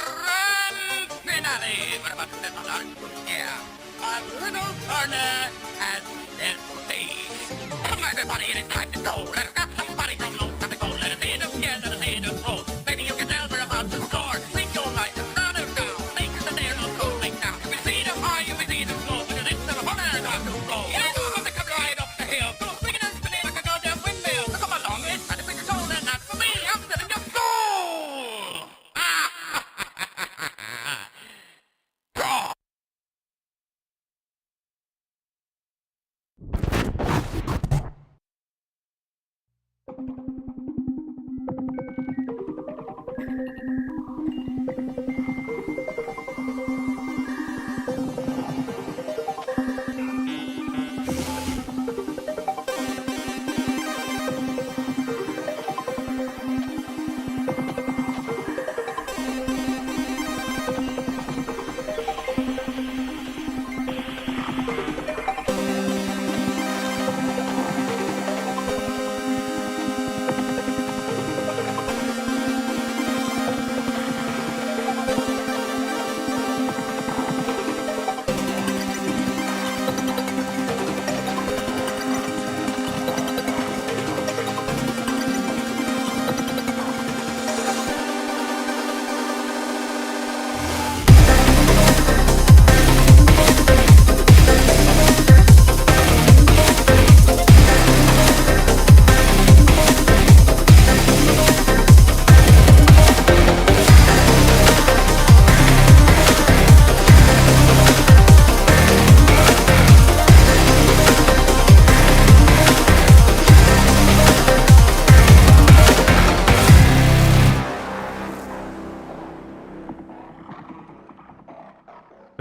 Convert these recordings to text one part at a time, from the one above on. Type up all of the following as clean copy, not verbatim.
grand finale. What about that? Yeah. A little corner has been saved. Everybody, it is time to go. Let us got somebody from those time to go. Let us in up here, let us in up roll. Maybe you can tell we're about to score. Think your light, run it down. Make it there, no go right now. You can see the high, you can see the slow. But it's the corner got to roll. You know, I'm gonna come right up the hill. Go swinging and spinning like a goddamn windmill. So come along, it's time to pick your goal, and not for me. I'm setting your goal. Draw.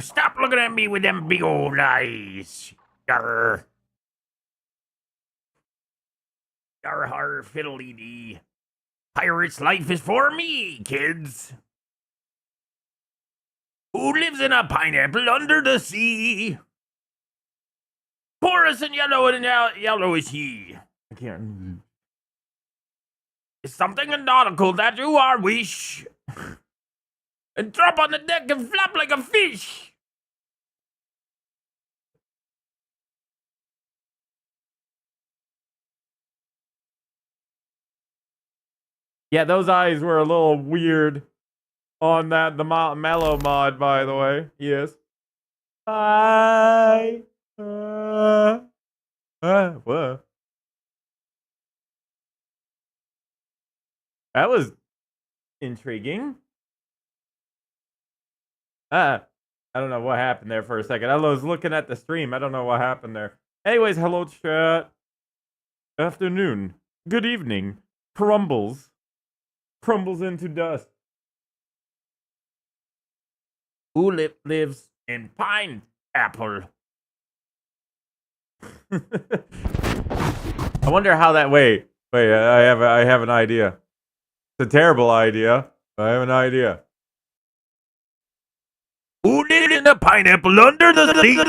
Stop looking at me with them big old eyes. Yarr. Yarr har fiddly dee. Pirate's life is for me, kids. Who lives in a pineapple under the sea? Chorus and yellow is he. I can't. Is something nautical that you are wish? And drop on the deck and flap like a fish. Yeah, those eyes were a little weird on the MalO mod, by the way. Yes. Hi. What? That was intriguing. I don't know what happened there for a second. I was looking at the stream. I don't know what happened there. Anyways, hello chat. Afternoon. Good evening. Crumbles into dust. Who lives in pineapple? I wonder how that. Wait. I have an idea. It's a terrible idea. But I have an idea. Who lives in a pineapple under the sea?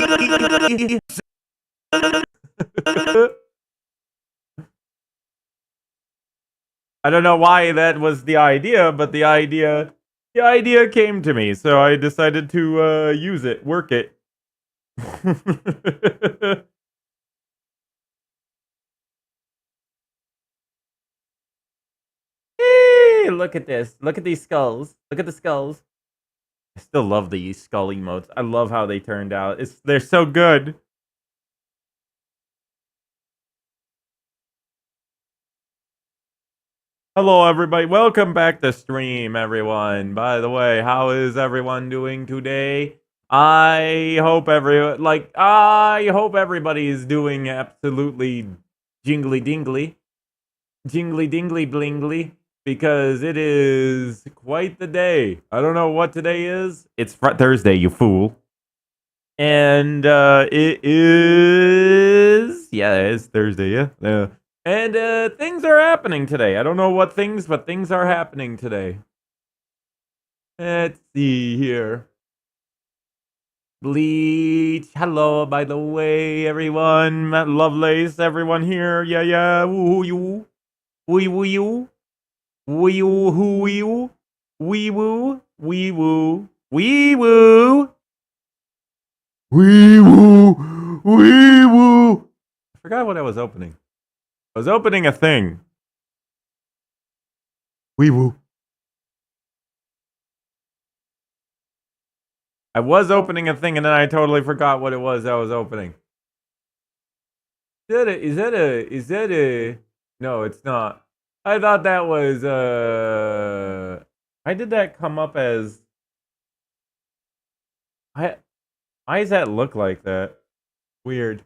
I don't know why that was the idea, but the idea came to me, so I decided to use it, work it. Hey, look at this. Look at these skulls. Look at the skulls. I still love these skull emotes. I love how they turned out. They're so good. Hello, everybody. Welcome back to stream, everyone. By the way, how is everyone doing today? I hope everybody is doing absolutely jingly dingly blingly, because it is quite the day. I don't know what today is. It's Thursday, you fool. And it is Thursday, yeah. And things are happening today. I don't know what things, but things are happening today. Let's see here. Bleach. Hello, by the way, everyone. Matt Lovelace, everyone here. Yeah. Woo you. Woo you. Woo you. Who you. Wee woo. Wee woo. Wee woo. Wee woo. Wee woo. I forgot what I was opening. I was opening a thing. Wee woo. I was opening a thing and then I totally forgot what it was I was opening. Is that a no, it's not. I thought that was why did that come up as why does that look like that? Weird.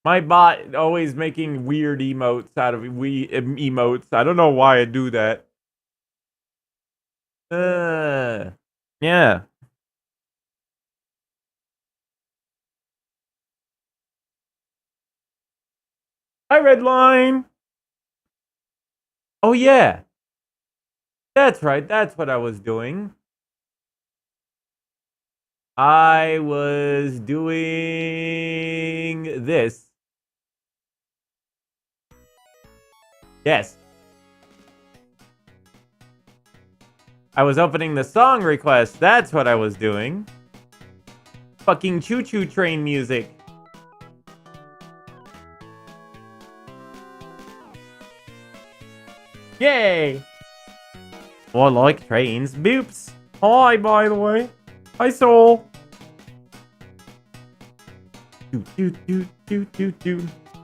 My bot always making weird emotes out of emotes. I don't know why I do that. Yeah. Hi, Redline. Oh yeah. That's right. That's what I was doing. I was doing this. Yes. I was opening the song request. That's what I was doing. Fucking choo-choo train music. Yay! Oh, I like trains. Boops. Hi, by the way. Hi, Soul. Do.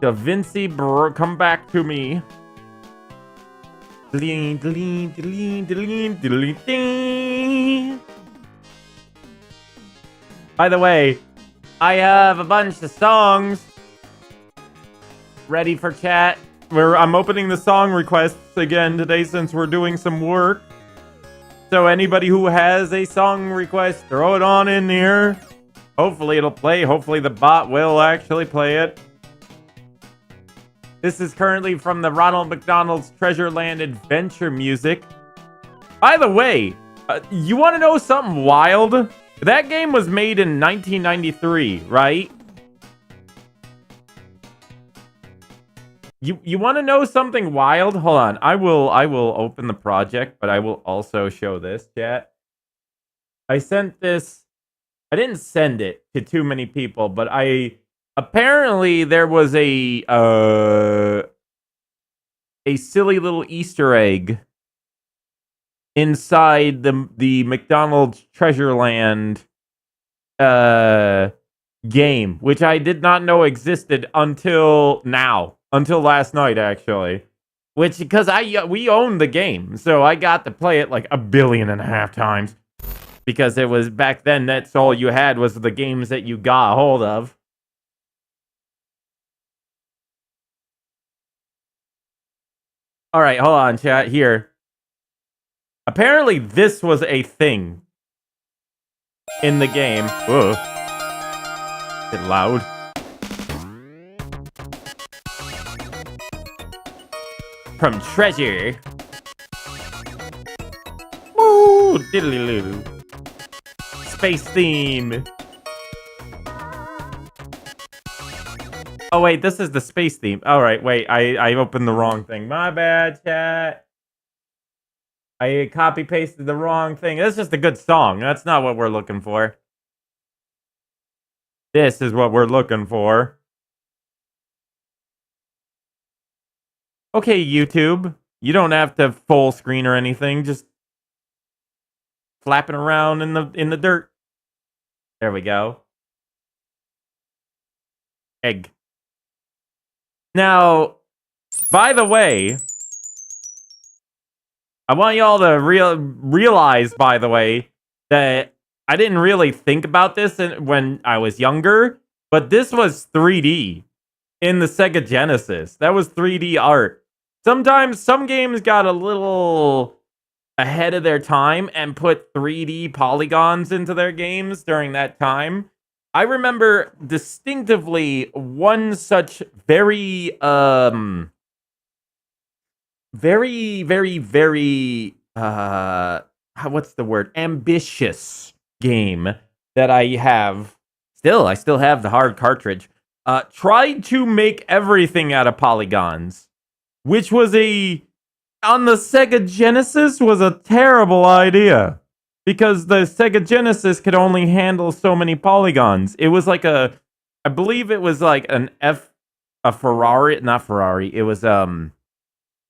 Da Vinci, come back to me. By the way, I have a bunch of songs ready for chat. I'm opening the song requests again today since we're doing some work. So anybody who has a song request, throw it on in here. Hopefully it'll play. Hopefully the bot will actually play it. This is currently from the Ronald McDonald's Treasureland Adventure music. By the way, you want to know something wild? That game was made in 1993, right? You want to know something wild? Hold on. I will open the project, but I will also show this, chat. I sent this. I didn't send it to too many people, but apparently there was a silly little Easter egg inside the McDonald's Treasureland game, which I did not know existed until last night, actually. Which, because we owned the game, so I got to play it like 1.5 billion times. Because it was back then, that's all you had was the games that you got a hold of. All right, hold on, chat, here. Apparently, this was a thing in the game. Ugh. It's loud. From Treasure. Woo! Diddly-loo. Space theme. Oh, wait, this is the space theme. All right, wait, I opened the wrong thing. My bad, chat. I copy-pasted the wrong thing. That's just a good song. That's not what we're looking for. This is what we're looking for. Okay, YouTube. You don't have to full screen or anything. Just flapping around in the dirt. There we go. Egg. Now, by the way, I want y'all to realize, by the way, that I didn't really think about this when I was younger, but this was 3D in the Sega Genesis. That was 3D art. Sometimes some games got a little ahead of their time and put 3D polygons into their games during that time. I remember distinctively one such very what's the word? Ambitious game that I have. I still have the hard cartridge. Tried to make everything out of polygons, which was a on the Sega Genesis was a terrible idea. Because the Sega Genesis could only handle so many polygons. It was like I believe it was like a Ferrari, not Ferrari. It was not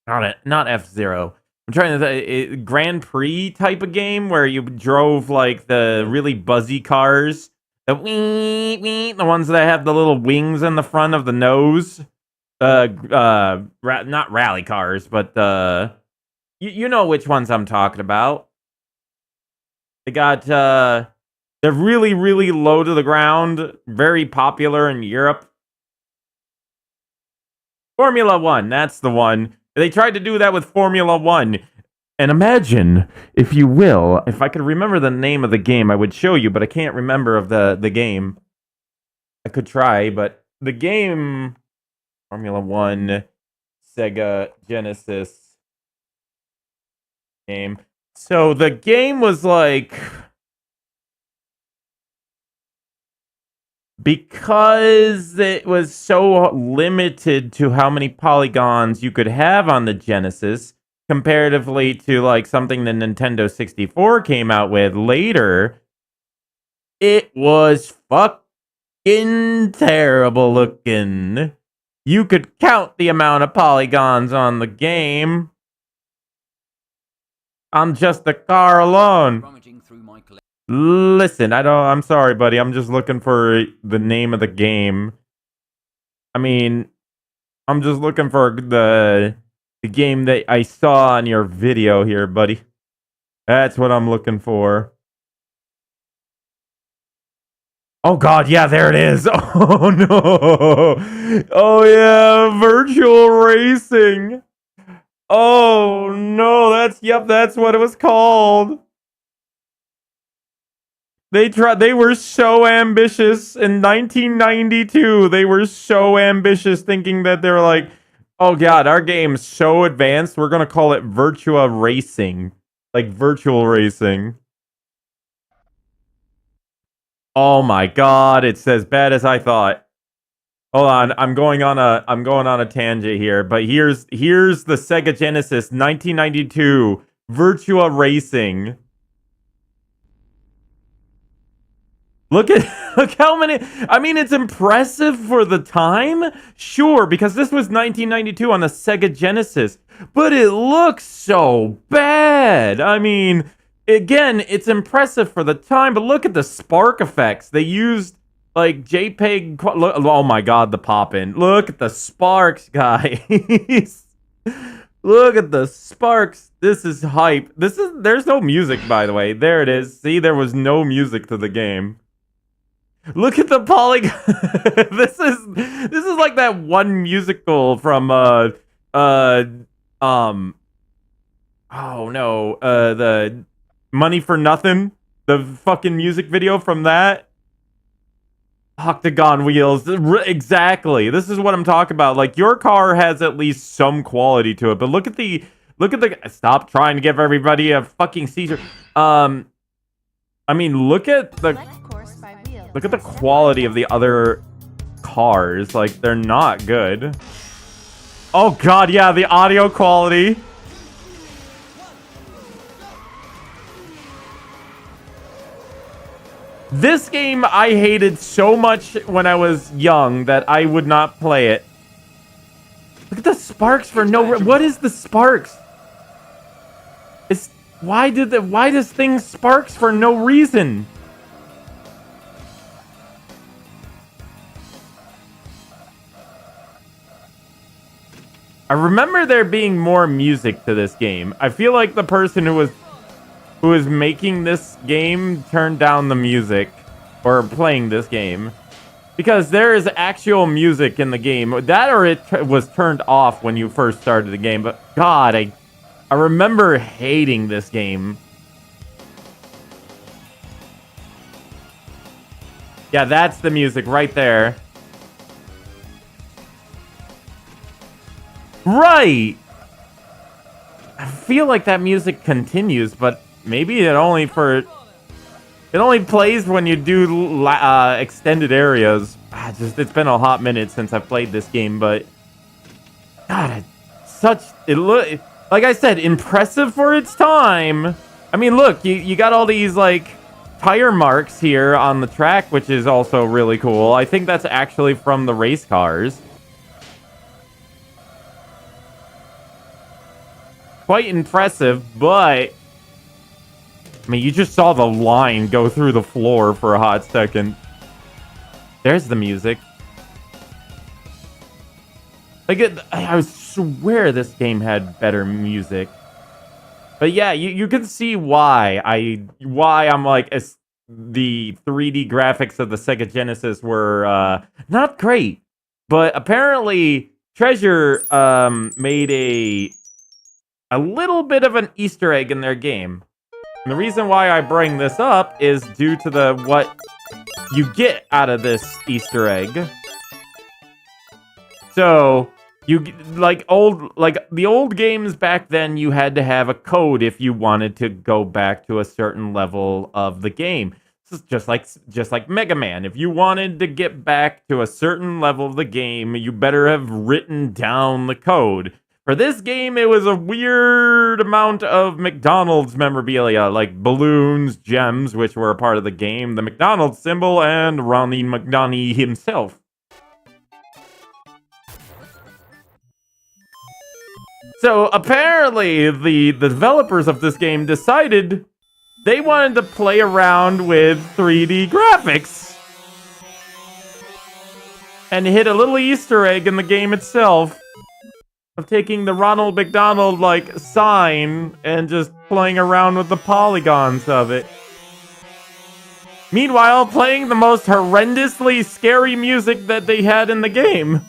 F-Zero. I'm trying to say Grand Prix type of game where you drove like the really buzzy cars, the the ones that have the little wings in the front of the nose. Not rally cars, but you know which ones I'm talking about. They got they're really, really low to the ground, very popular in Europe. Formula One, that's the one. They tried to do that with Formula One. And imagine, if you will, if I could remember the name of the game, I would show you, but I can't remember of the game. I could try, but the game, Formula One, Sega Genesis game. So the game was like, because it was so limited to how many polygons you could have on the Genesis, comparatively to like something the Nintendo 64 came out with later, it was fucking terrible looking. You could count the amount of polygons on the game on just the car alone. Listen, I'm sorry, buddy. I'm just looking for the name of the game. I mean, I'm just looking for the game that I saw on your video here, buddy. That's what I'm looking for. Oh god, yeah, there it is. Oh no. Oh yeah, virtual racing. Oh no, that's what it was called. They were so ambitious in 1992. They were so ambitious, thinking that they were like, oh god, our game's so advanced, we're gonna call it Virtua Racing. Like virtual racing. Oh my god, it's as bad as I thought. Hold on, I'm going on a tangent here, but here's the Sega Genesis 1992 Virtua Racing. Look how many. I mean, it's impressive for the time, sure, because this was 1992 on the Sega Genesis, but it looks so bad. I mean, again, it's impressive for the time, but look at the spark effects. They used like JPEG. Oh my god, the pop-in. Look at the sparks, guys. Look at the sparks. This is hype. There's no music, by the way. There it is. See, there was no music to the game. Look at the polygon. This is like that one musical from oh no, the Money for Nothing, the fucking music video from that. Octagon wheels, exactly. This is what I'm talking about. Like, your car has at least some quality to it, but look at the stop trying to give everybody a fucking seizure. I mean, look at the quality of the other cars. Like, they're not good. Oh god, yeah, the audio quality. This game I hated so much when I was young that I would not play it. Look at the sparks for no. What is the sparks? Why does things sparks for no reason? I remember there being more music to this game. I feel like the person who was making this game turned down the music, or playing this game, because there is actual music in the game. That, or it was turned off when you first started the game. But god, I remember hating this game. Yeah, that's the music right there. Right! I feel like that music continues, but maybe it only plays when you do extended areas. It's been a hot minute since I played this game, but god, like I said, impressive for its time. I mean, look, you got all these, like, tire marks here on the track, which is also really cool. I think that's actually from the race cars. Quite impressive, but... I mean, you just saw the line go through the floor for a hot second. There's the music. Like, I swear this game had better music. But yeah, you can see why I'm like, the 3D graphics of the Sega Genesis were not great. But apparently, Treasure made a little bit of an Easter egg in their game. And the reason why I bring this up is due to what you get out of this Easter egg. So, the old games back then, you had to have a code if you wanted to go back to a certain level of the game. This is just like Mega Man. If you wanted to get back to a certain level of the game, you better have written down the code. For this game, it was a weird amount of McDonald's memorabilia, like balloons, gems, which were a part of the game, the McDonald's symbol, and Ronnie McDonald himself. So apparently, the developers of this game decided they wanted to play around with 3D graphics and hit a little Easter egg in the game itself of taking the Ronald McDonald like sign and just playing around with the polygons of it. Meanwhile, playing the most horrendously scary music that they had in the game.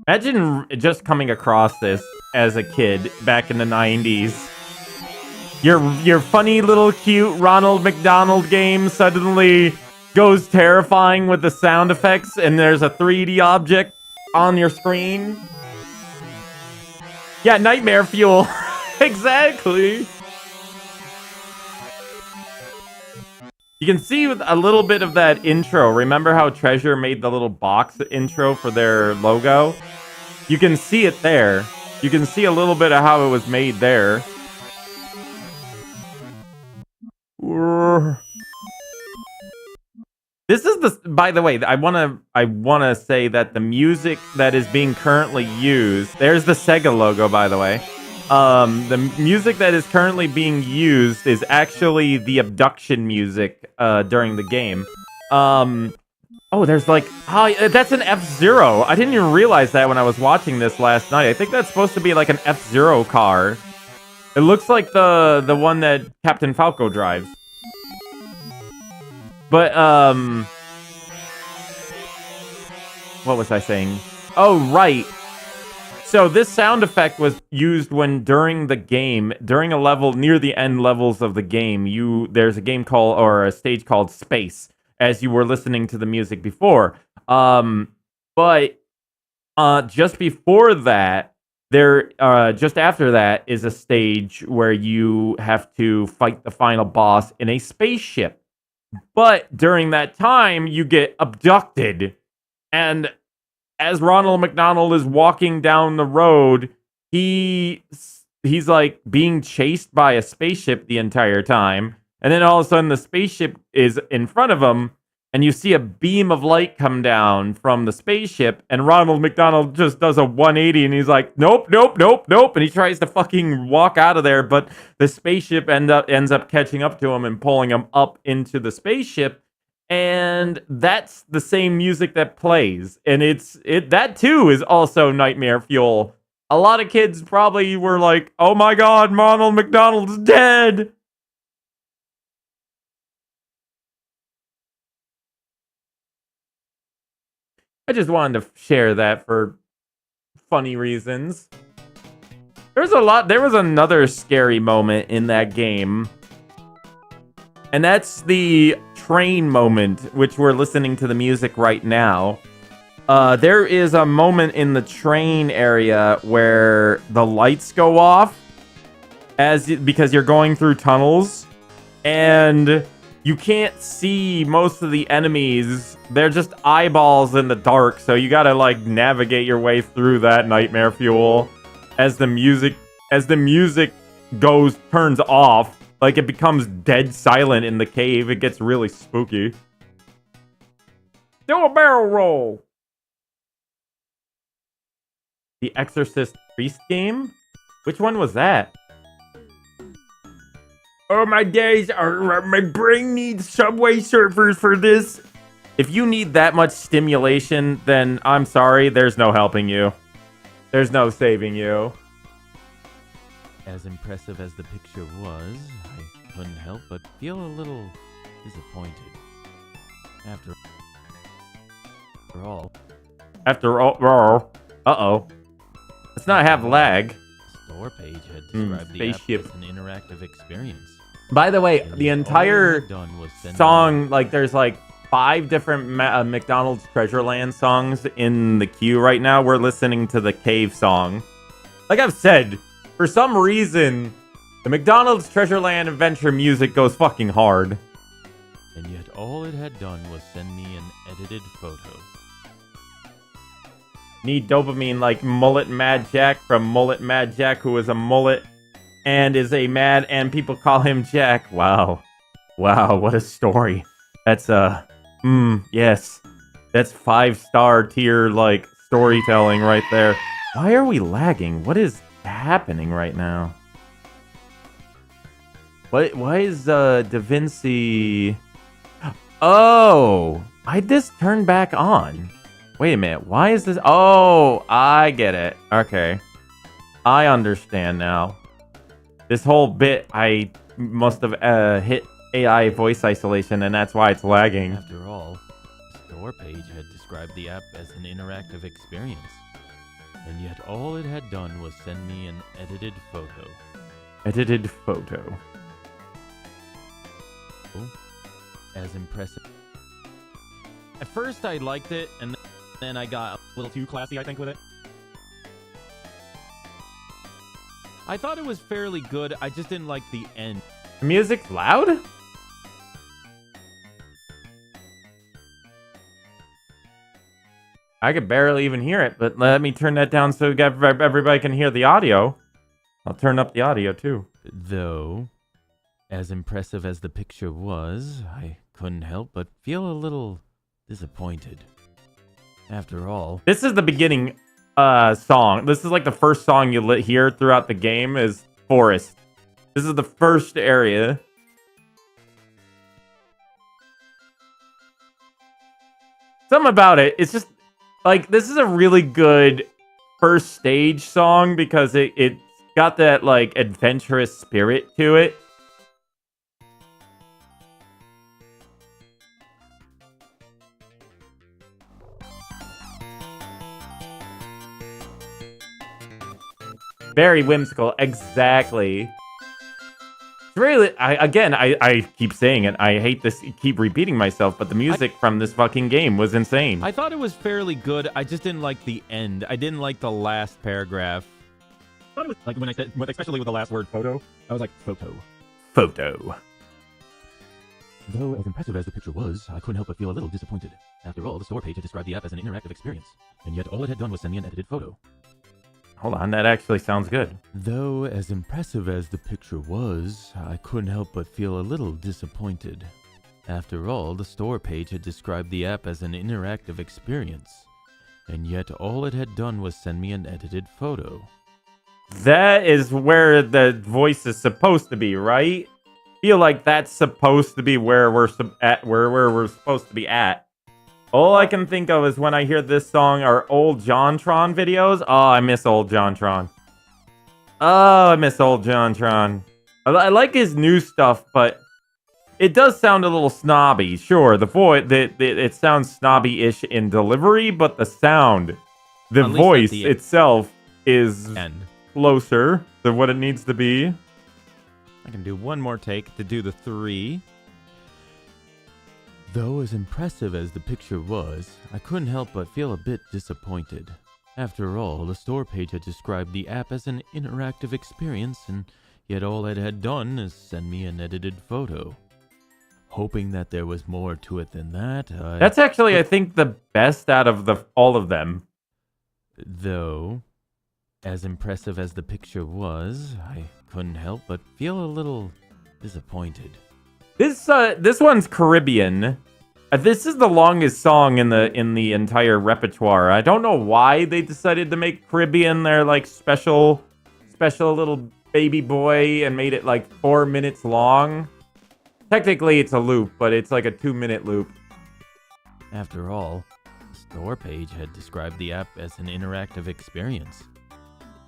Imagine just coming across this as a kid back in the 90s. Your funny little cute Ronald McDonald game suddenly goes terrifying with the sound effects and there's a 3D object on your screen. Yeah, nightmare fuel. Exactly. You can see a little bit of that intro. Remember how Treasure made the little box intro for their logo? You can see it there. You can see a little bit of how it was made there. This is the... By the way, I wanna say that the music that is being currently used... There's the Sega logo, by the way. The music that is currently being used is actually the abduction music during the game. Oh, there's like... Oh, that's an F-Zero. I didn't even realize that when I was watching this last night. I think that's supposed to be like an F-Zero car. It looks like the one that Captain Falco drives. But, what was I saying? Oh, right. So this sound effect was used when during the game, during a level near the end levels of the game, there's a game called, or a stage called Space, as you were listening to the music before. But just before that, just after that is a stage where you have to fight the final boss in a spaceship. But during that time, you get abducted. And as Ronald McDonald is walking down the road, he's like being chased by a spaceship the entire time. And then all of a sudden the spaceship is in front of him and you see a beam of light come down from the spaceship and Ronald McDonald just does a 180 and he's like, nope, nope, nope, nope. And he tries to fucking walk out of there, but the spaceship ends up catching up to him and pulling him up into the spaceship. And that's the same music that plays. And that too is also nightmare fuel. A lot of kids probably were like, oh my god, Ronald McDonald's dead. I just wanted to share that for funny reasons. There was another scary moment in that game. And that's the train moment, which we're listening to the music right now. There is a moment in the train area where the lights go off. because you're going through tunnels and you can't see most of the enemies. They're just eyeballs in the dark, so you gotta like navigate your way through that nightmare fuel as the music turns off. Like it becomes dead silent in the cave. It gets really spooky. Do a barrel roll. The Exorcist Priest game? Which one was that? Oh, my days are... My brain needs Subway Surfers for this. If you need that much stimulation, then I'm sorry, there's no helping you. There's no saving you. As impressive as the picture was, I couldn't help but feel a little disappointed. After all... Uh-oh. Let's not have lag. The store page had described the app spaceship. as an interactive experience. By the way, And the all entire it had done was send song, like there's like 5 different McDonald's Treasureland songs in the queue right now. We're listening to the Cave song. Like I've said, for some reason, the McDonald's Treasureland adventure music goes fucking hard. And yet all it had done was send me an edited photo. Need dopamine like Mullet Mad Jack from Mullet Mad Jack, who is a mullet and is a mad, and people call him Jack. Wow. Wow, what a story. That's, yes. That's 5-star tier, like, storytelling right there. Why are we lagging? What is happening right now? Why is, Da Vinci... Oh! Why'd this turn back on? Wait a minute, why is this... Oh, I get it. Okay. I understand now. This whole bit, I must have hit AI voice isolation, and that's why it's lagging. After all, the store page had described the app as an interactive experience. And yet all it had done was send me an edited photo. Edited photo. As impressive. At first I liked it, and then I got a little too classy, I think, with it. I thought it was fairly good, I just didn't like the end. The music's loud? I could barely even hear it, but let me turn that down so everybody can hear the audio. I'll turn up the audio too. Though, as impressive as the picture was, I couldn't help but feel a little disappointed. After all, this is the beginning song. This is like the first song you hear throughout the game is Forest. This is the first area. Something about it, it's just like, this is a really good first stage song because it's got that like adventurous spirit to it. Very whimsical, exactly. It's really, I keep saying it. I hate this, keep repeating myself, but the music from this fucking game was insane. I thought it was fairly good. I just didn't like the end. I didn't like the last paragraph. Like when I said, especially with the last word photo, I was like, photo. Photo. Though as impressive as the picture was, I couldn't help but feel a little disappointed. After all, the store page had described the app as an interactive experience. And yet all it had done was send me an edited photo. Hold on, that actually sounds good. Though as impressive as the picture was, I couldn't help but feel a little disappointed. After all, the store page had described the app as an interactive experience. And yet all it had done was send me an edited photo. That is where the voice is supposed to be, right? Feel like that's supposed to be where we're where we're supposed to be at. All I can think of is when I hear this song are old JonTron videos. Oh, I miss old JonTron. Oh, I miss old JonTron. I like his new stuff, but it does sound a little snobby. Sure, the voice, it sounds snobby-ish in delivery, but the sound, the voice itself is closer to what it needs to be. I can do one more take to do the 3. Though as impressive as the picture was, I couldn't help but feel a bit disappointed. After all, the store page had described the app as an interactive experience, and yet all it had done is send me an edited photo. Hoping that there was more to it than that, That's actually, I think, the best out of all of them. Though, as impressive as the picture was, I couldn't help but feel a little disappointed. This one's Caribbean. This is the longest song in the entire repertoire. I don't know why they decided to make Caribbean their like special little baby boy and made it like 4 minutes long. Technically, it's a loop, but it's like a 2-minute loop. After all, the store page had described the app as an interactive experience,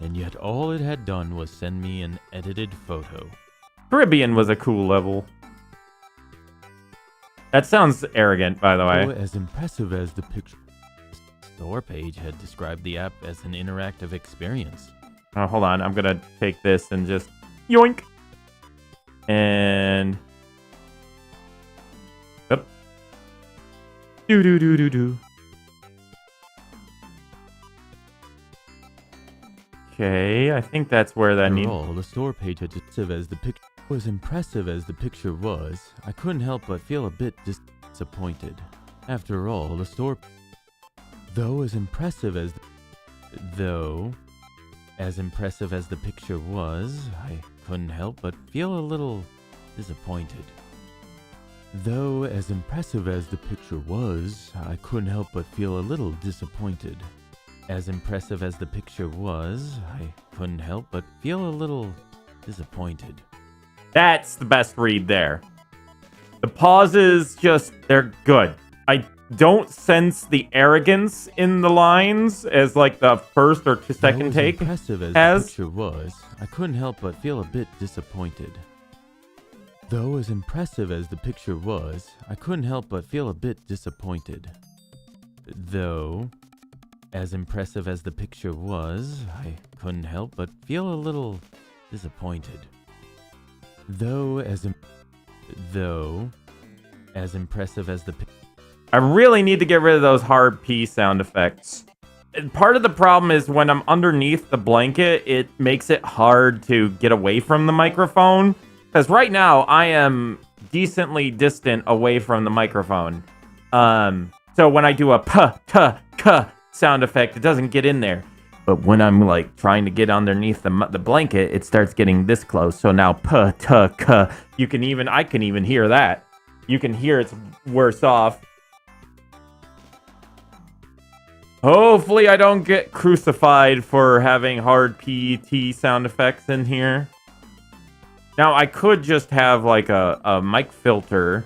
and yet all it had done was send me an edited photo. Caribbean was a cool level. That sounds arrogant, by the way. Though as impressive as the picture, the store page had described the app as an interactive experience. Oh, hold on. I'm gonna take this and just yoink. And yep. Do. Okay, I think that's where that needs. After all, the store page had described as the picture was impressive as the picture was. I couldn't help but feel a bit disappointed. After all, the store, though as impressive as the picture was, I couldn't help but feel a little disappointed. Though as impressive as the picture was, I couldn't help but feel a little disappointed. As impressive as the picture was, I couldn't help but feel a little disappointed. That's the best read there. The pauses they're good. I don't sense the arrogance in the lines as like the first or second take Impressive as has. the picture was, I couldn't help but feel a bit disappointed. Though as impressive as the picture was, I couldn't help but feel a bit disappointed. Though as impressive as the picture was, I couldn't help but feel a little disappointed. Though as impressive as the I really need to get rid of those hard P sound effects. And part of the problem is when I'm underneath the blanket, it makes it hard to get away from the microphone. Because right now, I am decently distant away from the microphone. So when I do a p-t-k sound effect, it doesn't get in there. But when I'm like trying to get underneath the blanket, it starts getting this close. So now p-t-k, I can even hear that. You can hear it's worse off. Hopefully I don't get crucified for having hard P-T sound effects in here. Now I could just have like a mic filter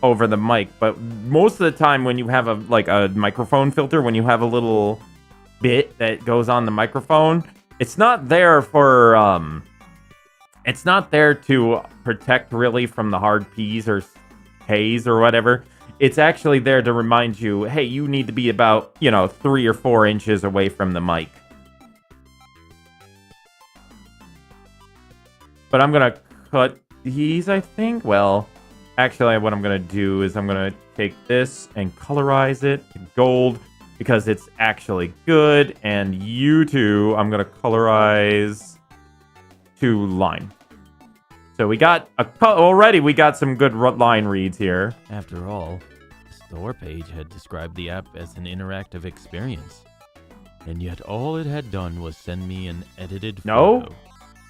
over the mic, but most of the time when you have a microphone filter, when you have a little bit that goes on the microphone, it's not there for it's not there to protect really from the hard P's or K's or whatever. It's actually there to remind you, hey, you need to be about, 3 or 4 inches away from the mic. But I'm going to cut these, I think. Well, actually, what I'm going to do is I'm going to take this and colorize it to gold because it's actually good. And you two, I'm going to colorize to line. So we got already we got some good line reads here. After all, the store page had described the app as an interactive experience. And yet all it had done was send me an edited photo.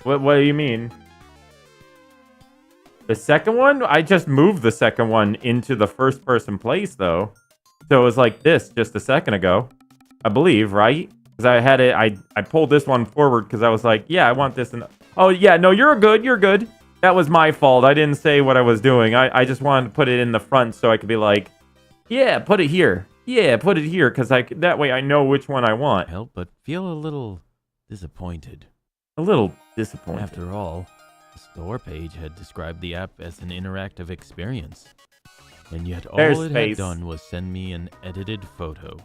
No? What do you mean? The second one? I just moved the second one into the first person place though. So it was like this just a second ago. I believe, right? Because I had it, I pulled this one forward because I was like, yeah, I want this. Oh yeah, no, you're good. That was my fault. I didn't say what I was doing. I just wanted to put it in the front so I could be like, yeah, put it here. Yeah, put it here, because that way I know which one I want. Help but feel a little disappointed. A little disappointed. After all, the store page had described the app as an interactive experience. And yet all it had done was send me an edited photo.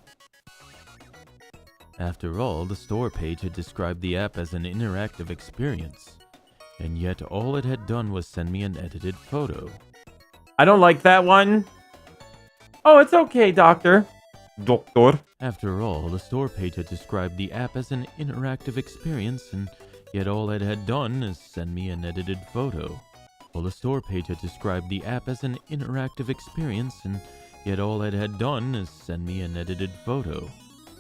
After all, the store page had described the app as an interactive experience. And yet all it had done was send me an edited photo. I don't like that one. Oh, it's okay, Doctor. Doctor. After all, the store page had described the app as an interactive experience, and Yet all it had done is send me an edited photo. Well, the store page had described the app as an interactive experience, and yet all it had done is send me an edited photo.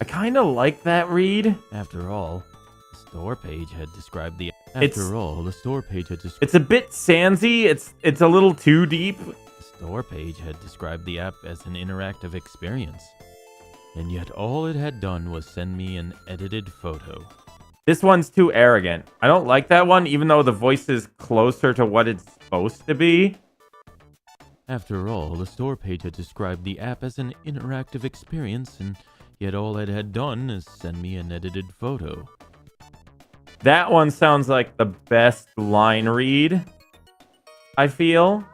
I kind of like that read. After all, the store page had described the It's a bit sansy. It's a little too deep. The store page had described the app as an interactive experience, and yet all it had done was send me an edited photo. This one's too arrogant. I don't like that one, even though the voice is closer to what it's supposed to be. After all, the store page had described the app as an interactive experience, and yet all it had done is send me an edited photo. That one sounds like the best line read, I feel.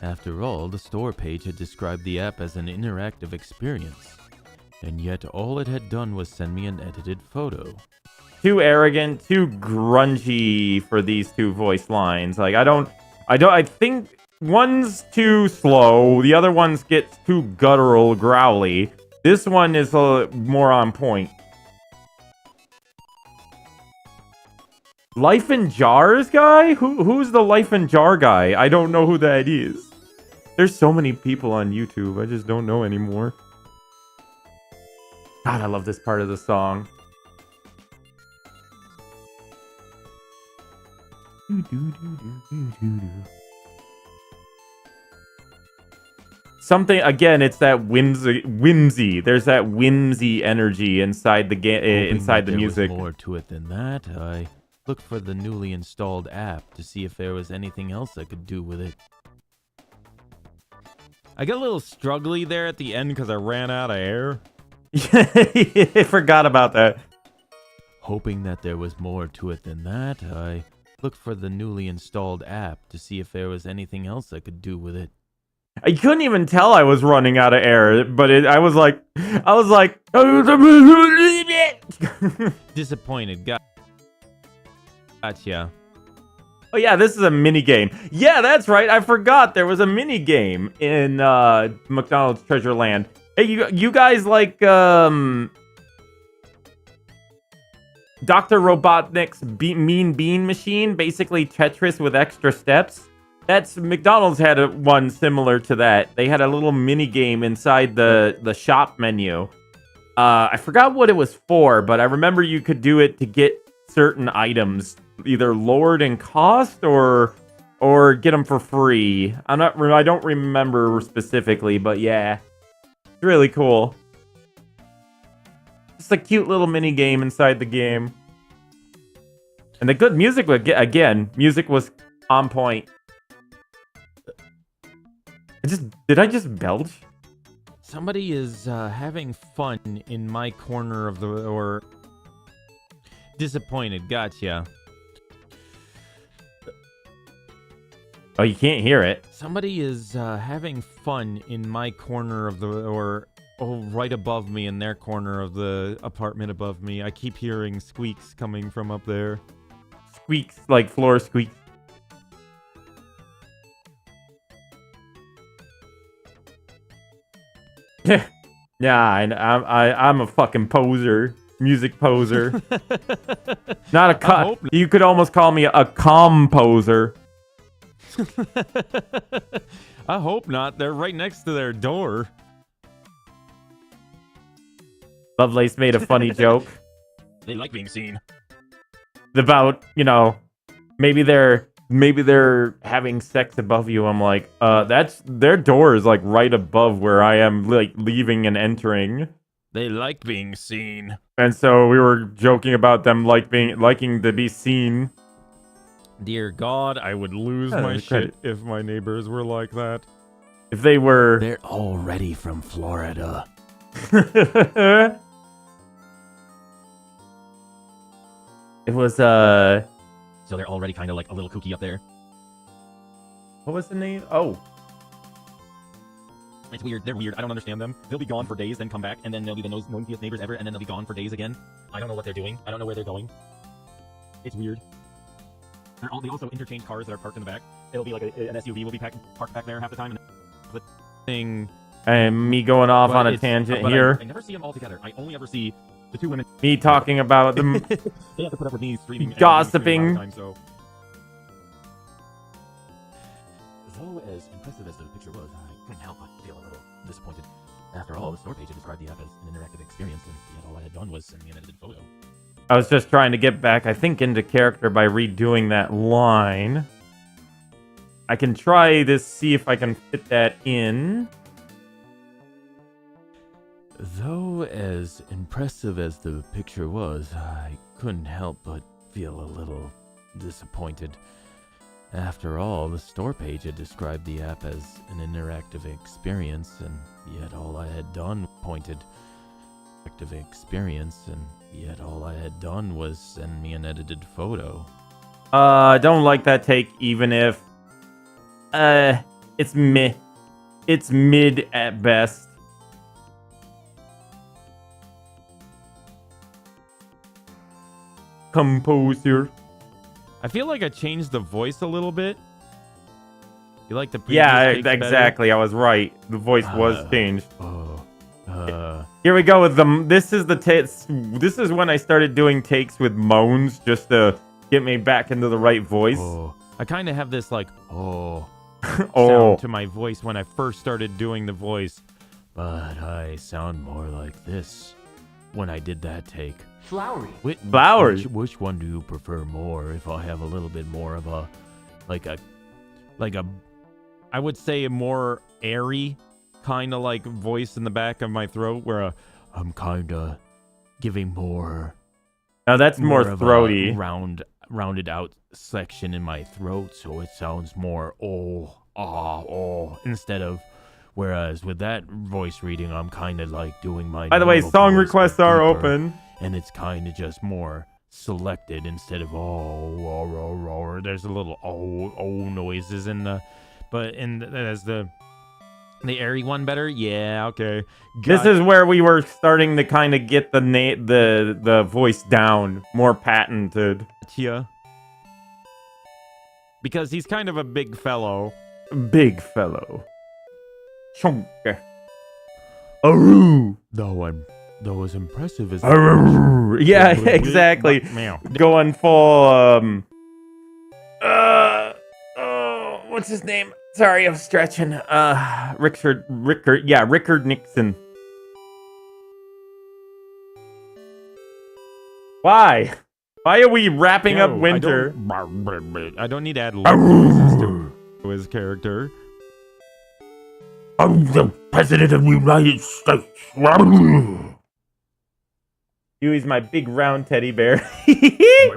After all, the store page had described the app as an interactive experience, and yet all it had done was send me an edited photo. Too arrogant, too grungy for these two voice lines. Like, I think one's too slow, the other one's gets too guttural, growly. This one is more on point. Life in Jars guy? Who's the Life in Jar guy? I don't know who that is. There's so many people on YouTube, I just don't know anymore. God, I love this part of the song. Something, again, it's that whimsy. There's that whimsy energy inside the game, inside the music. There was more to it than that. I looked for the newly installed app to see if there was anything else I could do with it. I got a little struggly there at the end because I ran out of air. I forgot about that. Hoping that there was more to it than that, I looked for the newly installed app to see if there was anything else I could do with it. I couldn't even tell I was running out of air, but I was like, Disappointed. Gotcha. Oh yeah, this is a mini game. Yeah, that's right. I forgot there was a mini game in McDonald's Treasure Land. Hey, you guys like Dr. Robotnik's Mean Bean Machine? Basically Tetris with extra steps. That's McDonald's had one similar to that. They had a little mini game inside the shop menu. I forgot what it was for, but I remember you could do it to get certain items either lowered in cost or get them for free. I don't remember specifically, but yeah, it's really cool. Just a cute little mini game inside the game, and the good music. Again, music was on point. Did I just belch? Somebody is having fun in my corner of the or. Disappointed. Gotcha. Oh, you can't hear it. Somebody is having fun in my corner of the right above me in their corner of the apartment above me. I keep hearing squeaks coming from up there. Squeaks, like floor squeaks. Yeah, I'm a fucking poser. Music poser. Not a you could almost call me a composer. I hope not. They're right next to their door. Lovelace made a funny joke. They like being seen. About, maybe they're having sex above you. I'm like, that's their door is like right above where I am, like leaving and entering. They like being seen. And so we were joking about them liking to be seen. Dear God, I would lose my shit if my neighbors were like that. If they were... They're already from Florida. It was, So they're already kind of like a little kooky up there. What was the name? Oh. It's weird. They're weird. I don't understand them. They'll be gone for days, then come back, and then they'll be the noisiest neighbors ever, and then they'll be gone for days again. I don't know what they're doing. I don't know where they're going. It's weird. They also interchange cars that are parked in the back. It'll be like an SUV will be parked back there half the time. And me going off on a tangent here. I never see them all together. I only ever see The 2 women. Me talking about them. They have to put up with me screaming. and Gossiping. me screaming all the time, so. Though as impressive as the picture was, I couldn't help but feel a little disappointed. After all, the store page had described the app as an interactive experience, and yet all I had done was send me an edited photo. I was just trying to get back, I think, into character by redoing that line. I can try this, see if I can fit that in. Though as impressive as the picture was, I couldn't help but feel a little disappointed. After all, the store page had described the app as an interactive experience, and yet all I had done was send me an edited photo. I don't like that take, even if... it's meh. It's mid at best. Composer. I feel like I changed the voice a little bit. You like the previous Yeah, takes better? exactly. I was right. The voice was changed. Oh. Here we go with them. This is the This is when I started doing takes with moans just to get me back into the right voice. Oh. I kind of have this like Oh. sound to my voice when I first started doing the voice, but I sound more like this when I did that take. Flowery. Flowers. Which one do you prefer more? If I have a little bit more of a, like a, I would say a more airy kind of like voice in the back of my throat, where I'm kind of giving more. Now that's more of a throaty. rounded out section in my throat, so it sounds more instead of. Whereas with that voice reading, I'm kind of like doing my. By the way, normal song voice, requests but are deeper, open. and it's kind of just more selected instead of there's a little noises in the, but as the airy one better. Yeah, okay. This is where we were starting to kind of get the voice down, more patented. Gotcha. Because he's kind of a big fellow. Big fellow. Chonk. Aroo. Though as impressive as Aroo. Yeah, exactly. Meow. Going full what's his name? Sorry, I'm stretching. Rickard Nixon. Why are we wrapping up winter? I don't need to add voices to his character. I'm the President of the United States. Huey's my big round teddy bear. I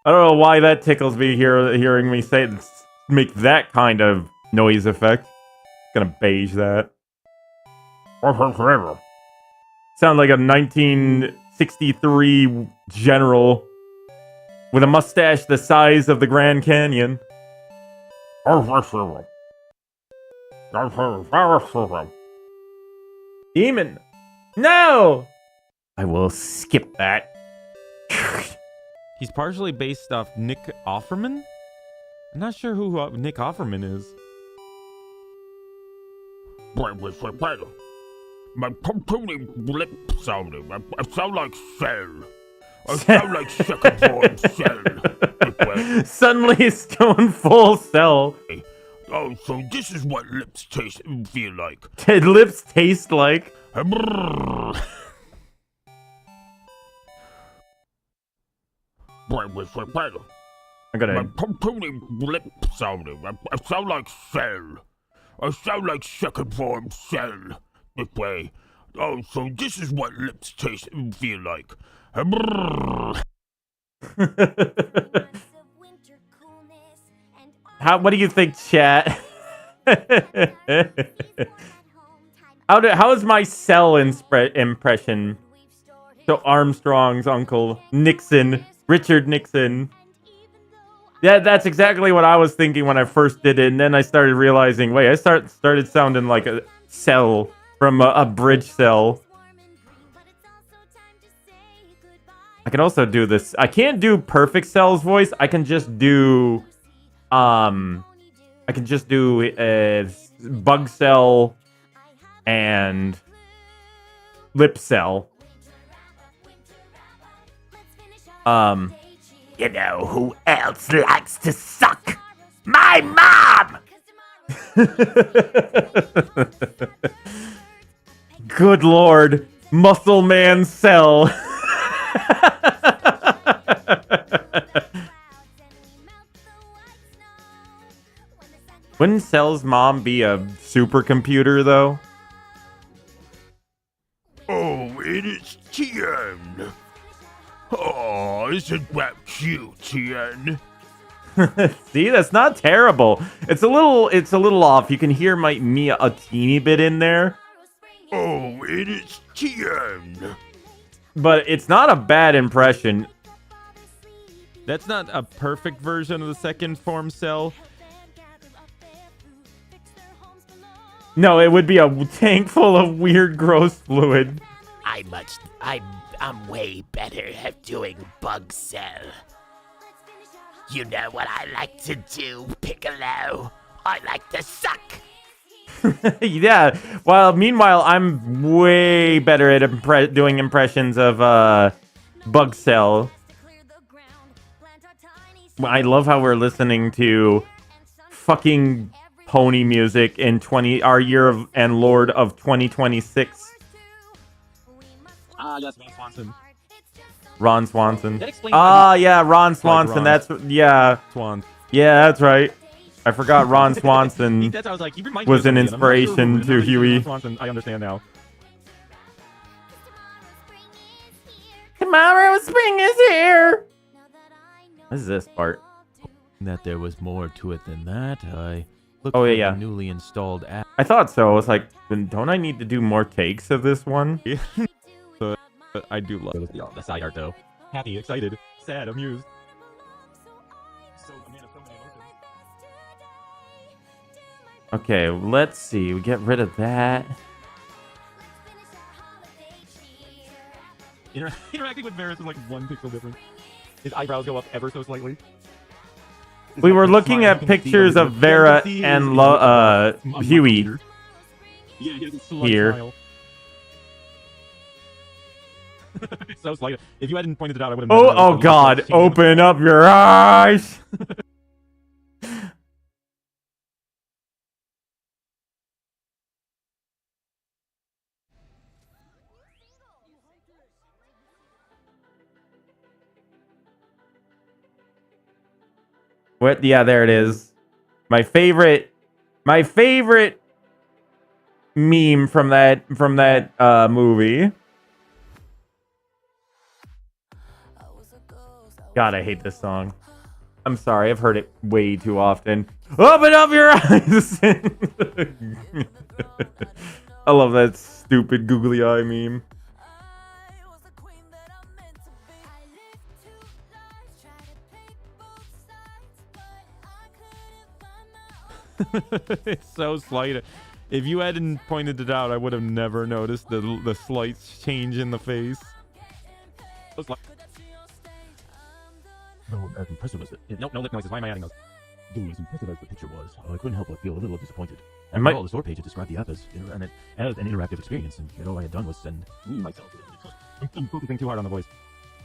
don't know why that tickles me hearing me make that kind of noise effect. Gonna beige that. Sound like a 1963 general with a mustache the size of the Grand Canyon. Demon! No! I will skip that. He's partially based off Nick Offerman? I'm not sure who Nick Offerman is. My puncturing lip sounding. I sound like Cell. I sound like second form Cell. Suddenly it's going full Cell. Oh, so this is what lips taste and feel like. Lips taste like? I'm gonna... My puncturing lip sounding. I sound like Cell. I sound like second form Cell. This way. Oh, so this is what lips taste and feel like. What do you think, chat? How is my Cell impression? So Armstrong's uncle, Nixon, Richard Nixon. Yeah, that's exactly what I was thinking when I first did it, and then I started realizing, wait, I started sounding like a Cell from a bridge cell. I can also do this. I can't do Perfect Cell's voice. I can just do Bug Cell and Lip Cell. You know who else likes to suck? My mom! Good lord, Muscle Man Cell. Wouldn't Cell's mom be a supercomputer though? Oh, it is Tien. Oh, isn't that cute, Tien? See, that's not terrible. It's a little off. You can hear me a teeny bit in there. Oh, it is Tien. But it's not a bad impression. That's not a perfect version of the second form Cell. No, it would be a tank full of weird, gross fluid. I'm way better at doing Bug Cell. You know what I like to do, Piccolo? I like to suck. Yeah. Well, meanwhile, I'm way better at doing impressions of Bug Cell. I love how we're listening to fucking pony music in our year of and Lord of 2026. Ah, yes, Ron Swanson. Ron Swanson. That explains why Yeah, Ron Swanson. Ron. That's yeah. Swan. Yeah, that's right. I forgot Ron Swanson That's, I was like, he reminds was me an of somebody, and I'm inspiration not to sure who, and now that you say Huey. Ron Swanson, I understand now. Tomorrow spring is here. What is this part? That there was more to it than that. I looked Oh, for yeah. the newly installed app. I thought so. I was like, then don't I need to do more takes of this one? I do love it. The side art, though. Happy, excited, sad, amused. So, a man of so many emotions. Okay, let's see. We get rid of that. Interacting with Varus is like 1 pixel difference. His eyebrows go up ever so slightly. We were looking at pictures of Vera and Huey. Yeah, he has a slight Here. smile. It's so slight. If you hadn't pointed it out, I would have. Oh God! Open up your eyes. What? Yeah, there it is. My favorite meme from that movie. God, I hate this song. I'm sorry, I've heard it way too often. Open up your eyes. I love that stupid googly eye meme. It's so slight. If you hadn't pointed it out, I would have never noticed the slight change in the face. No, as impressive as it. No lip noises. Why am I adding those? Though as impressive as the picture was, I couldn't help but feel a little disappointed. After all, the store page had described the app as an interactive experience, and all I had done was send me myself. I'm focusing too hard on the voice.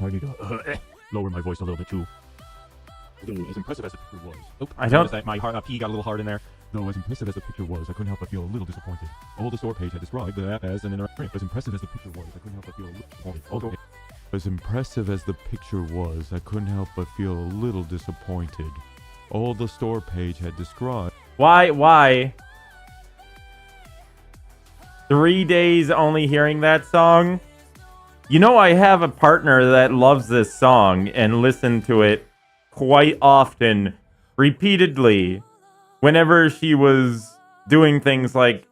I need to lower my voice a little bit too. Though as impressive as the picture was, I don't. notice that my P got a little hard in there. Though as impressive as the picture was, I couldn't help but feel a little disappointed. All the store page had described the app as an interactive. As impressive as the picture was, I couldn't help but feel a little disappointed. Although As impressive as the picture was, I couldn't help but feel a little disappointed. All the store page had described. Why? 3 days only hearing that song? You know, I have a partner that loves this song and listened to it quite often, repeatedly, whenever she was doing things like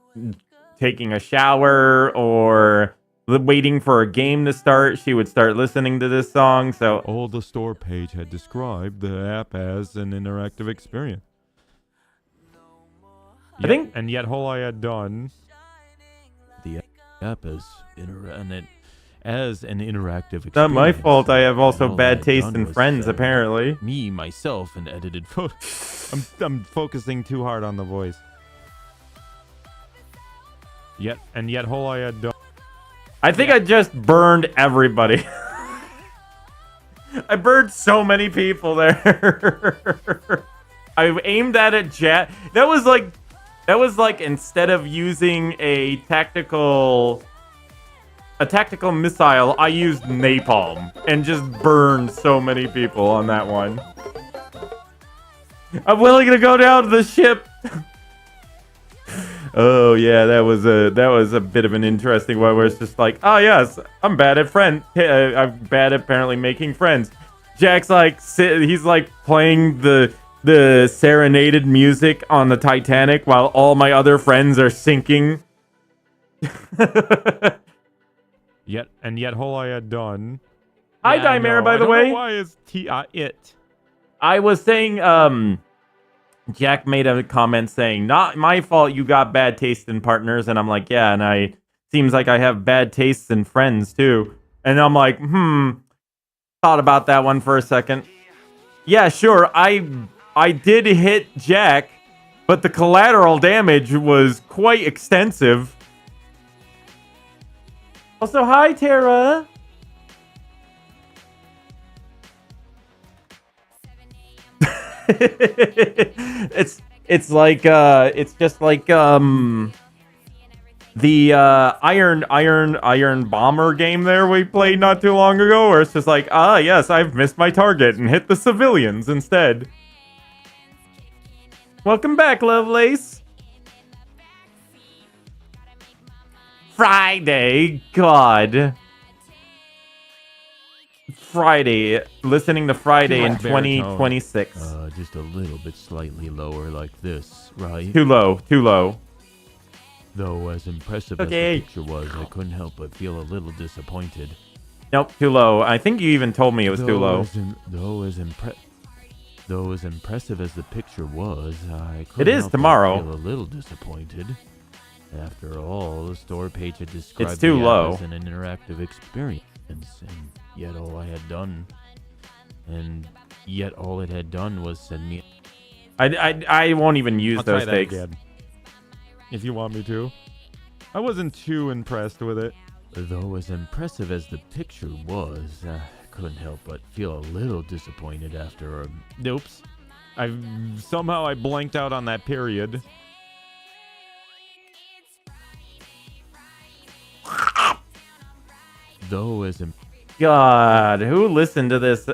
taking a shower or waiting for a game to start. She would start listening to this song. So All the store page had described the app as an interactive experience. I think- and yet all I had done the app is as an interactive experience. Not my fault. I have also And all I bad had taste done in was friends, send apparently. Me, myself, and edited photo. I'm focusing too hard on the voice. Yet all I had done. I think I just burned everybody. I burned so many people there. I aimed that at Jack. That was like instead of using a tactical missile, I used napalm and just burned so many people on that one. I'm willing to go down to the ship. Oh yeah, that was a bit of an interesting one where it's just like, oh yes, I'm bad at I'm bad at apparently making friends. Jack's like he's like playing the serenaded music on the Titanic while all my other friends are sinking. Yet all I had done. Hi, Dimare, by the way. Why is it? I was saying, Jack made a comment saying, not my fault you got bad taste in partners. And I'm like, yeah, and seems like I have bad tastes in friends too. And I'm like, thought about that one for a second. Yeah, sure, I did hit Jack, but the collateral damage was quite extensive. Also, hi, Tara. it's just like the iron bomber game there we played not too long ago, where it's just like, yes, I've missed my target and hit the civilians instead. Welcome back, Lovelace. Friday, God. Friday, listening to Friday in 2026. Just a little bit slightly lower like this, right? Too low. Though as impressive as the picture was, I couldn't help but feel a little disappointed. Nope, too low. I think you even told me it was too low. Though as impressive as the picture was, I It couldn't is help tomorrow. but feel a little disappointed. After all, the store page had described It's too the app low. as an interactive experience, and yet all it had done was send me. I won't even use I'll those try that takes. again, if you want me to. I wasn't too impressed with it. Though as impressive as the picture was, I couldn't help but feel a little disappointed after. Oops, I blanked out on that period. Though as God, who listened to this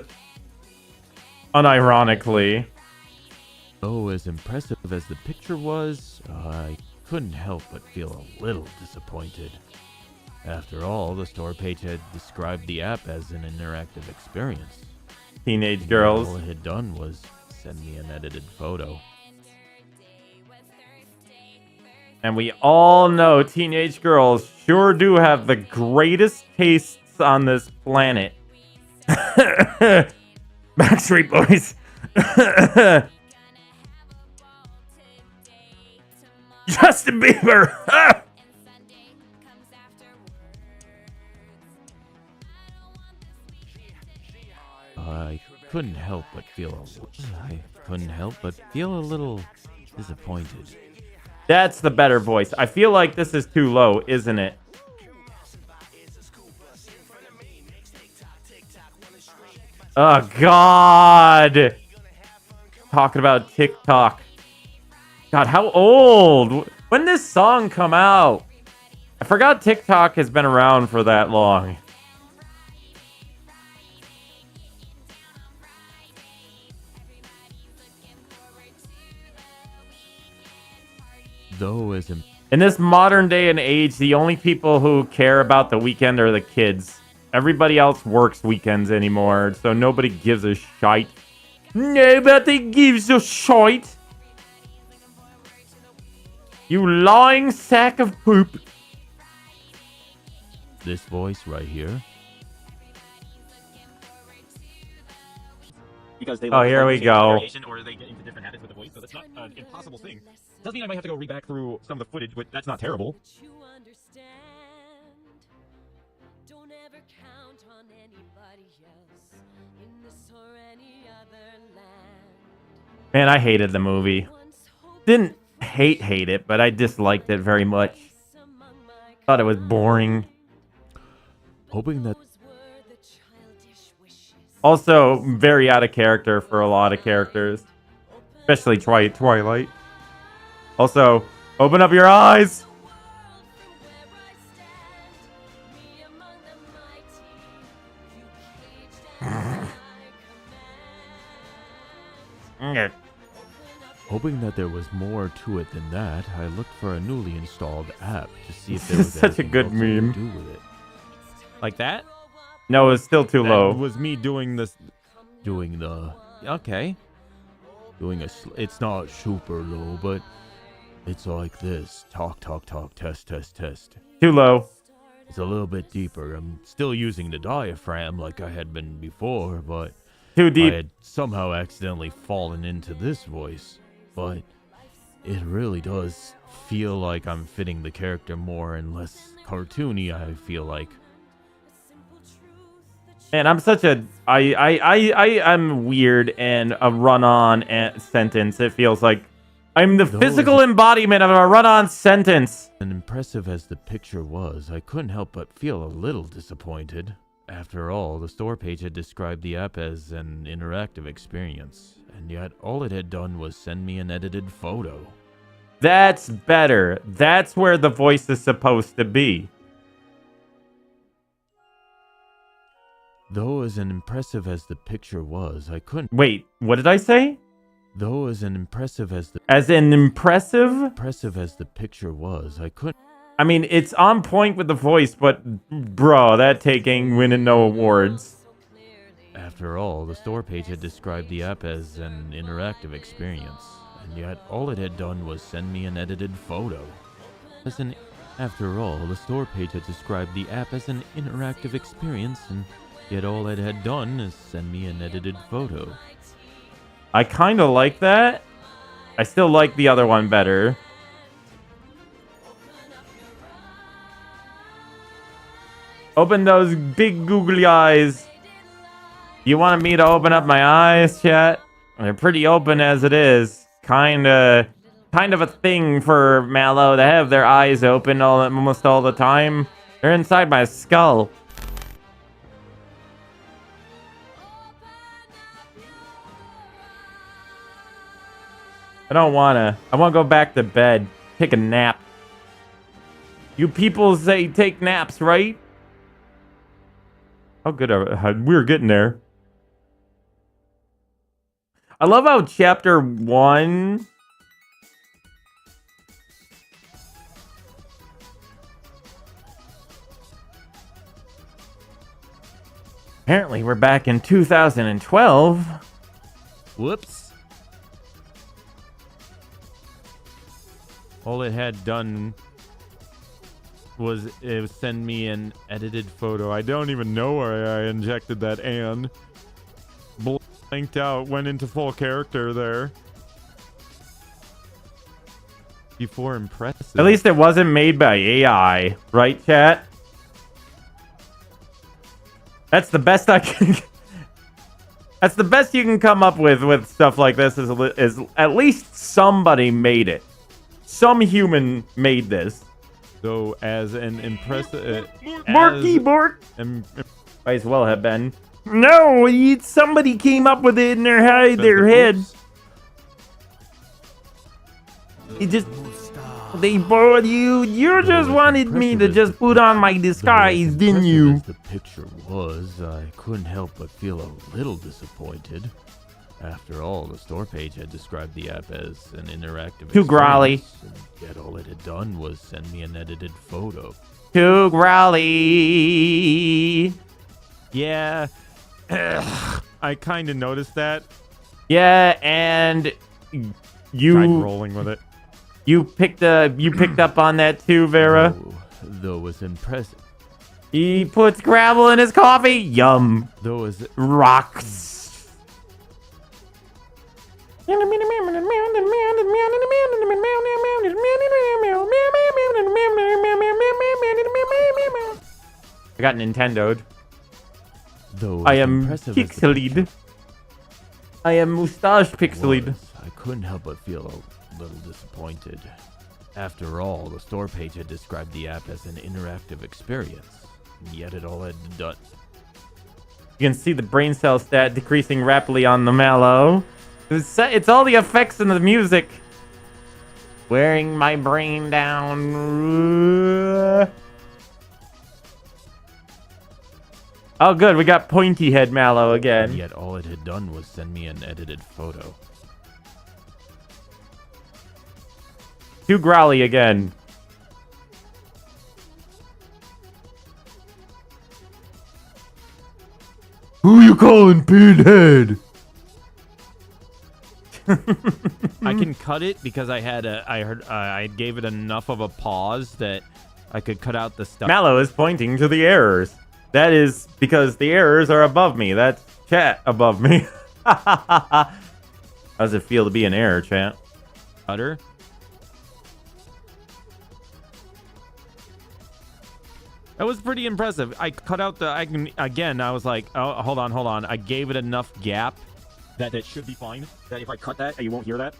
unironically? Though as impressive as the picture was, I couldn't help but feel a little disappointed. After all, the store page had described the app as an interactive experience. Teenage girls. All it had done was send me an edited photo. And we all know teenage girls sure do have the greatest tastes on this planet. Backstreet Boys. Justin Bieber. I couldn't help but feel a little disappointed. That's the better voice. I feel like this is too low, isn't it? Oh, God. Talking about TikTok. God, how old? When did this song come out? I forgot TikTok has been around for that long. In this modern day and age, the only people who care about the weekend are the kids. Everybody else works weekends anymore, so nobody gives a shite. Nobody gives a shite. You lying sack of poop. This voice right here. Because they here we go. Or they get into different habits with the voice, so that's not an impossible thing. Doesn't mean I might have to go read back through some of the footage, but that's not terrible. Man, I hated the movie. Didn't hate it, but I disliked it very much. Thought it was boring. Hoping that Also, very out of character for a lot of characters. Especially Twilight. Also, open up your eyes! Hoping that there was more to it than that, I looked for a newly installed app to see if there was Such a anything good else I could meme. do with it. Like that? No, it's still too That low. was me doing this. Doing the Okay. it's not super low, but it's like this. Talk, test. Too low. It's a little bit deeper. I'm still using the diaphragm like I had been before, but Too I deep. had somehow accidentally fallen into this voice. But it really does feel like I'm fitting the character more and less cartoony, I feel like. Man, I'm such a... I'm weird and a run-on sentence. It feels like I'm the Those- physical embodiment of a run-on sentence. And impressive as the picture was, I couldn't help but feel a little disappointed. After all, the store page had described the app as an interactive experience, and yet all it had done was send me an edited photo. That's better. That's where the voice is supposed to be. Though as impressive as the picture was, I couldn't... Wait, what did I say? Though as impressive as the As in impressive? picture was, I couldn't... I mean, it's on point with the voice, but bro, that take ain't winning no awards. After all, the store page had described the app as an interactive experience, and yet all it had done was send me an edited photo. After all, the store page had described the app as an interactive experience, and yet all it had done is send me an edited photo. I kind of like that. I still like the other one better. Open those big googly eyes. You wanted me to open up my eyes, chat? They're pretty open as it is. Kind of a thing for MalO to have their eyes open almost all the time. They're inside my skull. I don't wanna. I wanna go back to bed. Take a nap. You people say take naps, right? How good are we're getting there. I love how chapter 1 apparently we're back in 2012. Whoops. All it had done was send me an edited photo. I don't even know where I injected that and blanked out, went into full character there. Before impressive. At least it wasn't made by AI, right, chat? That's the best I can. That's the best you can come up with stuff like this. Is at least somebody made it. Some human made this. So as an impressive, Borky Bork. Might as well have been. No, somebody came up with it in their head. It just. They bored you. You just wanted me to just put on my disguise, didn't you? As the picture was, I couldn't help but feel a little disappointed. After all, the store page had described the app as an interactive Too growly. experience, and yet all it had done was send me an edited photo. Too growly. Yeah. I kind of noticed that. Yeah, and Tried you rolling with it. you picked up on that too, Vera. Though was impressive. He puts gravel in his coffee. Yum. Though was Rocks. I got Nintendo'd. though I as am impressive as the Pixelied. I am mustache pixelated. I couldn't help but feel a little disappointed. After all, the store page had described the app as an interactive experience, and yet it all had done. You can see the brain cell stat decreasing rapidly on the MalO. It's all the effects and the music. Wearing my brain down. Oh, good. We got pointy head MalO again. And yet all it had done was send me an edited photo. Too growly again. Who you calling Pinhead? I can cut it because I gave it enough of a pause that I could cut out the stuff. MalO is pointing to the errors. That is because the errors are above me. That's chat above me. How does it feel to be an error, chat? Cutter. That was pretty impressive. I cut out the. I was like, oh, hold on. I gave it enough gap that it should be fine. That if I cut that, you won't hear that.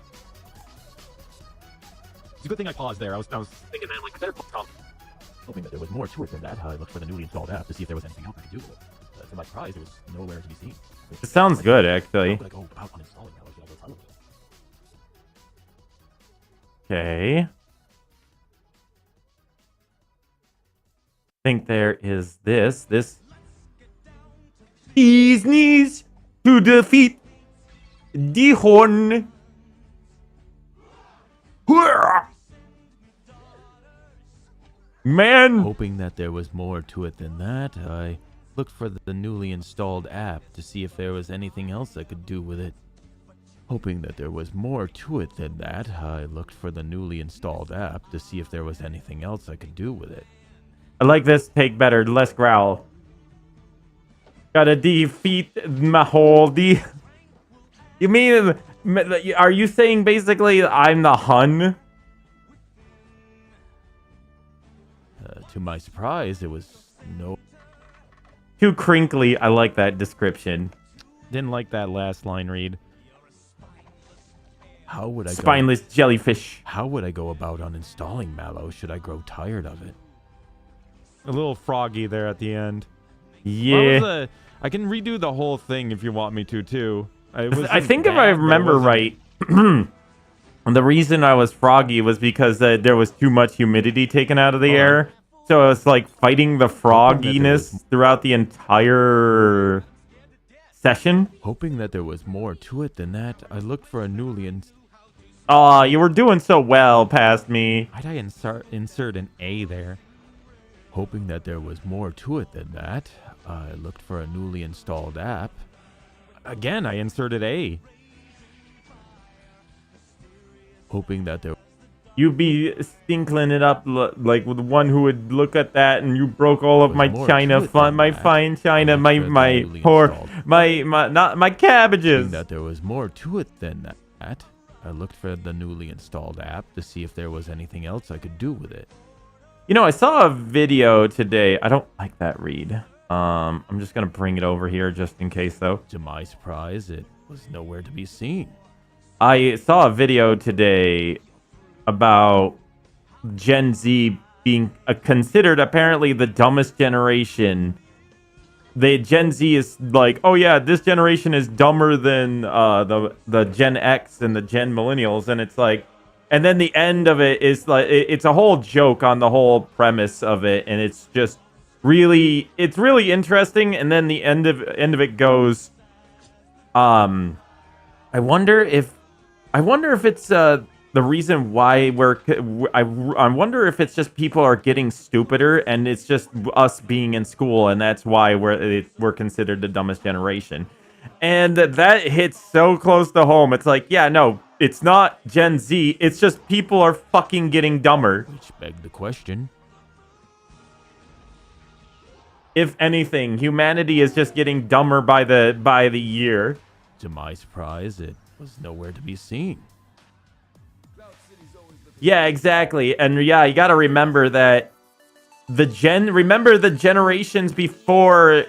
It's a good thing I paused there. I was thinking, man, like, I better pause. Hoping that there was more to it than that, I looked for the newly installed app to see if there was anything else I could do with it. To my surprise, there was nowhere to be seen. It sounds good, actually. How would I go about uninstalling that? Should I go silently? Okay. I think there is this. These knees to defeat the horn. Man. Hoping that there was more to it than that, I looked for the newly installed app to see if there was anything else I could do with it. Hoping that there was more to it than that, I looked for the newly installed app to see if there was anything else I could do with it. I like this take better, less growl. Gotta defeat my whole You mean, are you saying basically I'm the Hun? To my surprise, it was no... Too crinkly. I like that description. Didn't like that last line read. How would I Spineless jellyfish. How would I go about uninstalling MalO should I grow tired of it? A little froggy there at the end. Yeah. I can redo the whole thing if you want me to, too. I think if I remember right, the reason I was froggy was because there was too much humidity taken out of the air. So I was like fighting the frogginess throughout the entire session. Hoping that there was more to it than that, I looked for a newly Aw, you were doing so well past me. Why'd I insert an A there? Hoping that there was more to it than that, I looked for a newly installed app. Again, I inserted A. Hoping that there... You be stinkling it up like with the one who would look at that, and you broke all of my china, my fine china, my cabbages. Hoping that there was more to it than that, I looked for the newly installed app to see if there was anything else I could do with it. You know, I saw a video today. I don't like that read. I'm just gonna bring it over here just in case, though. To my surprise, it was nowhere to be seen. I saw a video today about Gen Z being considered apparently the dumbest generation. The Gen Z is like, oh yeah, this generation is dumber than the Gen X and the Gen Millennials, and it's like, and then the end of it is like, it's a whole joke on the whole premise of it, and it's just really, it's really interesting. And then the end of it goes, I wonder if it's the reason why I wonder if it's just people are getting stupider, and it's just us being in school, and that's why we're considered the dumbest generation. And that hits so close to home. It's like, yeah, no, it's not Gen Z. It's just people are fucking getting dumber. Which begged the question. If anything, humanity is just getting dumber by the year. To my surprise, it was nowhere to be seen. Yeah, exactly. And yeah, you got to remember that remember the generations before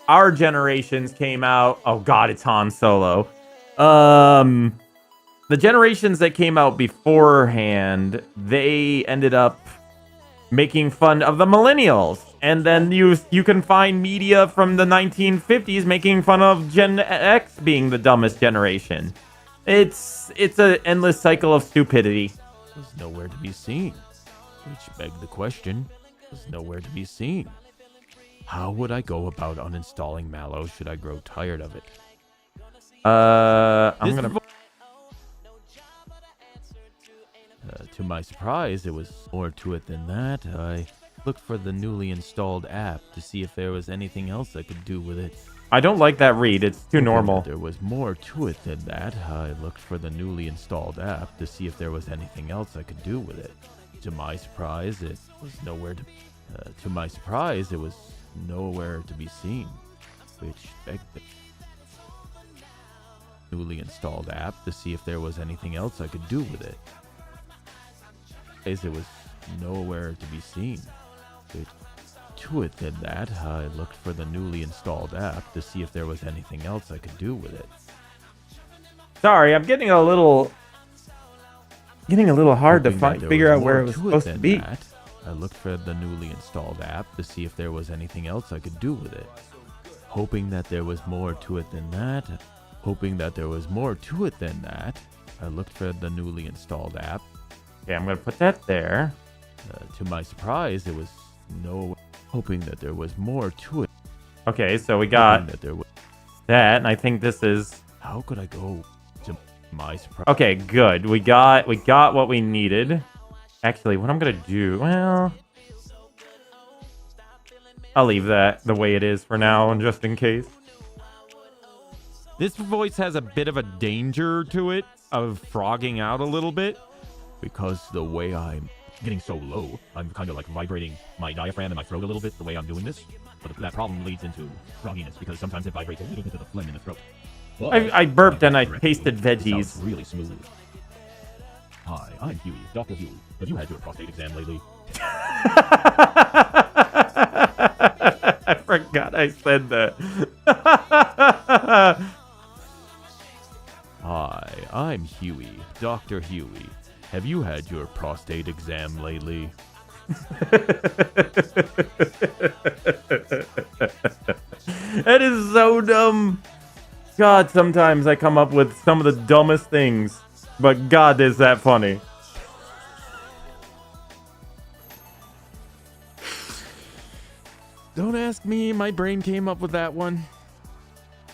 our generations came out. Oh god, it's Han Solo. The generations that came out beforehand, they ended up making fun of the millennials. And then you can find media from the 1950s making fun of Gen X being the dumbest generation. It's an endless cycle of stupidity. Was nowhere to be seen. Which begged the question, was nowhere to be seen. How would I go about uninstalling MalO should I grow tired of it? To my surprise, there was more to it than that. I looked for the newly installed app to see if there was anything else I could do with it. I don't like that read. It's too normal. There was more to it than that. I looked for the newly installed app to see if there was anything else I could do with it. To my surprise, it was nowhere to. To my surprise, it was nowhere to be seen, which begged the newly installed app to see if there was anything else I could do with it. It was nowhere to be seen. To it than that, I looked for the newly installed app to see if there was anything else I could do with it. Sorry, I'm getting a little hard to figure out where it was supposed to be. I looked for the newly installed app to see if there was anything else I could do with it. Hoping that there was more to it than that. I looked for the newly installed app. Okay, I'm gonna put that there. To my surprise, it was no. Hoping that there was more to it. Okay, so we got that, and I think this is. How could I go? To my surprise. Okay, good. We got what we needed. Actually, what I'm gonna do? Well, I'll leave that the way it is for now, and just in case. This voice has a bit of a danger to it of frogging out a little bit because the way I'm getting so low, I'm kind of like vibrating my diaphragm and my throat a little bit the way I'm doing this. But that problem leads into frogginess because sometimes it vibrates a little bit to the phlegm in the throat. I burped and I tasted veggies. Sounds really smooth. Hi, I'm Huey, Dr. Huey. Have you had your prostate exam lately? I forgot I said that. Hi, I'm Huey, Dr. Huey. Have you had your prostate exam lately? That is so dumb. God, sometimes I come up with some of the dumbest things. But God, is that funny. Don't ask me, my brain came up with that one.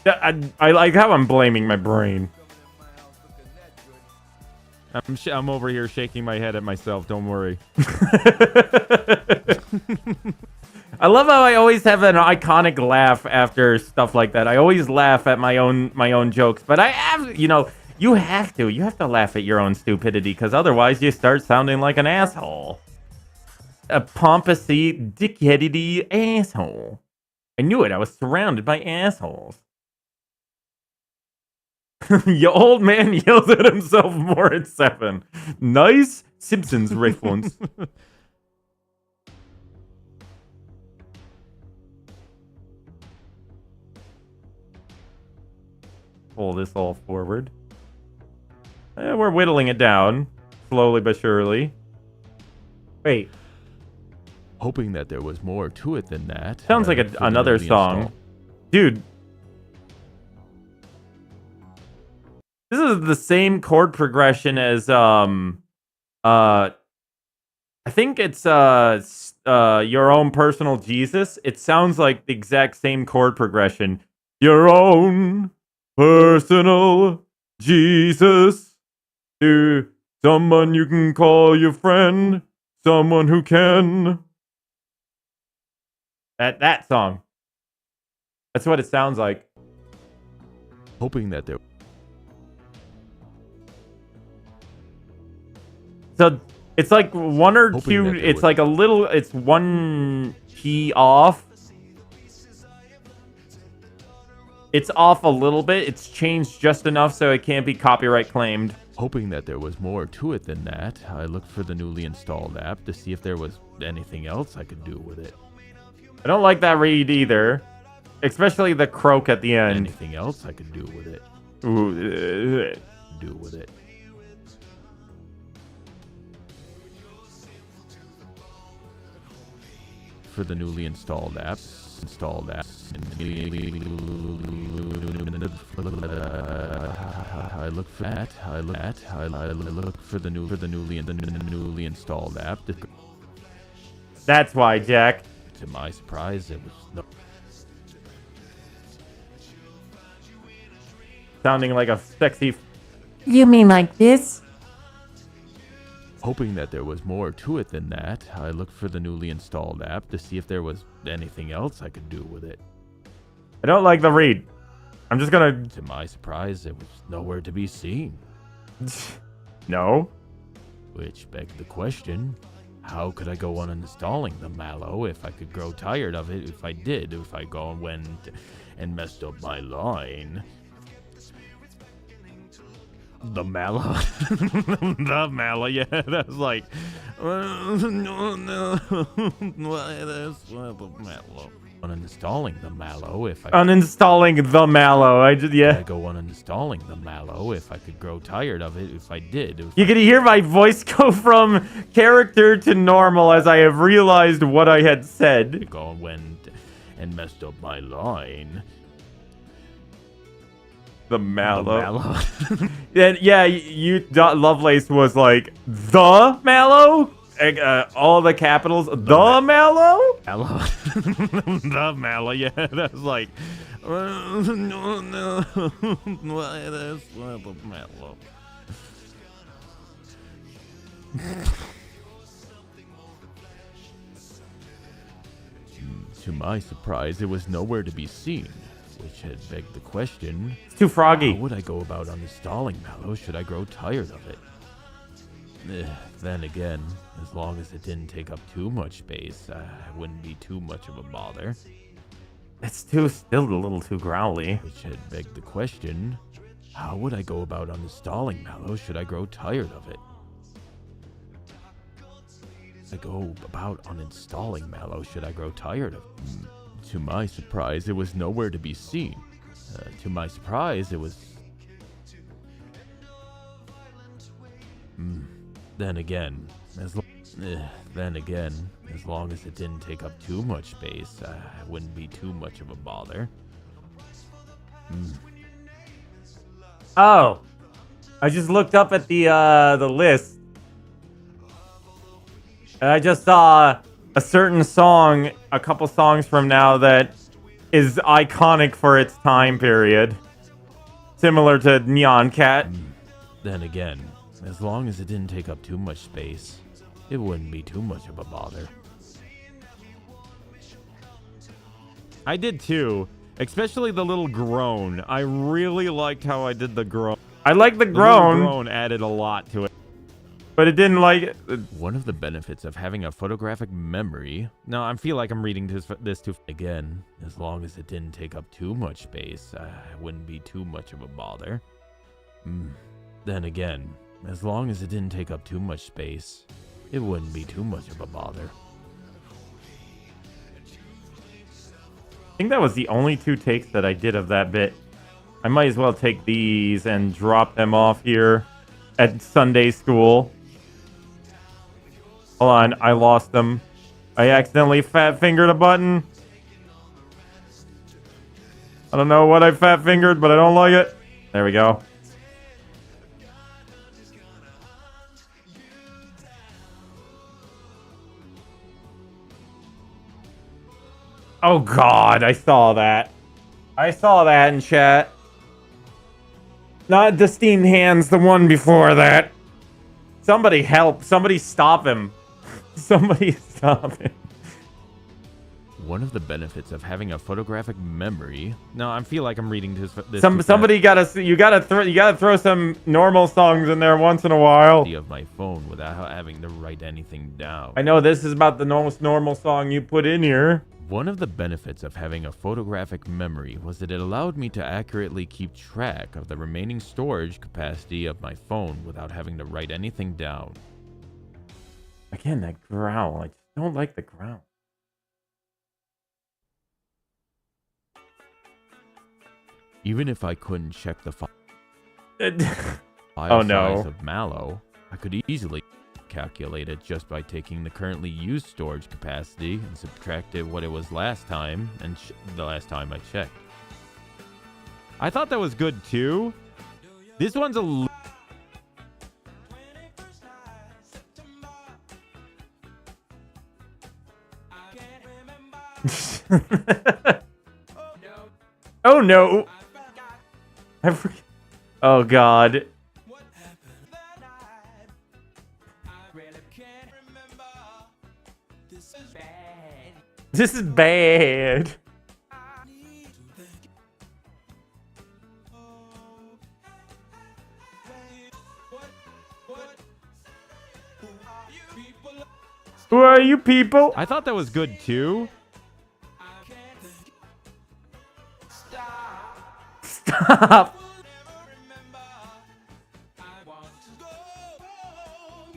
I like how I'm blaming my brain. I'm over here shaking my head at myself, don't worry. I love how I always have an iconic laugh after stuff like that. I always laugh at my own jokes, but I have, you have to laugh at your own stupidity, because otherwise you start sounding like an asshole. A pompousy, dickheadedy asshole. I knew it, I was surrounded by assholes. Your old man yells at himself more at 7. Nice Simpsons reference. Pull this all forward. We're whittling it down, slowly but surely. Wait. Hoping that there was more to it than that. Sounds like another song. Dude. This is the same chord progression as, I think it's, Your Own Personal Jesus. It sounds like the exact same chord progression. Your own personal Jesus. To someone you can call your friend. Someone who can. That song. That's what it sounds like. Hoping that there... So it's like one or two, it's like a little, it's one key off. It's off a little bit. It's changed just enough so it can't be copyright claimed. Hoping that there was more to it than that, I looked for the newly installed app to see if there was anything else I could do with it. I don't like that read either. Especially the croak at the end. Anything else I could do with it. Ooh, do with it. For the newly installed apps, I look for that. I look for the newly installed app. that's why, Jack. To my surprise, it was no. Sounding like a sexy. You mean like this? Hoping that there was more to it than that, I looked for the newly installed app to see if there was anything else I could do with it. I don't like the read. I'm just gonna. To my surprise, it was nowhere to be seen. No. Which begged the question, how could I go on installing the MalO if I could grow tired of it if I go and went and messed up my line? The MalO. The MalO, yeah, that's like... no. Why that's the MalO. Uninstalling the MalO if I... Uninstalling the MalO. I go uninstalling the MalO if I could grow tired of it if I did. You can hear my voice go from character to normal as I have realized what I had said. Go and went and messed up my line. The MalO. And yeah, Lovelace was like, the MalO? All the capitals, the MalO? The MalO, yeah, that's like... no. Why, that's the MalO. To my surprise, it was nowhere to be seen, which had begged the question, It's too froggy. how would I go about uninstalling MalO should I grow tired of it? Then again, as long as it didn't take up too much space, it wouldn't be too much of a bother. It's still a little too growly. Which had begged the question, how would I go about uninstalling MalO should I grow tired of it? I go about uninstalling MalO should I grow tired of it? To my surprise, it was nowhere to be seen. To my surprise, it was... Then again, as long as it didn't take up too much space, it wouldn't be too much of a bother. Oh, I just looked up at the list, and I just saw a certain song, a couple songs from now that is iconic for its time period, similar to Neon Cat. Then again, as long as it didn't take up too much space, it wouldn't be too much of a bother. I did too, especially the little groan. I really liked how I did the groan. I like the groan. The groan added a lot to it, but it didn't like. One of the benefits of having a photographic memory. No, I feel like I'm reading this too. Again, as long as it didn't take up too much space, it wouldn't be too much of a bother. Then again, as long as it didn't take up too much space, it wouldn't be too much of a bother. I think that was the only 2 takes that I did of that bit. I might as well take these and drop them off here at Sunday school. Hold on, I lost them. I accidentally fat-fingered a button. I don't know what I fat-fingered, but I don't like it. There we go. Oh god, I saw that. I saw that in chat. Not the steamed hands, the one before that. Somebody help. Somebody stop him. Somebody stop him. One of the benefits of having a photographic memory. No, I feel like I'm reading this. Somebody gotta throw some normal songs in there once in a while. Of my phone without having to write anything down. I know this is about the most normal song you put in here. One of the benefits of having a photographic memory was that it allowed me to accurately keep track of the remaining storage capacity of my phone without having to write anything down. Again, that growl. I just don't like the growl. Even if I couldn't check the file. Oh, no. Size of MalO, I could easily calculate it just by taking the currently used storage capacity and subtracted what it was last time and the last time I checked. I thought that was good too. This one's a Oh no! Oh god. This is bad. Who are you people? I thought that was good too. Stop.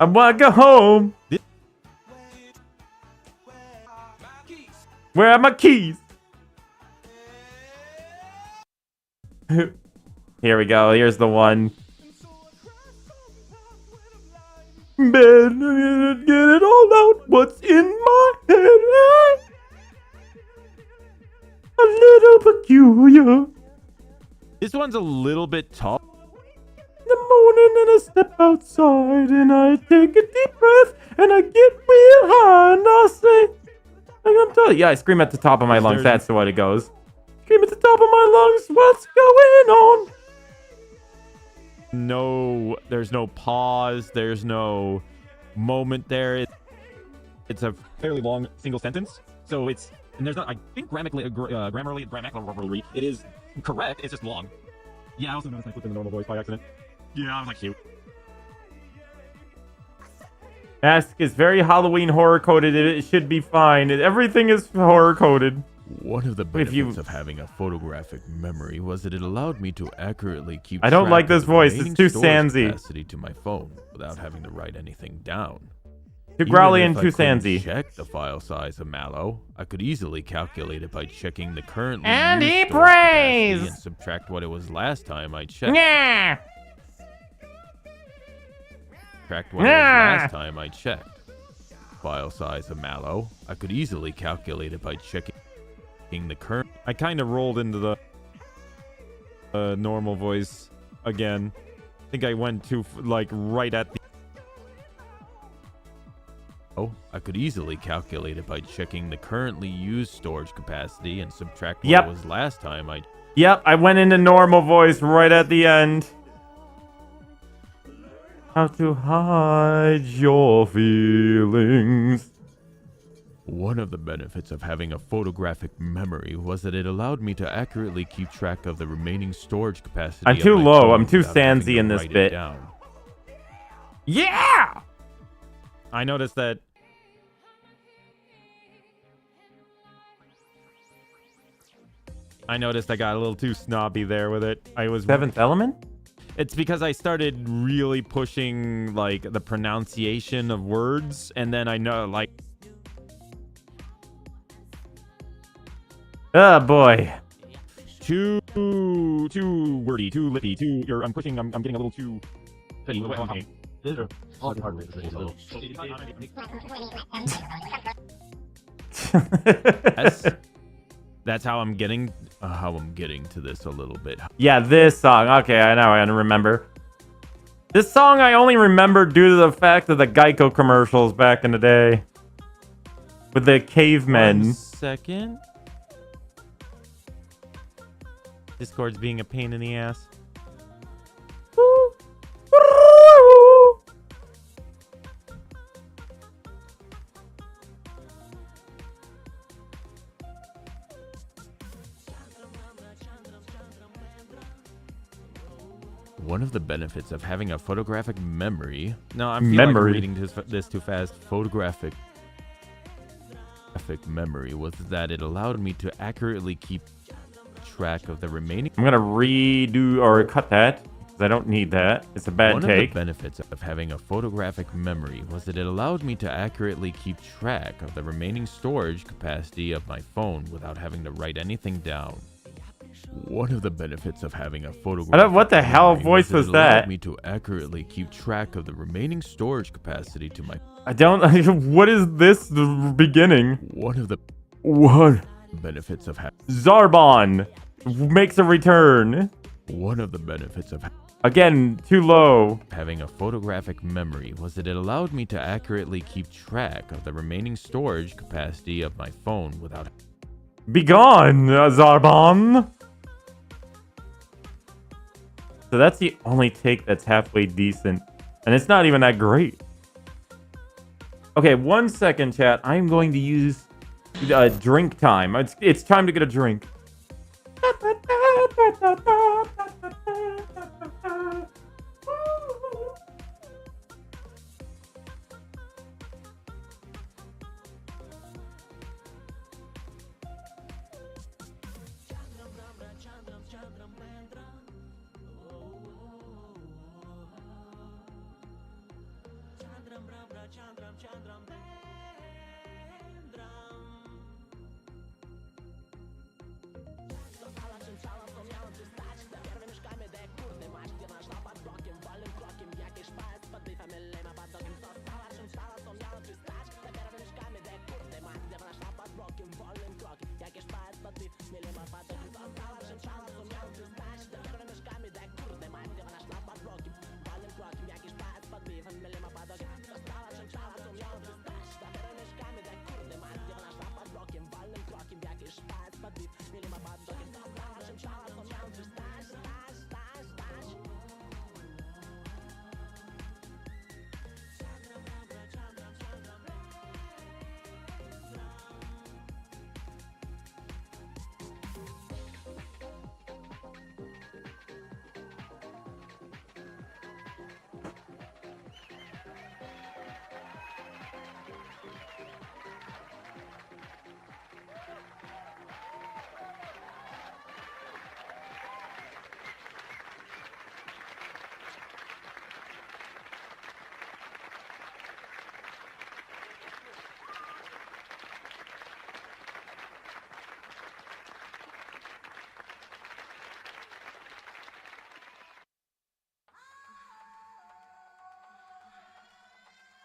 I want to go home. Where are my keys? Here we go. Here's the one. Ben, I'm gonna get it all out. What's in my head? A little peculiar. This one's a little bit tall. In the morning and I step outside and I take a deep breath and I get real high and I say, I'm telling you, yeah, I scream at the top of my lungs. That's the way it goes. Scream at the top of my lungs. What's going on? No, there's no pause. There's no moment there. It's a Fairly long single sentence. So it's, and there's not, I think grammatically, it is correct. It's just long. Yeah, I also noticed I put in the normal voice by accident. Yeah, I was like, shoot. Mask is very Halloween horror coded. It should be fine. Everything is horror coded. One of the benefits of having a photographic memory was that it allowed me to accurately keep I don't track like of this the voice. remaining It's too storage Sansy. capacity to my phone without having to write anything down. Too growly and Even too if I couldn't Sansy. check the file size of MalO, I could easily calculate it by checking the currently And used he storage capacity prays! and subtract what it was last time I checked. Yeah. Subtract what it was last time I checked. File size of MalO, I could easily calculate it by checking the current. I kind of rolled into the normal voice again. I think I went to like right at the. Oh, I could easily calculate it by checking the currently used storage capacity and subtract what Yep. it was last time I. Yep, I went into normal voice right at the end. How to hide your feelings. One of the benefits of having a photographic memory was that it allowed me to accurately keep track of the remaining storage capacity. I'm of too my low. phone I'm too without having Sansy to in this write it bit. down. Yeah! I noticed that. I got a little too snobby there with it. I was. Seventh Element? It's because I started really pushing like the pronunciation of words, and then I know like. Oh boy. Too wordy, too lippy, I'm pushing. I'm getting a little too. That's how I'm getting to this a little bit. Yeah, this song. Okay, I know. I remember. This song I only remember due to the fact of the Geico commercials back in the day. With the cavemen. 1 second. Discord's being a pain in the ass. One of the benefits of having a photographic memory. No, I'm like I'm reading this too fast. Photographic memory was that it allowed me to accurately keep track of the remaining. I'm gonna redo or cut that because I don't need that. It's a bad One take. of the benefits of having a photographic memory was that it allowed me to accurately keep track of the remaining storage capacity of my phone without having to write anything down. One of the benefits of having a I photograph. don't, what the hell voice was it that? allowed me to accurately keep track of the remaining storage capacity to my. I don't. What is this? The beginning. One of the What? benefits of having. Zarbon makes a return. One of the benefits of Again, too low. having a photographic memory was that it allowed me to accurately keep track of the remaining storage capacity of my phone without. Begone, Zarbon. So that's the only take that's halfway decent. And it's not even that great. Okay, 1 second, chat. I'm going to use drink time. It's time to get a drink.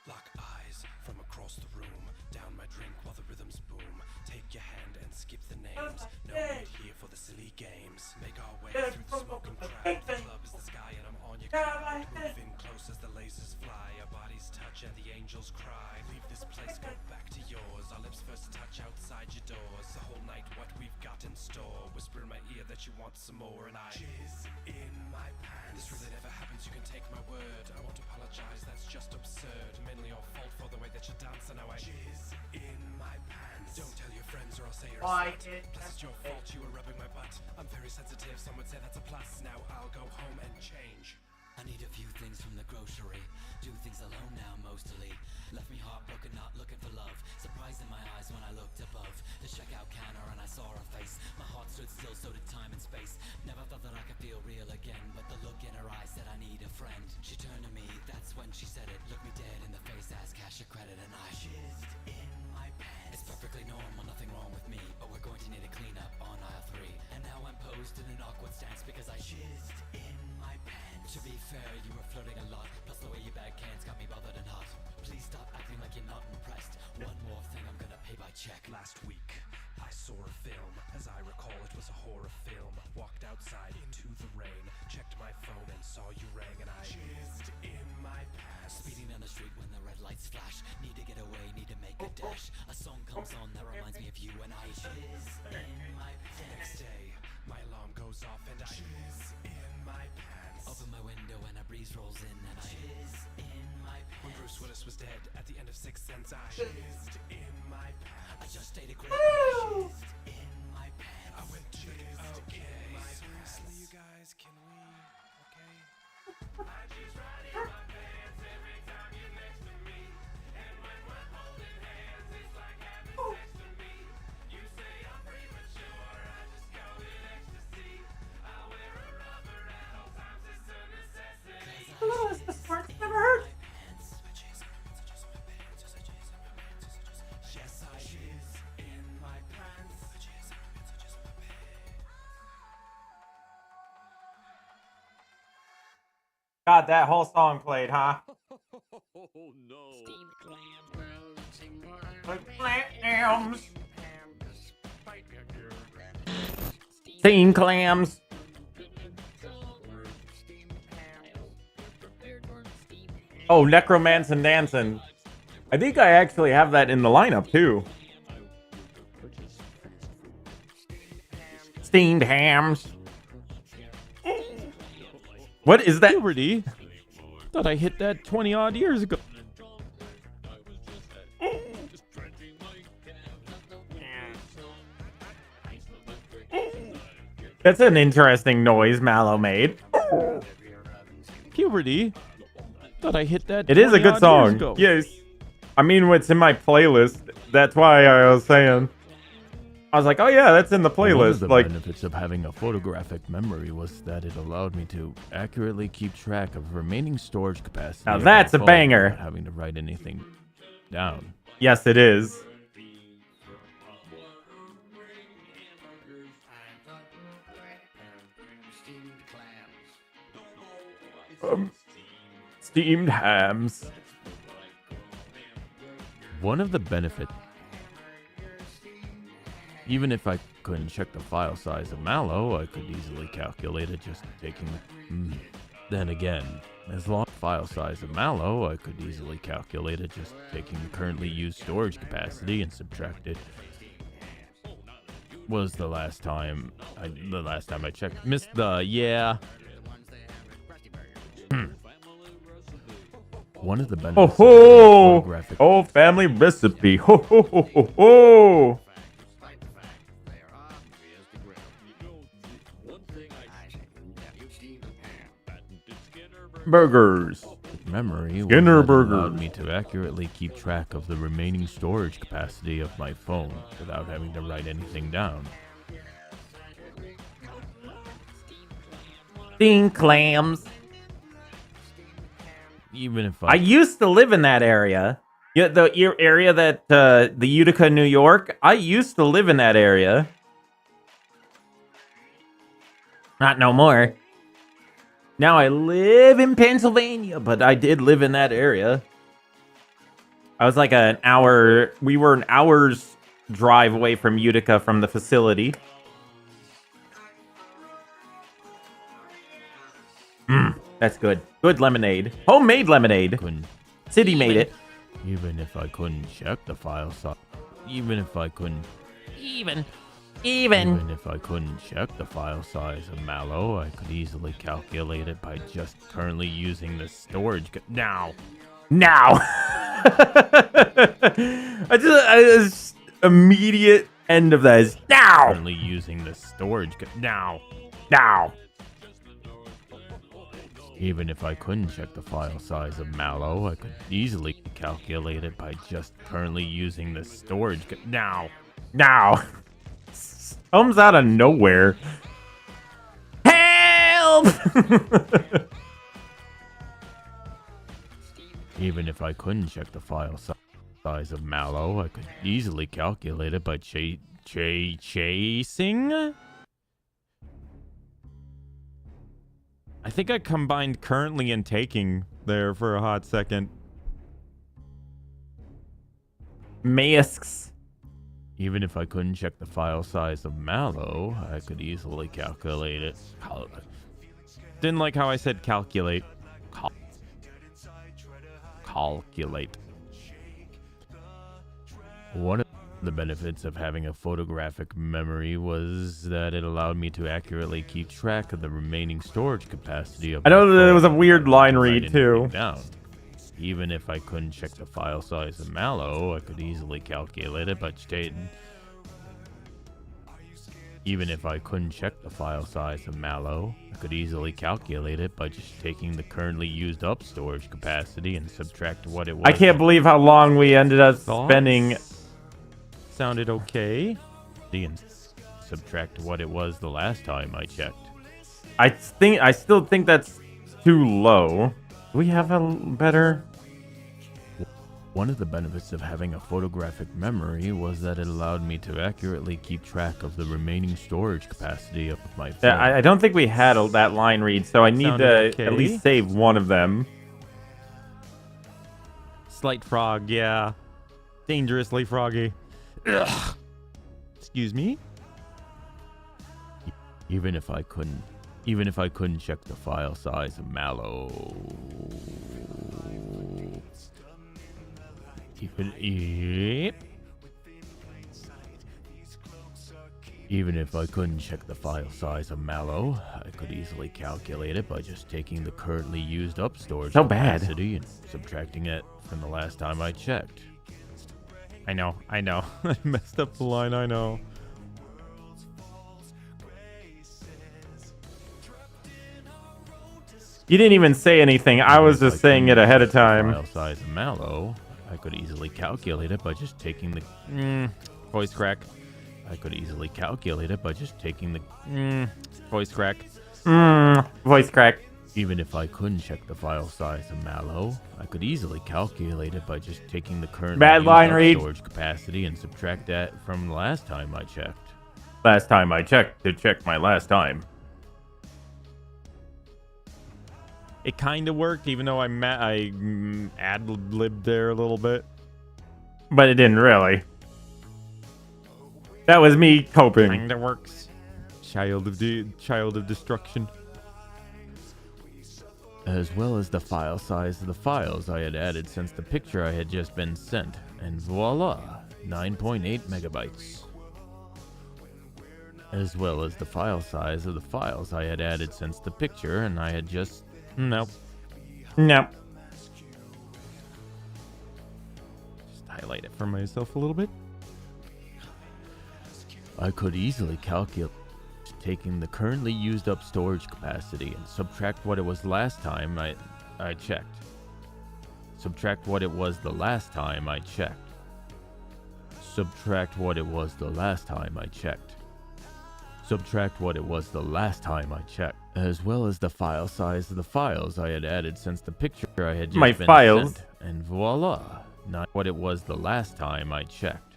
Lock eyes from across the room. Down my drink while the rhythms boom. Take your hand and skip the names. No need here for the silly games. Make our way through the smoking crowd. The club is the sky and I'm on your cloud. Move in close as the lasers fly. Our bodies touch and the angels cry. Leave this place, go back to yours. Our lips first touch outside your doors. The whole night what we've got in store. Whisper in my ear that you want some more and I jizz in my pants. This really never happens, you can take my word. I won't apologize, that's just absurd. Mainly your fault for the way that you dance and now I jizz in my pants. Don't tell your friends or I'll say you're a slut. Plus it's your fault you were rubbing my butt. I'm very sensitive, some would say that's a plus. Now I'll go home and change. I need a few things from the grocery. Do things alone now mostly. Left me heartbroken, not looking for love. Surprise in my eyes when I looked above the checkout counter and I saw her face. My heart stood still, so did time and space. Never thought that I could feel real again, but the look in her eyes said I need a friend. She turned to me, that's when she said it. Looked me dead in the face, asked cash or credit, and I jizzed in my pants. It's perfectly normal, nothing wrong with me, but we're going to need a cleanup on aisle 3. And now I'm posed in an awkward stance because I jizzed in my pants. To be fair, you were flirting a lot, plus the way you bag cans got me bothered and hot. Please stop acting like you're not impressed. One more thing, I'm gonna pay by check. Last week, I saw a film. As I recall, it was a horror film. Walked outside into the rain, checked my phone and saw you rang and I jizzed in my pants. Speeding down the street when the red lights flash. Need to get away, need to make a dash. A song comes on that reminds me of you and I jizz in my pants. The next day, my alarm goes off and I jizz in my pants. Open my window and a breeze rolls in and I jizz in my pants. When Bruce Willis was dead at the end of Sixth Sense, I jizzed in my pants. I just stayed a grip and I jizzed in my pants. I went jizzed okay. Seriously, you guys, can we? Okay. I jizz right in my pants every time you're next to me. And when we're holding hands, it's like having sex to me. You say I'm premature, I just go in ecstasy. I wear a rubber at all times, it's a necessity. Hello, is the parts never hurt? Yes, I jizz God, that whole song played, huh? Clams. Steam clams. Oh, Necromancer Dancing. I think I actually have that in the lineup too. Steamed hams. What is that? Puberty? Thought I hit that 20 odd years ago. That's an interesting noise MalO made. Puberty? Thought I hit that. It is a 20 good odd years song. ago. Yes. I mean, it's in my playlist. That's why I was saying. I was like, oh yeah, that's in the One of playlist. the Like, benefits of having a photographic memory was that it allowed me to accurately keep track of remaining storage capacity. Now of that's my a phone banger. without having to write anything down. yes, it is. Steamed hams. One of the benefits, even if I couldn't check the file size of MalO, I could easily calculate it just taking. Then again, as long as file size of MalO, I could easily calculate it just taking the currently used storage capacity and subtract it. Was the last time I checked. Missed the One of the benefits. Oh of having a ho! photographic Oh, family recipe. Ho ho ho ho ho! Burgers. memory was Skinner that it burger. allowed me to accurately keep track of the remaining storage capacity of my phone without having to write anything down. Steamed clams. Even if I used to live in that area. Yeah, the area that the Utica, New York. I used to live in that area. Not no more. Now I live in Pennsylvania, but I did live in that area. I was like an hour. We were an hour's drive away from Utica from the facility. That's good. Good lemonade. Homemade lemonade. couldn't, City made it. even if I couldn't check the file size, even if I couldn't check the file size of MalO, I could easily calculate it by just currently using the storage. Now, I just immediate end of that is now. currently using the storage. Now. Even if I couldn't check the file size of MalO, I could easily calculate it by just currently using the storage. Now. Comes out of nowhere. Help! Even if I couldn't check the file size of MalO, I could easily calculate it by chasing. I think I combined currently and taking there for a hot second. Masks. Even if I couldn't check the file size of MalO, I could easily calculate it. Didn't like how I said calculate. Calculate. One of the benefits of having a photographic memory was that it allowed me to accurately keep track of the remaining storage capacity of I know my that it phone was a weird line without read, writing too. anything down. Even if I couldn't check the file size of MalO, I could easily calculate it by stating. Even if I couldn't check the file size of MalO, I could easily calculate it by just taking the currently used up storage capacity and subtract what it was. I can't believe how long we ended up Thoughts? spending. Sounded okay. And subtract what it was the last time I checked. I still think that's too low. Do we have a better? One of the benefits of having a photographic memory was that it allowed me to accurately keep track of the remaining storage capacity of my phone. Yeah, I don't think we had that line read, so I need Sounded to at okay. least save one of them. Slight frog, yeah. Dangerously froggy. Ugh. Excuse me? Even if I couldn't check the file size of MalO. Even if I couldn't check the file size of MalO, I could easily calculate it by just taking the currently used up storage capacity and subtracting it from the last time I checked. I know. I messed up the line, I know. You didn't even say anything. I was just saying it ahead of time. File size of MalO, I could easily calculate it by just taking the voice crack. I could easily calculate it by just taking the voice crack. Voice crack. Even if I couldn't check the file size of MalO, I could easily calculate it by just taking the current storage capacity and subtract that from the last time I checked. Last time I checked to check my last time. It kind of worked, even though I ad-libbed there a little bit. But it didn't really. That was me coping. Kinda works. Child of destruction. As well as the file size of the files I had added since the picture I had just been sent. And voila, 9.8 megabytes. As well as the file size of the files I had added since the picture and I had just... Nope. Nope. Just highlight it for myself a little bit. I could easily calculate taking the currently used up storage capacity and subtract what it was last time I checked. Subtract what it was the last time I checked. Subtract what it was the last time I checked. Subtract what it was the last time I checked. As well as the file size of the files I had added since the picture I had just been sent. And voila, not what it was the last time I checked.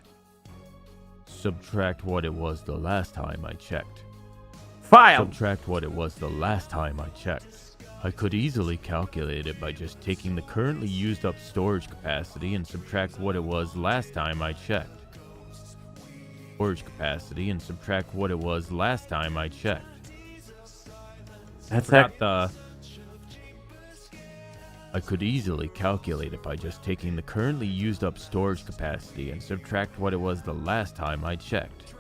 Subtract what it was the last time I checked. Subtract what it was the last time I checked. I could easily calculate it by just taking the currently used up storage capacity and subtract what it was last time I checked. Storage capacity and subtract what it was last time I checked. That's not the... I could easily calculate it by just taking the currently used up storage capacity and subtract what it was the last time I checked.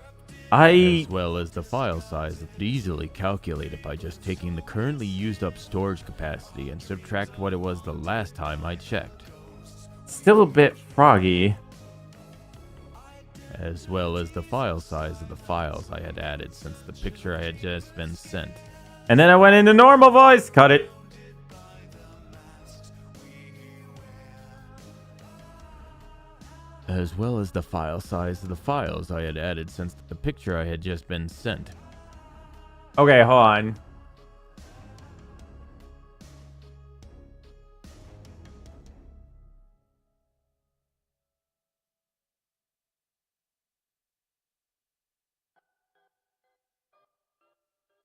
As well as the file size. I could easily calculate it by just taking the currently used up storage capacity and subtract what it was the last time I checked. Still a bit froggy. As well as the file size of the files I had added since the picture I had just been sent. And then I went into normal voice. Cut it. As well as the file size of the files I had added since the picture I had just been sent. Okay, hold on.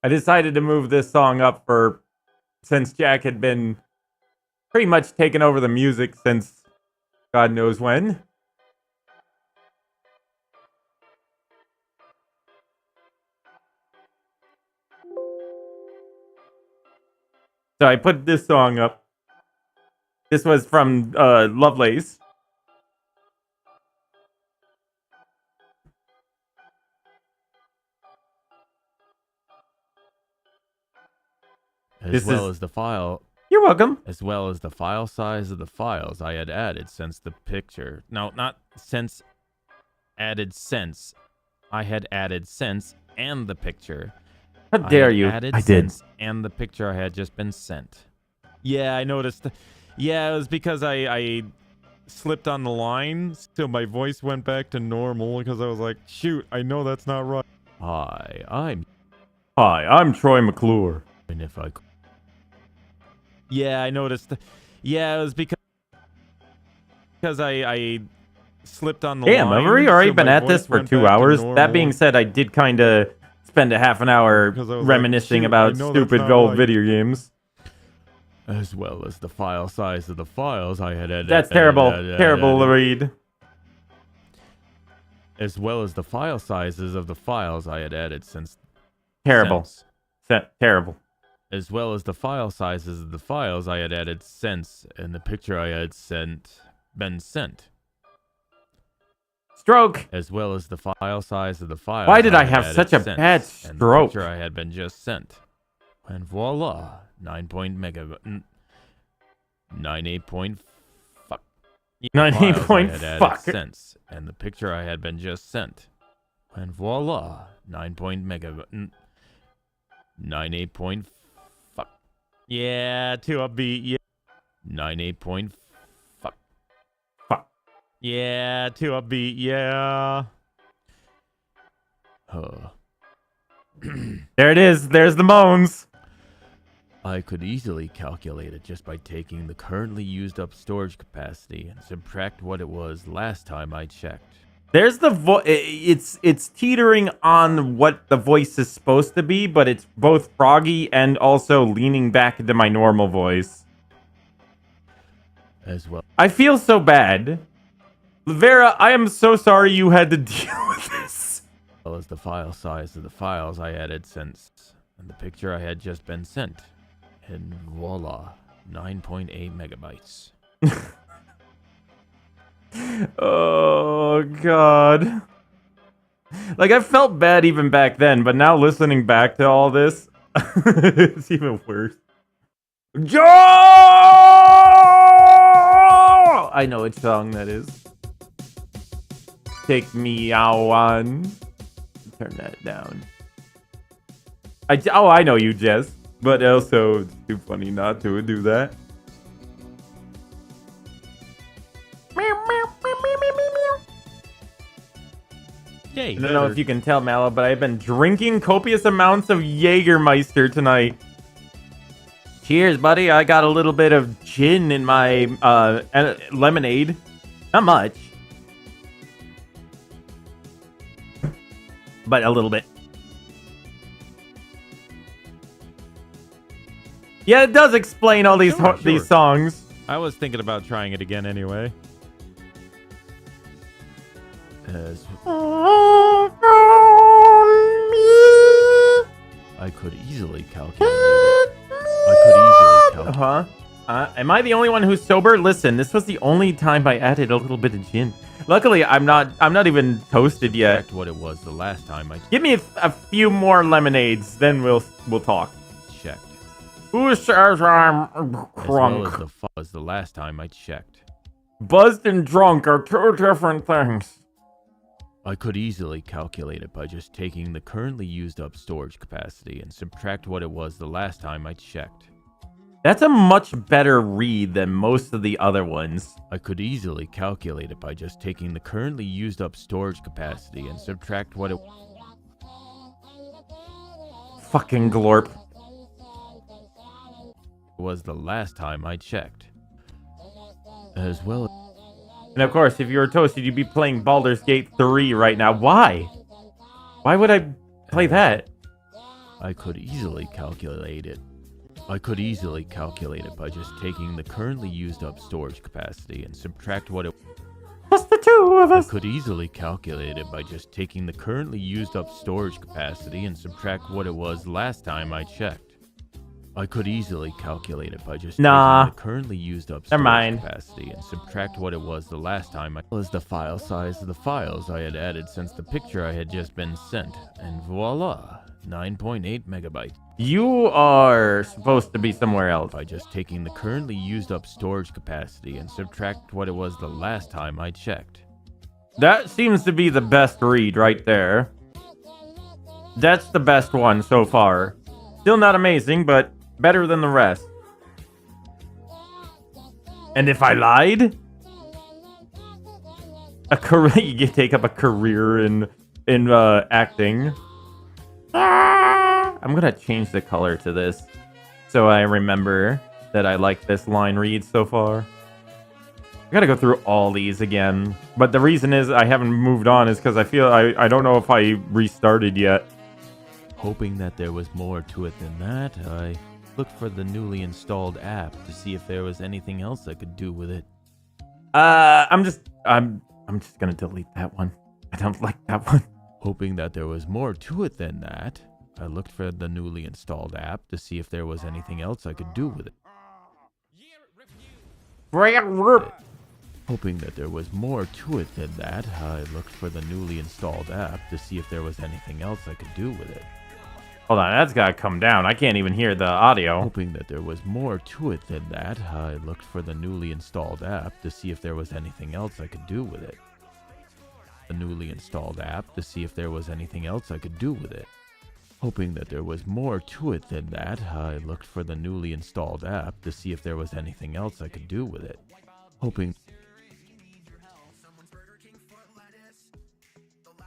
I decided to move this song up since Jack had been pretty much taking over the music since God knows when. So I put this song up. This was from Lovelace. As well as the file... You're welcome. As well as the file size of the files I had added since the picture. No, not since. Added since. I had added since and the picture. How dare you? I did. And the picture I had just been sent. Yeah, I noticed. Yeah, it was because I slipped on the line, so my voice went back to normal because I was like, shoot, I know that's not right. Hi, I'm Troy McClure. And if I... Yeah, I noticed. Yeah, it was because... because I slipped on the Damn, line. have we already so been my at this voice for went 2 back to hours? That normal. being said, I did kind of spend a half an hour Because I was like, reminiscing shoot, about I know that's stupid not old right. video games. As well as the file size of the files I had edited. That's terrible. Terrible to read. As well as the file sizes of the files I had added since. Terrible. Since. Terrible. As well as the file sizes of the files I had added since, and the picture I had been sent. Stroke. As well as the file size of the files. Why did I had have added such a since, bad and the stroke? picture I had been just sent. And voila, 98 point fuck. 98 point fuck. Cents, and the picture I had been just sent. And voila, 98 point fuck. Yeah, too upbeat. Yeah. 98 point fuck. Fuck. Yeah, too upbeat. Yeah. There it is. There's the moans. I could easily calculate it just by taking the currently used up storage capacity and subtract what it was last time I checked. There's the it's teetering on what the voice is supposed to be, but it's both froggy and also leaning back into my normal voice. As well. I feel so bad. Vera, I am so sorry you had to deal with this. As well as the file size of the files I added since, and the picture I had just been sent. And voila, 9.8 megabytes. Oh, God. Like, I felt bad even back then, but now listening back to all this, it's even worse. Joe! I know which song that is. Take me out on. Turn that down. I know you, Jess. But also, it's too funny not to do that. Yay, I don't know if you can tell, MalO, but I've been drinking copious amounts of Jägermeister tonight. Cheers, buddy. I got a little bit of gin in my lemonade. Not much. But a little bit. Yeah, it does explain all these these songs. I was thinking about trying it again anyway. I could easily calculate it. Am I the only one who's sober? Listen, this was the only time I added a little bit of gin. Luckily, I'm not even toasted yet. What it was the last time I Give me a few more lemonades, then we'll talk. checked. Who says I'm As well as drunk? the last time I checked. Buzzed and drunk are two different things. I could easily calculate it by just taking the currently used up storage capacity and subtract what it was the last time I checked. That's a much better read than most of the other ones. I could easily calculate it by just taking the currently used up storage capacity and subtract what it Fucking glorp. was the last time I checked. As well as And of course, if you were toasted, you'd be playing Baldur's Gate 3 right now. Why? Why would I play that? I could easily calculate it. I could easily calculate it by just taking the currently used up storage capacity and subtract what it Just the two of I us. could easily calculate it by just taking the currently used up storage capacity and subtract what it was last time I checked. I could easily calculate it by just taking the currently used up storage capacity and subtract what it was the last time I was the file size of the files I had added since the picture I had just been sent, and voila, 9.8 megabytes. You are supposed to be somewhere else. By just taking the currently used up storage capacity and subtract what it was the last time I checked. That seems to be the best read right there. That's the best one so far. Still not amazing, but better than the rest. And if I lied? A career, you can take up a career in acting. I'm gonna change the color to this so I remember that I like this line read so far. I gotta go through all these again. But the reason is I haven't moved on is because I feel I don't know if I restarted yet. Hoping that there was more to it than that, I looked for the newly installed app to see if there was anything else I could do with it. I'm just gonna delete that one. I don't like that one. Hoping that there was more to it than that, I looked for the newly installed app to see if there was anything else I could do with it. Hoping that there was more to it than that, I looked for the newly installed app to see if there was anything else I could do with it. Hold on, that's gotta come down. I can't even hear the audio. Hoping that there was more to it than that, I looked for the newly installed app to see if there was anything else I could do with it. The newly installed app to see if there was anything else I could do with it. Hoping that there was more to it than that, I looked for the newly installed app to see if there was anything else I could do with it. Hoping...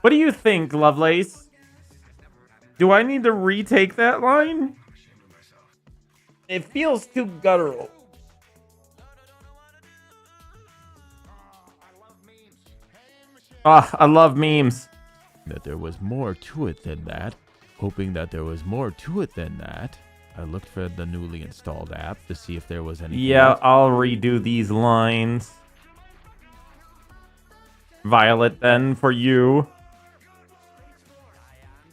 What do you think, Lovelace? Do I need to retake that line? It feels too guttural. I love memes. That there was more to it than that. Hoping that there was more to it than that, I looked for the newly installed app to see if there was anything else. I'll redo these lines. Violet, then, for you.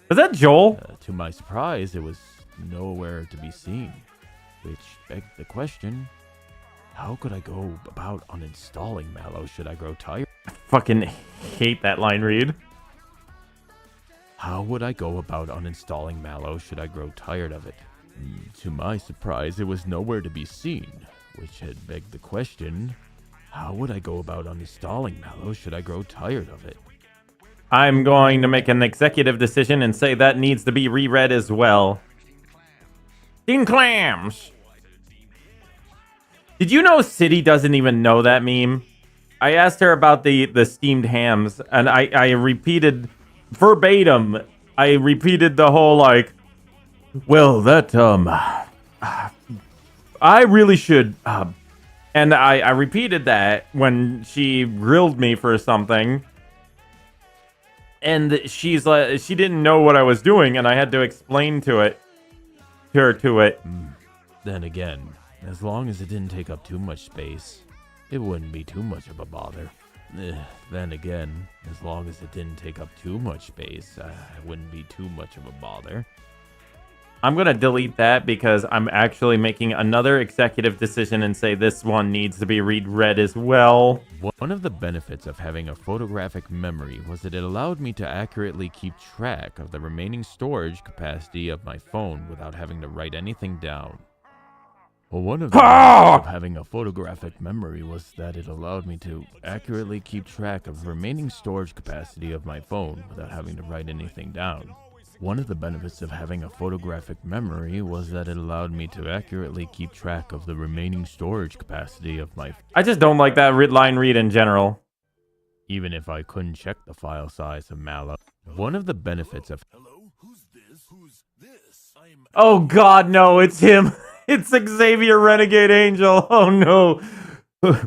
Was that Joel? To my surprise, it was nowhere to be seen, which begged the question, how could I go about uninstalling MalO should I grow tired? I fucking hate that line read. How would I go about uninstalling MalO should I grow tired of it? To my surprise, it was nowhere to be seen, which had begged the question, how would I go about uninstalling MalO should I grow tired of it? I'm going to make an executive decision and say that needs to be reread as well. Steamed clams! Did you know City doesn't even know that meme? I asked her about the steamed hams, and I repeated verbatim. I repeated the whole, like, well, that, I really should, and I repeated that when she grilled me for something. And she's like, she didn't know what I was doing, and I had to explain to her to it. Then again, as long as it didn't take up too much space, it wouldn't be too much of a bother. Then again, as long as it didn't take up too much space, it wouldn't be too much of a bother. I'm going to delete that because I'm actually making another executive decision and say this one needs to be reread as well. One of the benefits of having a photographic memory was that it allowed me to accurately keep track of the remaining storage capacity of my phone without having to write anything down. One of the benefits of having a photographic memory was that it allowed me to accurately keep track of the remaining storage capacity of my phone without having to write anything down. One of the benefits of having a photographic memory was that it allowed me to accurately keep track of the remaining storage capacity of my phone. I just don't like that line read in general. Even if I couldn't check the file size of MalO. One of the benefits of... Hello? Who's this? Who's this? I'm... Oh god, no, it's him. It's Xavier Renegade Angel. Oh no.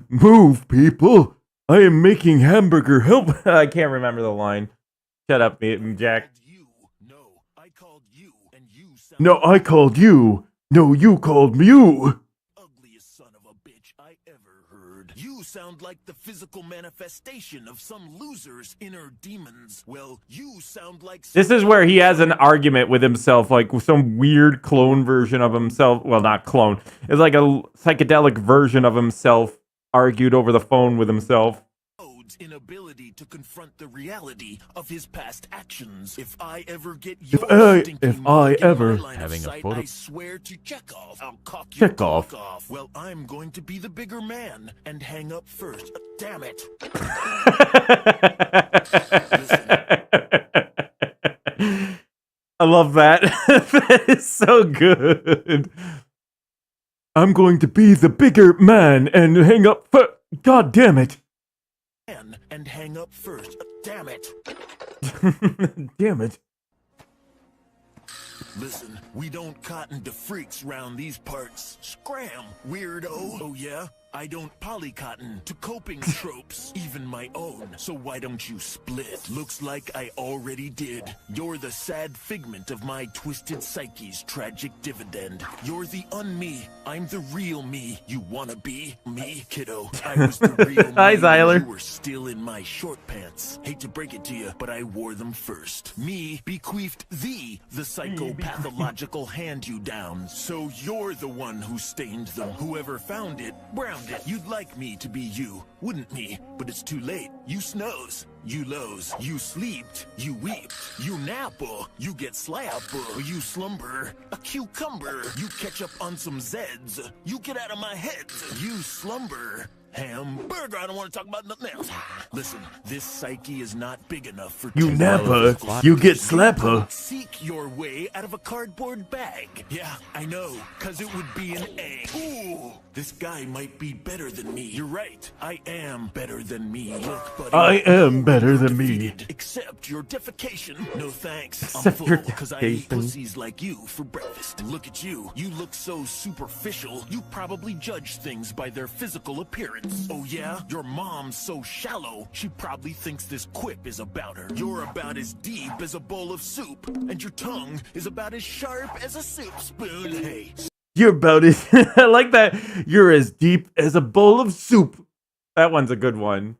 Move, people. I am making hamburger help. I can't remember the line. Shut up, Jack. No, I called you. No, you called me. Ugliest son of a bitch I ever heard. You sound like the physical manifestation of some loser's inner demons. Well, you sound like... This is where he has an argument with himself, like some weird clone version of himself. Well, not clone. It's like a psychedelic version of himself argued over the phone with himself. Inability to confront the reality of his past actions. If I ever get If I ever having a photo, I swear to Chekhov, I'll cock your cock off. Well, I'm going to be the bigger man and hang up first. Damn it! I love that. That is so good. I'm going to be the bigger man and hang up first. God damn it. And hang up first. Damn it. Damn it. Listen, we don't cotton to freaks round these parts. Scram, weirdo. Oh yeah? I don't polycotton to coping tropes, even my own. So why don't you split? Looks like I already did. You're the sad figment of my twisted psyche's tragic dividend. You're the un-me. I'm the real me. You wanna be me, kiddo? I was the real me. Hi, when Zyler. you were still in my short pants. Hate to break it to you, but I wore them first. Me bequeathed thee the psychopathological hand-you-down. So you're the one who stained them. Whoever found it, browned it. You'd like me to be you, wouldn't me? But it's too late. You snows. You lows, you sleeped, you weep, you napper, you get slapper, you slumber, a cucumber, you catch up on some Zeds, you get out of my head, you slumber. Hamburger, I don't want to talk about nothing else. Listen, this psyche is not big enough for You two napper, physical you get suits. slapper. Seek your way out of a cardboard bag. Yeah, I know, cause it would be an egg. Ooh, this guy might be better than me. You're right, I am better than me. Look, buddy, I am better than me. defeated. Except your defecation. No thanks. Except I'm your full, cause I eat defecation. pussies like you for breakfast. Look at you. You look so superficial. You probably judge things by their physical appearance. Oh yeah? Your mom's so shallow, she probably thinks this quip is about her. You're about as deep as a bowl of soup, and your tongue is about as sharp as a soup spoon. Hey, You're about as I like that. You're as deep as a bowl of soup. That one's a good one.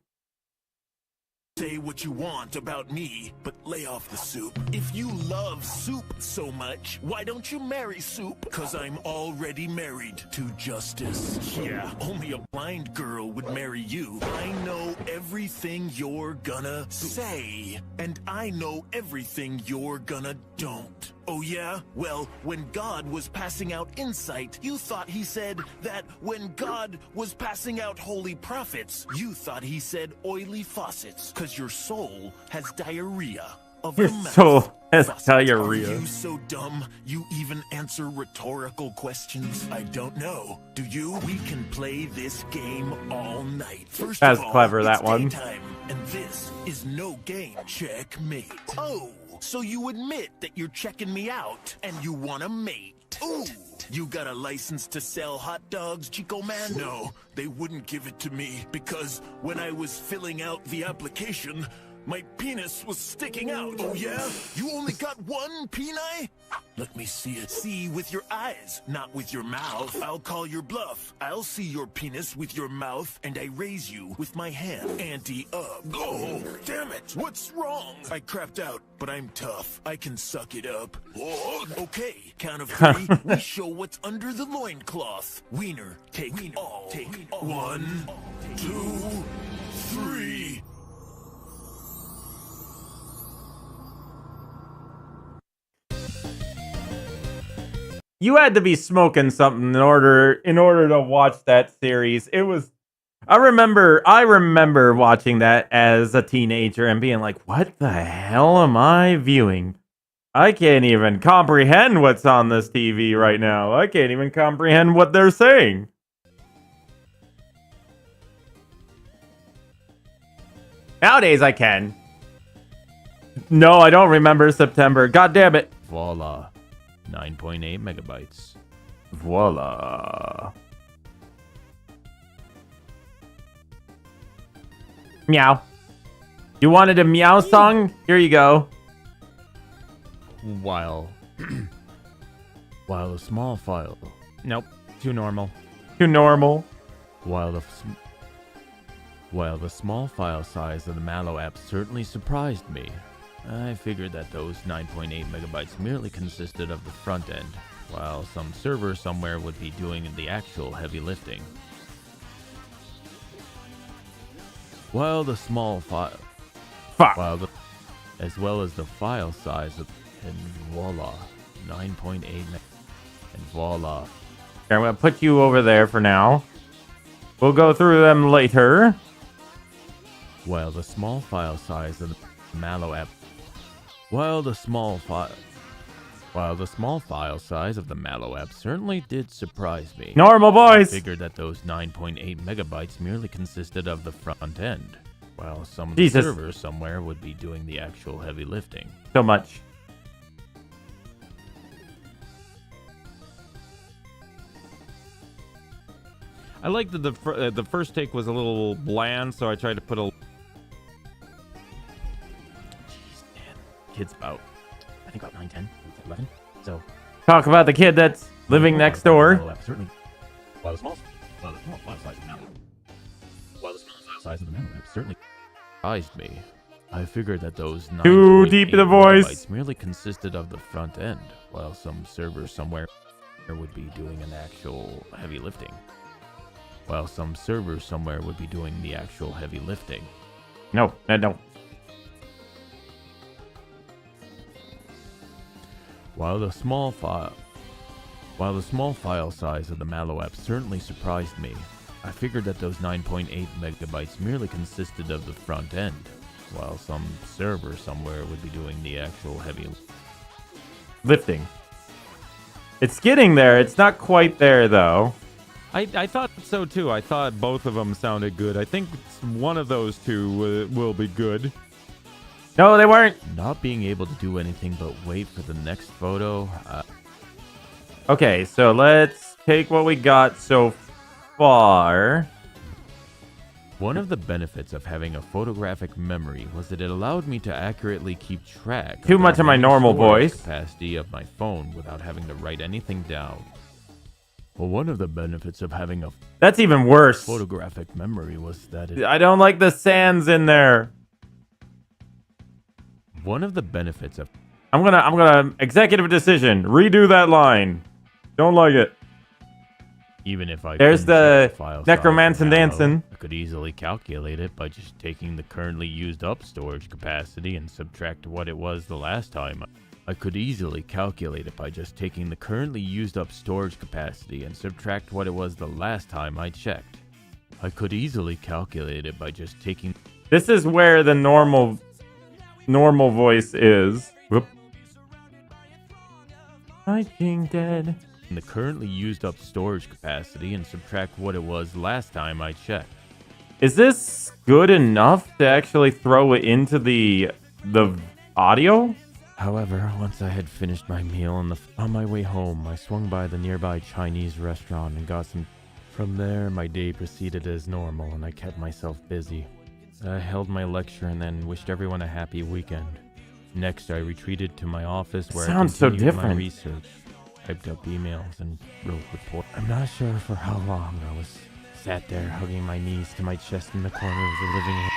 say what you want about me, but lay off the soup. If you love soup so much, why don't you marry soup? Cause I'm already married to justice. Yeah, only a blind girl would marry you. I know everything you're gonna say, and I know everything you're gonna don't. Oh yeah? Well, when God was passing out insight, you thought he said that when God was passing out holy prophets, you thought he said oily faucets, cause your soul has diarrhea of Your the mouth. soul has Faucets. diarrhea. Are you so dumb you even answer rhetorical questions? I don't know. Do you? We can play this game all night. First That's of all, clever, that it's one. daytime, and this is no game. Checkmate. Oh, so you admit that you're checking me out and you want to mate. Ooh, you got a license to sell hot dogs, Chico Man? No, they wouldn't give it to me because when I was filling out the application, my penis was sticking out. Oh yeah? You only got one peni? Let me see it. See with your eyes, not with your mouth. I'll call your bluff. I'll see your penis with your mouth, and I raise you with my hand. Anti-up. Oh, damn it. What's wrong? I crapped out, but I'm tough. I can suck it up. Oh, okay, count of three. We show what's under the loincloth. Wiener, take all. Take all. 1, 2, 3. You had to be smoking something in order to watch that series. It was I remember watching that as a teenager and being like, "What the hell am I viewing? I can't even comprehend what's on this TV right now. I can't even comprehend what they're saying." Nowadays I can. No, I don't remember September. God damn it. Voila. 9.8 megabytes. Voila. Meow. You wanted a meow song? Here you go. While a small file. Nope. Too normal. Too normal. While the small file size of the MalO app certainly surprised me, I figured that those 9.8 megabytes merely consisted of the front end, while some server somewhere would be doing the actual heavy lifting. While the small file, Fuck. as well as the file size of, and voila, 9.8 and voila. Here, I'm gonna put you over there for now. We'll go through them later. While the small file size of the MalO app While the small file size of the MalO app certainly did surprise me. Normal I boys. figured that those 9.8 megabytes merely consisted of the front end, while some of Jesus. the servers somewhere would be doing the actual heavy lifting. So much. I liked that the first take was a little bland, so I tried to put a... Jeez, man. Kid's about, I think about 9, 10, 11. So... Talk about the kid that's living next door. Certainly. While the small file size of the MalO app certainly Surprised me. I figured that those Too deep in the voice. megabytes merely consisted of the front end, while some server somewhere would be doing an actual heavy lifting. While some server somewhere would be doing the actual heavy lifting. No. While the small file size of the MalO app certainly surprised me, I figured that those 9.8 megabytes merely consisted of the front end, while some server somewhere would be doing the actual heavy Lifting. It's getting there. It's not quite there, though. I thought so, too. I thought both of them sounded good. I think one of those two will be good. No, they weren't. Not being able to do anything but wait for the next photo. Okay, so let's take what we got so far. One of the benefits of having a photographic memory was that it allowed me to accurately keep track Too much of my normal voice. Capacity of my phone without having to write anything down. Well, one of the benefits of having a That's even worse. photographic memory was that it... I don't like the sands in there. One of the benefits of... I'm gonna executive decision. Redo that line. Don't like it. Even if I There's couldn't check the file size necromancer of MalO, dancing. I could easily calculate it by just taking the currently used up storage capacity and subtract what it was the last time. I checked. I could easily calculate it by just taking... This is where the normal voice is. Whoop. Fighting dead. the currently used up storage capacity and subtract what it was last time I checked. Is this good enough to actually throw it into the audio? However, once I had finished my meal on my way home, I swung by the nearby Chinese restaurant and got some. From there, my day proceeded as normal and I kept myself busy. I held my lecture and then wished everyone a happy weekend. Next, I retreated to my office where Sounds I so continued my different. research, typed up emails, and wrote reports. I'm not sure for how long I was sat there hugging my knees to my chest in the corner of the living room.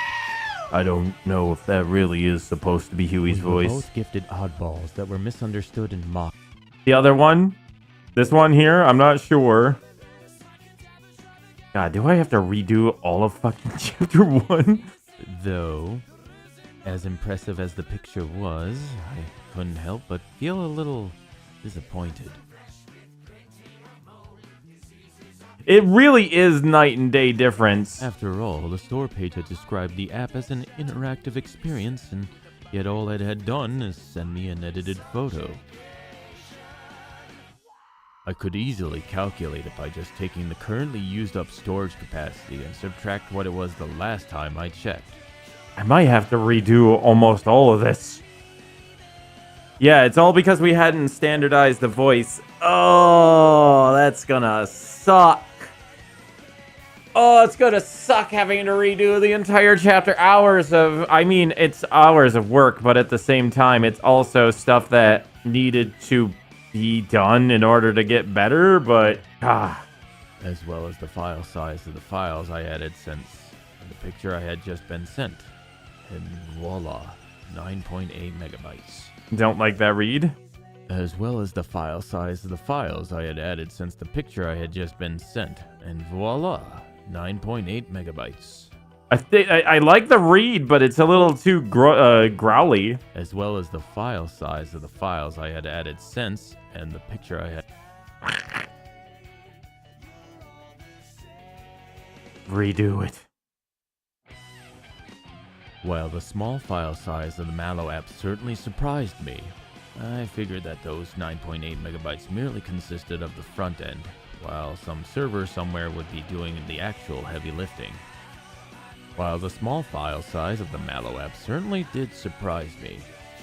I don't know if that really is supposed to be Huey's We were voice. both gifted oddballs that were misunderstood and mocked. The other one? This one here? I'm not sure. God, do I have to redo all of fucking chapter 1? Though, as impressive as the picture was, I couldn't help but feel a little disappointed. It really is night and day difference. After all, the store page had described the app as an interactive experience, and yet all it had done is send me an edited photo. I could easily calculate it by just taking the currently used up storage capacity and subtract what it was the last time I checked. I might have to redo almost all of this. Yeah, it's all because we hadn't standardized the voice. Oh, that's gonna suck. Oh, it's gonna suck having to redo the entire chapter. It's hours of work, but at the same time, it's also stuff that needed to be done in order to get better, but As well as the file size of the files I added since the picture I had just been sent. And voila, 9.8 megabytes. Don't like that read. As well as the file size of the files I had added since the picture I had just been sent. And voila, 9.8 megabytes. I like the read, but it's a little too growly. As well as the file size of the files I had added since, and the picture I had... Redo it. While the small file size of the MalO app certainly surprised me, I figured that those 9.8 megabytes merely consisted of the front end, while some server somewhere would be doing the actual heavy lifting. While the small file size of the MalO app certainly did surprise me,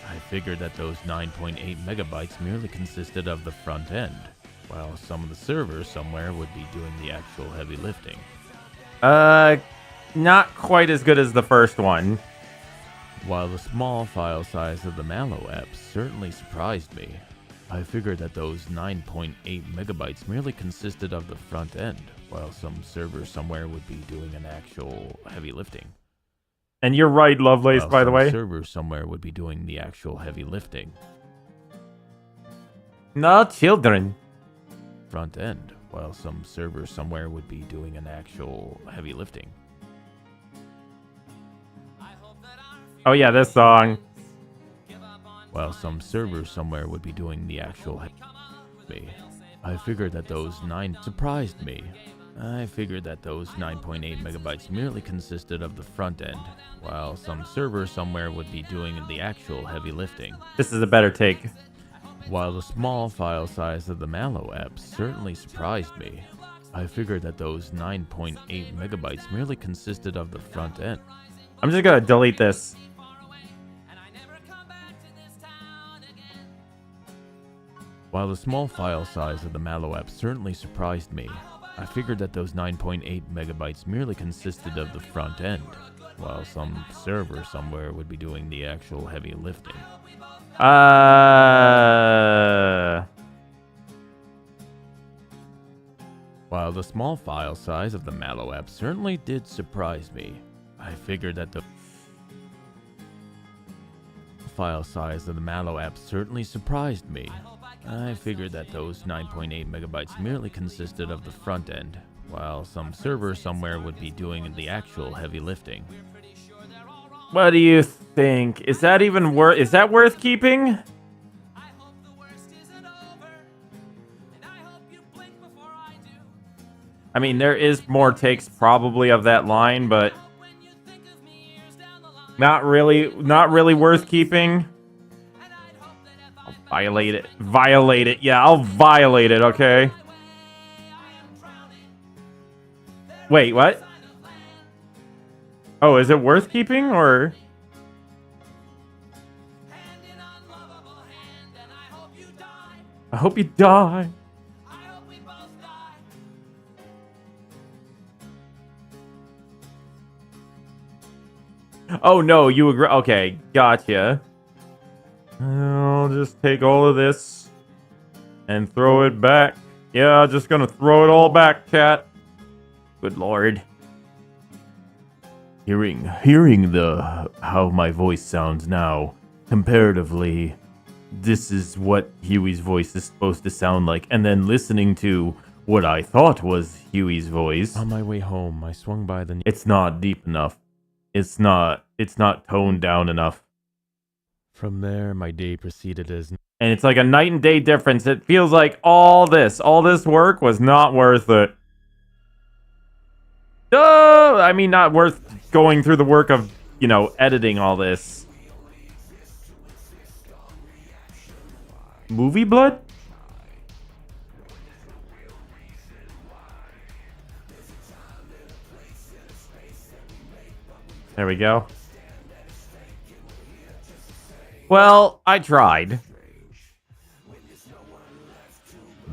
I figured that those 9.8 megabytes merely consisted of the front end, while some of the servers somewhere would be doing the actual heavy lifting. Not quite as good as the first one. While the small file size of the MalO app certainly surprised me, I figured that those 9.8 megabytes merely consisted of the front end, while some server somewhere would be doing an actual heavy lifting. And you're right, Lovelace, While by the some way. server somewhere would be doing the actual heavy lifting. No children. Front end, while some server somewhere would be doing an actual heavy lifting. Oh yeah, this song. While some server somewhere would be doing the actual me. I figured that those 9 surprised me. I figured that those 9.8 megabytes merely consisted of the front end, while some server somewhere would be doing the actual heavy lifting. This is a better take. While the small file size of the MalO app certainly surprised me, I figured that those 9.8 megabytes merely consisted of the front end. I'm just gonna delete this. While the small file size of the MalO app certainly surprised me, I figured that those 9.8 megabytes merely consisted of the front end, while some server somewhere would be doing the actual heavy lifting. While the small file size of the MalO app certainly did surprise me, I figured that the file size of the MalO app certainly surprised me. I figured that those 9.8 megabytes merely consisted of the front end, while some server somewhere would be doing the actual heavy lifting. What do you think? Is that even worth? Is that worth keeping? I mean, there is more takes probably of that line, but not really worth keeping. I'll violate it. Violate it. Yeah, I'll violate it, okay? Wait, what? Oh, is it worth keeping, or? I hope you die. Oh, no, you agree. Okay, gotcha. I'll just take all of this and throw it back. Yeah, just gonna throw it all back, chat. Good lord. Hearing how my voice sounds now, comparatively, this is what Huey's voice is supposed to sound like, and then listening to what I thought was Huey's voice. On my way home, I swung by the... It's not deep enough. It's not toned down enough. From there, my day proceeded as... And it's like a night and day difference. It feels like all this work was not worth it. I mean, not worth going through the work of, you know, editing all this. Movie blood? There we go. Well, I tried.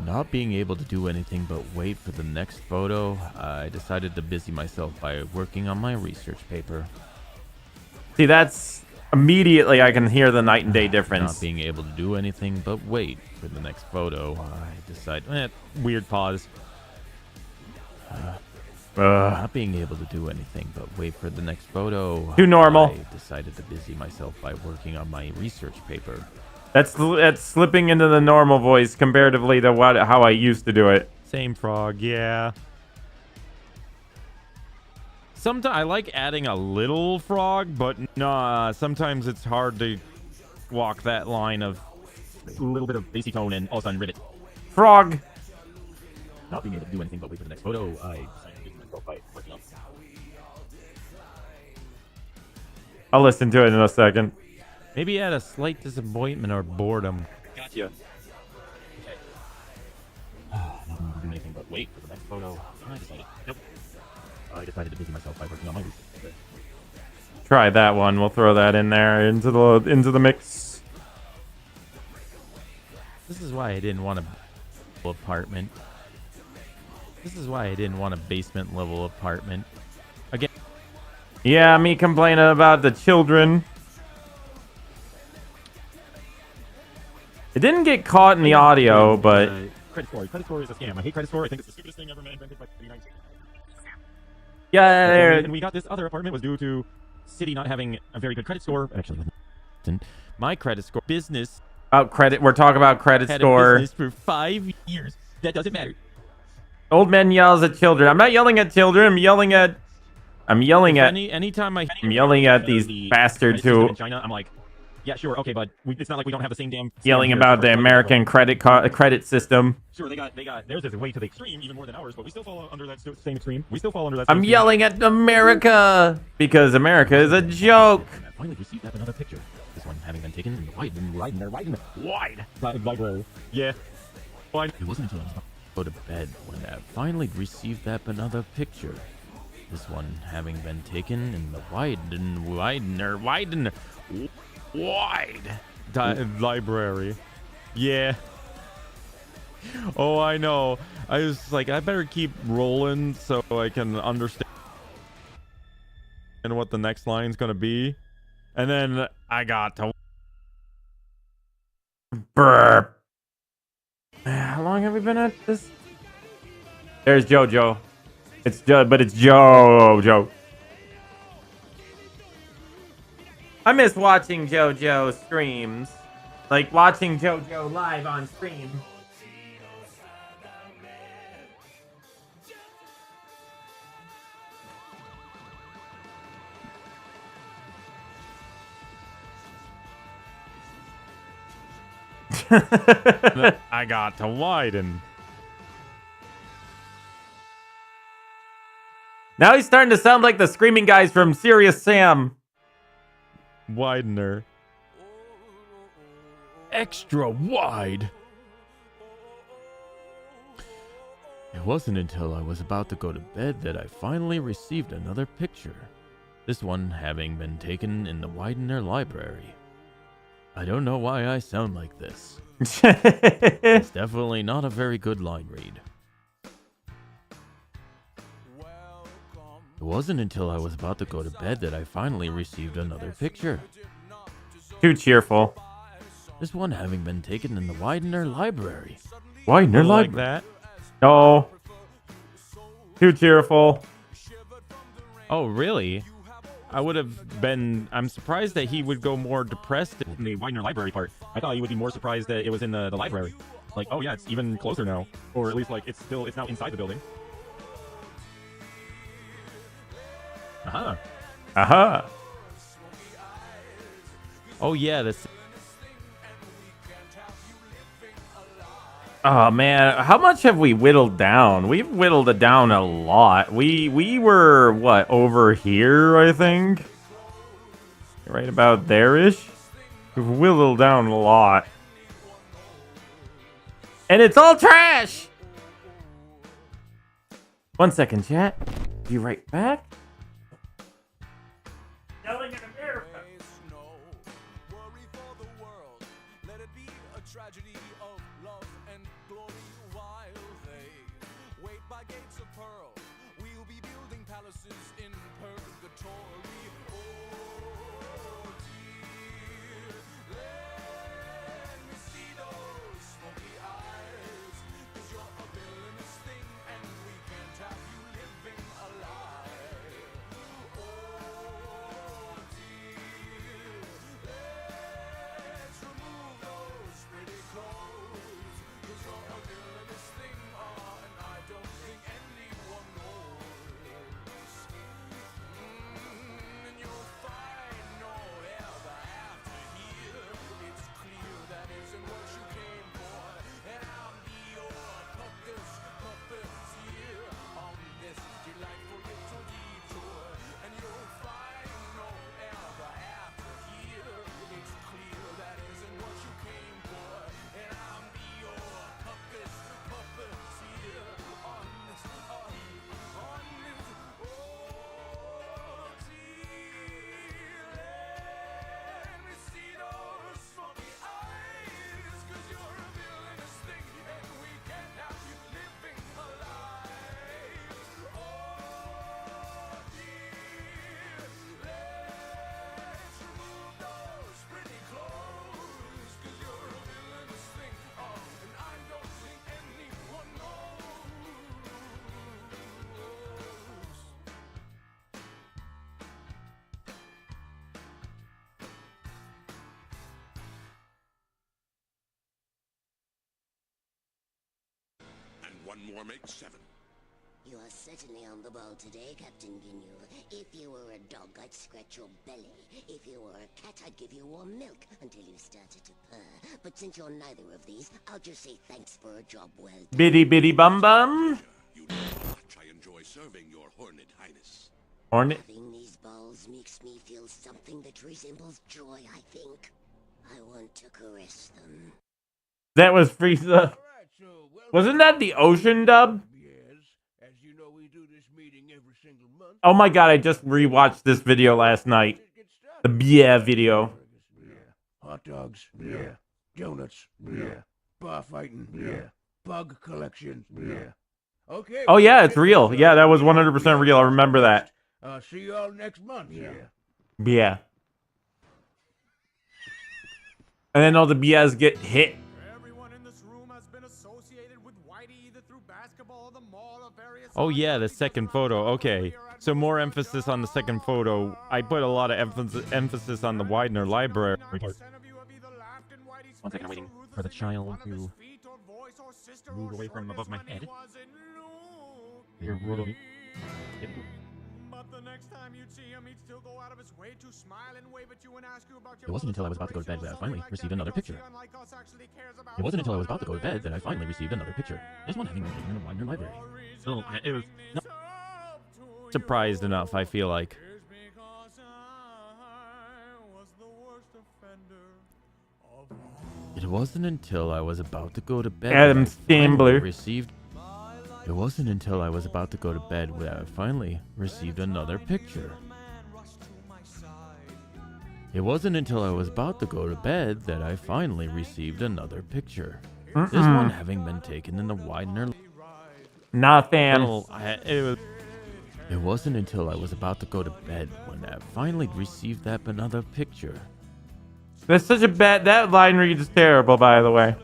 Not being able to do anything but wait for the next photo, I decided to busy myself by working on my research paper. See, that's immediately I can hear the night and day difference. Not being able to do anything but wait for the next photo, I decided... weird pause. Not being able to do anything but wait for the next photo. Too normal. I decided to busy myself by working on my research paper. That's slipping into the normal voice comparatively to how I used to do it. Same frog, yeah. Sometimes I like adding a little frog, but nah, sometimes it's hard to walk that line of a little bit of bassy tone and all of a sudden rivet. Frog. Not being able to do anything but wait for the next photo, I decided to busy myself by working on. I'll listen to it in a second. Maybe add a slight disappointment or boredom. Gotcha. Okay. Not doing anything but wait for the next photo. I decided to busy myself by working on my research paper. Try that one. We'll throw that in there into the mix. This is why I didn't want to apartment. This is why I didn't want a basement level apartment. Again. Yeah, me complaining about the children. It didn't get caught in the audio, but Credit score. Credit score is a scam. I hate credit score. I think it's the stupidest thing ever invented by the United States. yeah, And we got this other apartment was due to city not having a very good credit score. Actually, My credit score business about credit. We're talking about credit had score. a business for 5 years. That doesn't matter. Old man yells at children. I'm not yelling at children. I'm yelling at Anytime I I'm yelling at these bastards who in China. I'm like, yeah, sure, okay, but it's not like we don't have the same damn. yelling about the American credit system. Sure, they got theirs is way to the extreme, even more than ours, but we still fall under that same extreme. We still fall under that. I'm yelling at America because America is a joke. I finally received that another picture. This one having been taken in the wide library. Yeah. Fine. It wasn't until I was go to bed when I finally received that another picture. This one having been taken in the wide library. Yeah. Oh, I know. I was like, I better keep rolling so I can understand what the next line's gonna be. And then I got to Burp. How long have we been at this? There's JoJo. It's JoJo. I miss watching JoJo streams. Like watching JoJo live on stream. I got to widen. Now he's starting to sound like the screaming guys from Serious Sam. Widener. Extra wide. It wasn't until I was about to go to bed that I finally received another picture. This one having been taken in the Widener library. I don't know why I sound like this. It's definitely not a very good line read. It wasn't until I was about to go to bed that I finally received another picture. Too cheerful. This one having been taken in the Widener library. Widener Like library? that? No. Too cheerful. Oh, really? I'm surprised that he would go more depressed in the Widener library part. I thought you would be more surprised that it was in the library. Like, oh yeah, it's even closer now. Or at least like it's now inside the building. Aha. Aha. Oh yeah, this. Oh man, how much have we whittled down? We've whittled it down a lot. We were what, over here, I think? Right about there-ish? We've whittled down a lot. And it's all trash! 1 second, chat. Be right back. Yelling in America. 1 more makes 7. You are certainly on the ball today, Captain Ginyu. If you were a dog, I'd scratch your belly. If you were a cat, I'd give you warm milk until you started to purr. But since you're neither of these, I'll just say thanks for a job well done. Bitty bitty bum bum. You know how much I enjoy serving your Horned Highness. Hornet. Having these balls makes me feel something that resembles joy, I think. I want to caress them. That was Frieza. Wasn't that the ocean dub? Oh my god, I just rewatched this video last night. The yeah video. Hot dogs, yeah. Donuts, yeah. Bar fighting, yeah. Bug collection, yeah. Okay. Oh yeah, it's real. Yeah, that was 100% real. I remember that. See you all next month, yeah. Yeah. And then all the BS get hit. Oh yeah, the second photo. Okay, so more emphasis on the second photo. I put a lot of emphasis on the Widener library part. 1 second, I'm waiting for the child to move away from above my head. You're really... It wasn't until I was about to go to bed that I finally received another picture. It wasn't until I was about to go to bed that I finally received another picture. This one having been taken in the Widener library. Oh, it was not Surprised enough, I feel like. It wasn't until I was about to go to bed Adam that I finally Stambler. received. It wasn't until I was about to go to bed that I finally received another picture. It wasn't until I was about to go to bed that I finally received another picture. This one having been taken in the Widener. Not a fan. It wasn't until I was about to go to bed when I finally received that another picture. That's such a bad. That line read is terrible, by the way.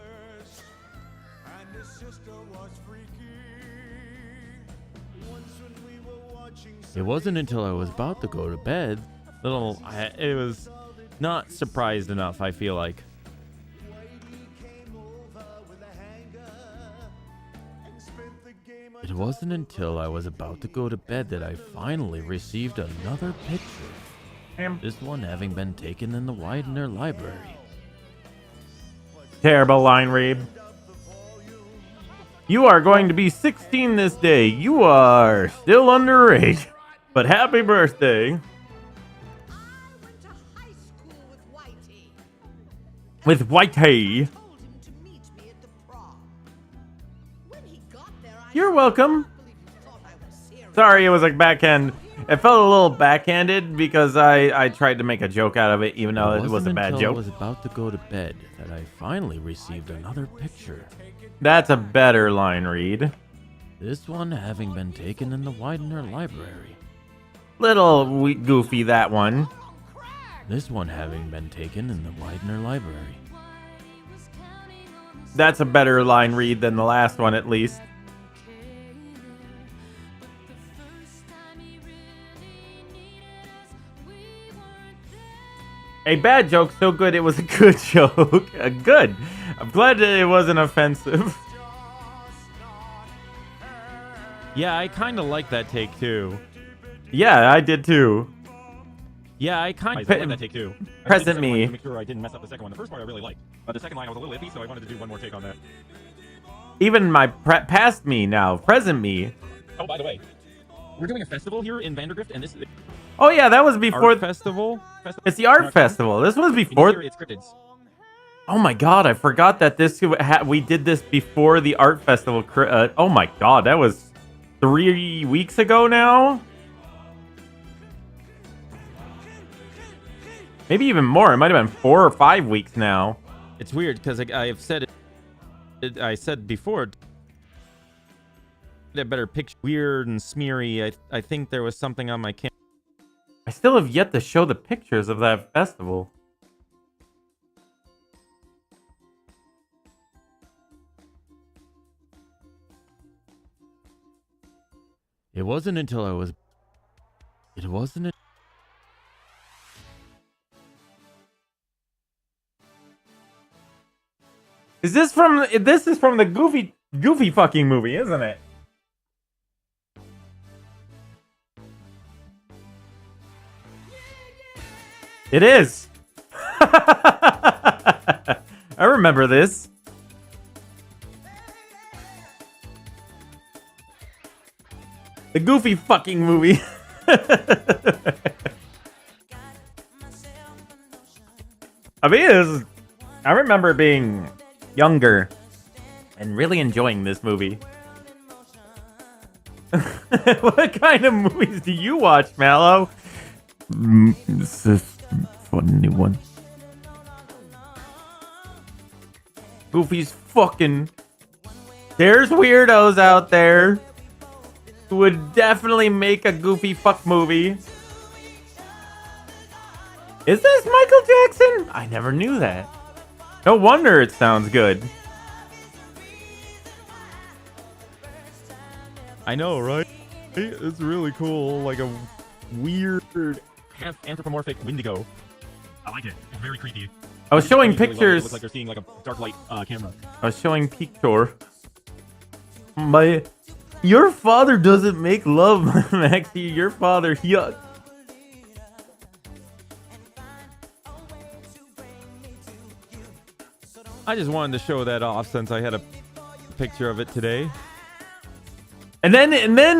It wasn't until I was about to go to bed. It was not surprised enough, I feel like. It wasn't until I was about to go to bed that I finally received another picture. This one having been taken in the Widener library. Terrible line read. You are going to be 16 this day. You are still underage. But happy birthday. With Whitey. You're welcome. Sorry, it was like backhand. It felt a little backhanded because I tried to make a joke out of it, even though it was a bad joke. I was about to go to bed that I finally received another picture. That's a better line read. This one having been taken in the Widener library. Little goofy, that one. This one having been taken in the Widener library. That's a better line read than the last one, at least. A bad joke so good it was a good joke. Good. I'm glad that it wasn't offensive. Yeah, I kind of like that take too. Yeah, I did too. Yeah, I kind of like that take too. Present me. To make sure I didn't mess up the second one. The first part I really liked. But the second line I was a little iffy, so I wanted to do one more take on that. Even my past me now, present me. Oh, by the way, we're doing a festival here in Vandergrift, and this is... Oh yeah, that was before art festival. It's the art festival. This was before. It's cryptids. Oh my god, I forgot that we did this before the art festival. Oh my god, that was 3 weeks ago now. Maybe even more. It might have been 4 or 5 weeks now. It's weird because I have said it. I said before. That better picture weird and smeary. I think there was something on my camera. I still have yet to show the pictures of that festival. It wasn't until I was. It wasn't. Is this from? This is from the Goofy. goofy fucking movie, isn't it? It is. I remember this. The goofy fucking movie. I mean, I remember being younger and really enjoying this movie. What kind of movies do you watch, MalO? This is a funny one. Goofy's fucking... There's weirdos out there who would definitely make a goofy fuck movie. Is this Michael Jackson? I never knew that. No wonder it sounds good. I know, right? It's really cool. Like a weird, half anthropomorphic Wendigo. I like it. It's very creepy. I was showing Really pictures. It looks like they're seeing like a dark light camera. I was showing picture. Your father doesn't make love, Maxie. Your father, yuck. I just wanted to show that off since I had a picture of it today. And then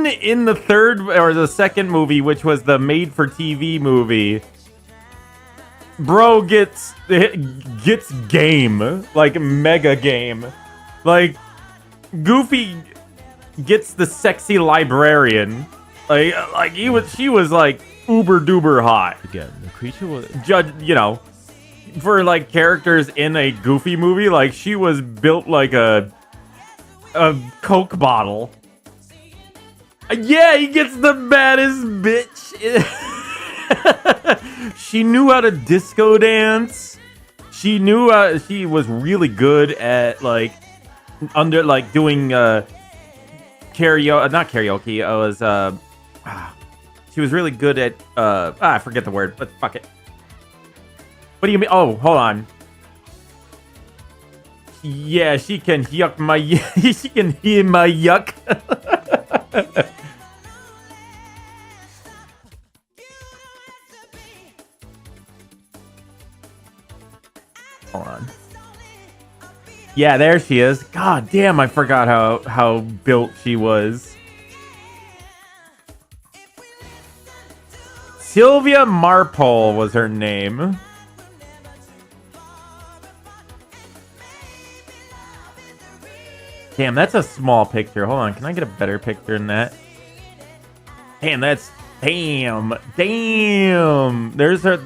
in the third or the second movie, which was the made-for-TV movie, bro gets game, like mega game, like Goofy gets the sexy librarian, like she was like uber duper hot. Again, the creature was you know, for like characters in a Goofy movie, like she was built like a Coke bottle. Yeah, he gets the baddest bitch. She knew how to disco dance. She knew she was really good at like doing karaoke, not karaoke. It was she was really good at I forget the word, but fuck it. What do you mean? Oh, hold on. Yeah, she can yuck my she can hear my yuck. Hold on. Yeah, there she is. God damn, I forgot how built she was. Sylvia Marpole was her name. Damn, that's a small picture. Hold on, can I get a better picture than that? Damn, that's... Damn. There's her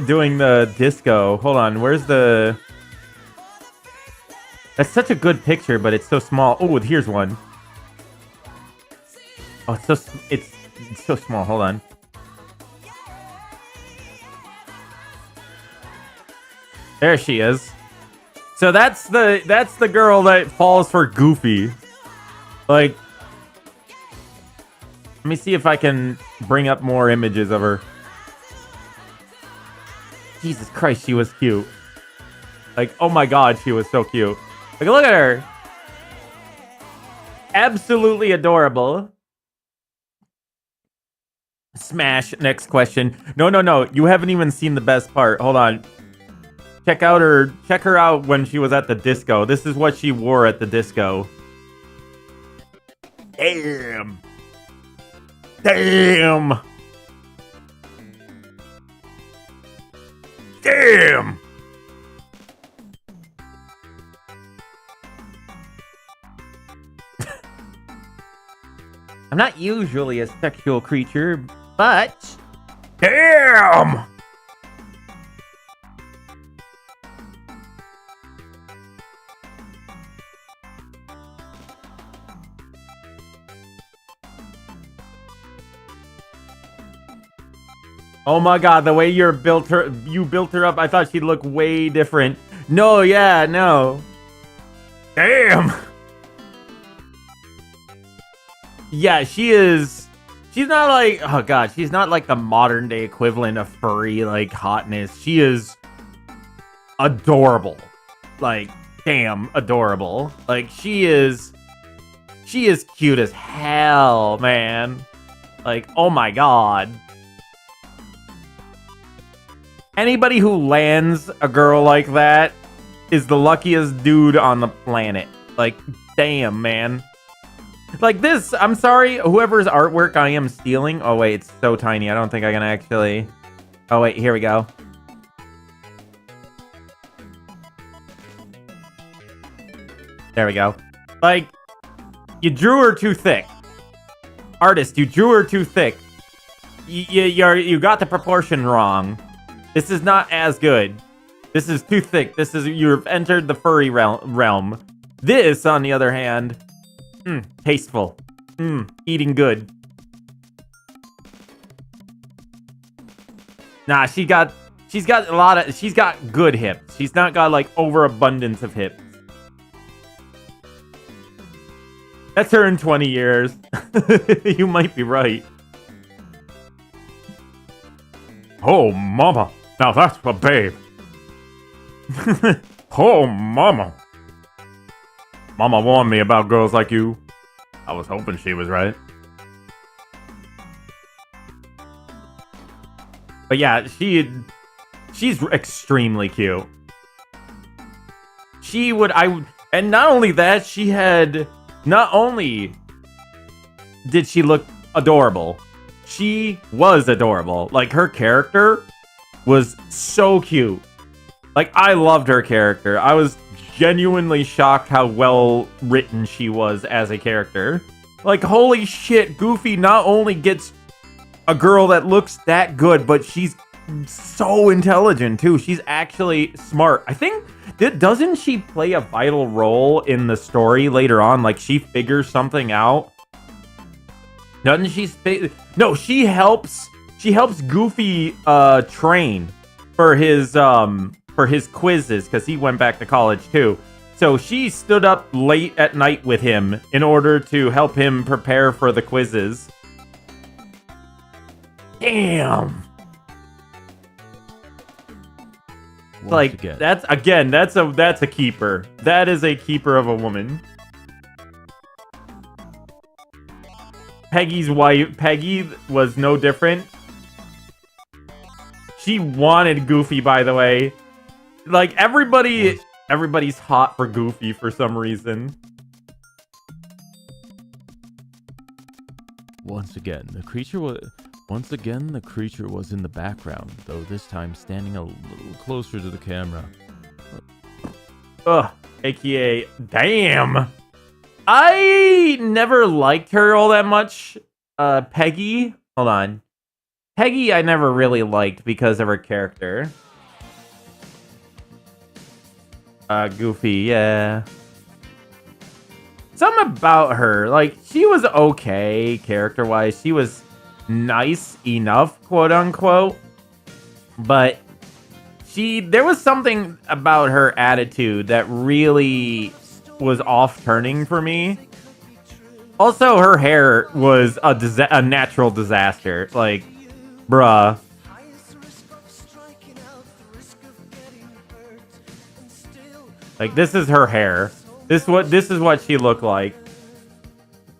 doing the disco. Hold on, where's the... That's such a good picture, but it's so small. Oh, here's one. Oh, it's so small. Hold on. There she is. So that's the girl that falls for Goofy. Like, let me see if I can bring up more images of her. Jesus Christ, she was cute. Like, oh my god, she was so cute. Like, look at her. Absolutely adorable. Smash. Next question. No. You haven't even seen the best part. Hold on. Check her out when she was at the disco. This is what she wore at the disco. Damn. I'm not usually a sexual creature, but... Damn! Oh my god, the way you built her up, I thought she'd look way different. No, yeah, no. Damn! Yeah, she's not like, oh god, she's not like the modern day equivalent of furry, like, hotness. She is adorable. Like, damn adorable. Like, she is cute as hell, man. Like, oh my god. Anybody who lands a girl like that is the luckiest dude on the planet. Like, damn, man. Like this, I'm sorry, whoever's artwork I am stealing. Oh wait, it's so tiny. I don't think I can actually... Oh wait, here we go. There we go. Like, you drew her too thick. Artist, you drew her too thick. You got the proportion wrong. This is not as good. This is too thick. You've entered the furry realm. This, on the other hand, tasteful. Eating good. Nah, she's got good hips. She's not got like overabundance of hips. That's her in 20 years. You might be right. Oh, mama. Now that's a babe. Oh, mama. Mama warned me about girls like you. I was hoping she was right. But yeah, she's extremely cute. And not only that, not only did she look adorable, she was adorable. Like, her character was so cute. Like, I loved her character. I was genuinely shocked how well written she was as a character. Like, holy shit, Goofy not only gets a girl that looks that good, but she's so intelligent too. She's actually smart. I think, doesn't she play a vital role in the story later on? Like, she figures something out. Doesn't she? No, she helps Goofy train for his quizzes, because he went back to college too. So she stood up late at night with him in order to help him prepare for the quizzes. Damn. Like, that's a keeper. That is a keeper of a woman. Peggy's wife, Peggy, was no different. She wanted Goofy, by the way. Like, everybody's hot for Goofy for some reason. Once again, the creature was in the background, though this time standing a little closer to the camera. Ugh, aka, damn. I never liked her all that much. Peggy, hold on. Peggy I never really liked because of her character. Goofy, yeah. Something about her, like, she was okay character-wise. She was nice enough, quote-unquote. But there was something about her attitude that really was off-turning for me. Also, her hair was a natural disaster. Like, bruh. Like, this is her hair. This is what she looked like.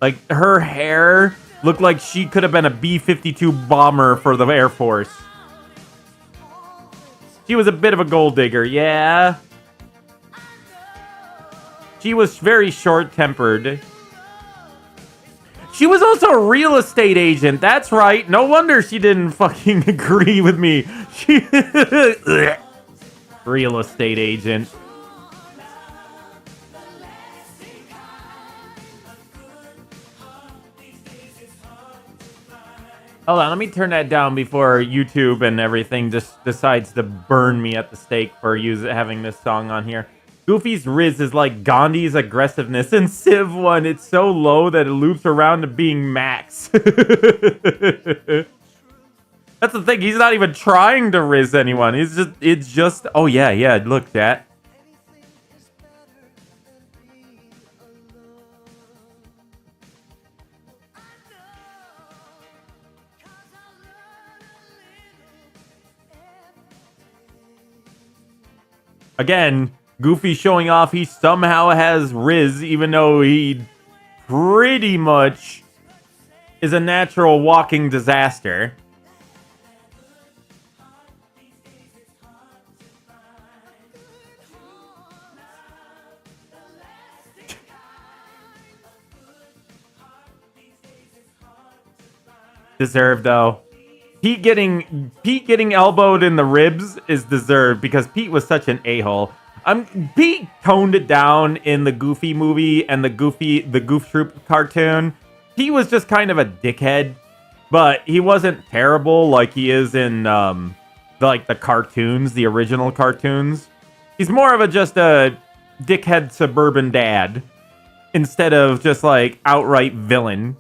Like, her hair looked like she could have been a B-52 bomber for the Air Force. She was a bit of a gold digger, yeah. She was very short-tempered. She was also a real estate agent. That's right. No wonder she didn't fucking agree with me. She real estate agent. Hold on, let me turn that down before YouTube and everything just decides to burn me at the stake for having this song on here. Goofy's Riz is like Gandhi's aggressiveness in Civ 1. It's so low that it loops around to being max. That's the thing. He's not even trying to Riz anyone. It's just, oh yeah, look, chat. Again, Goofy showing off he somehow has Riz, even though he pretty much is a natural walking disaster. Deserved though. Pete getting elbowed in the ribs is deserved because Pete was such an a-hole. Pete toned it down in the Goofy movie and the Goof Troop cartoon. He was just kind of a dickhead, but he wasn't terrible like he is in the cartoons, the original cartoons. He's more of just a dickhead suburban dad instead of just like outright villain.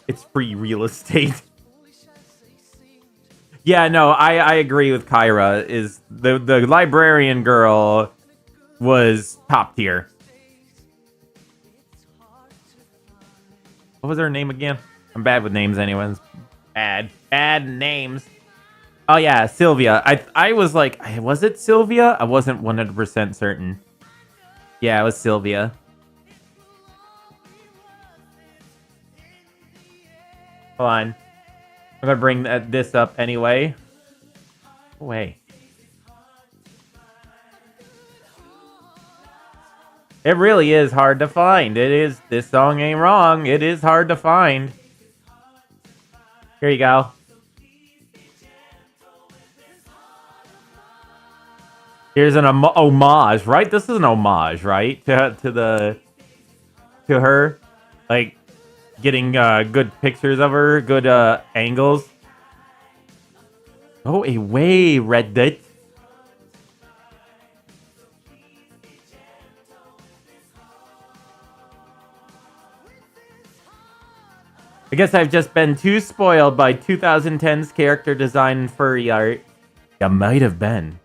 It's free real estate. Yeah, no, I agree with Kyra. Is the librarian girl was top tier. What was her name again? I'm bad with names anyways. Bad names. Oh yeah, Sylvia. I was like, was it Sylvia? I wasn't 100% certain. Yeah, it was Sylvia. Hold on. I'm gonna bring this up anyway. Wait. It really is hard to find. It is. This song ain't wrong. It is hard to find. Here you go. Here's an homage, right? This is an homage, right? To her, like getting good pictures of her, good angles. Go away, Reddit. I guess I've just been too spoiled by 2010's character design and furry art. You might have been.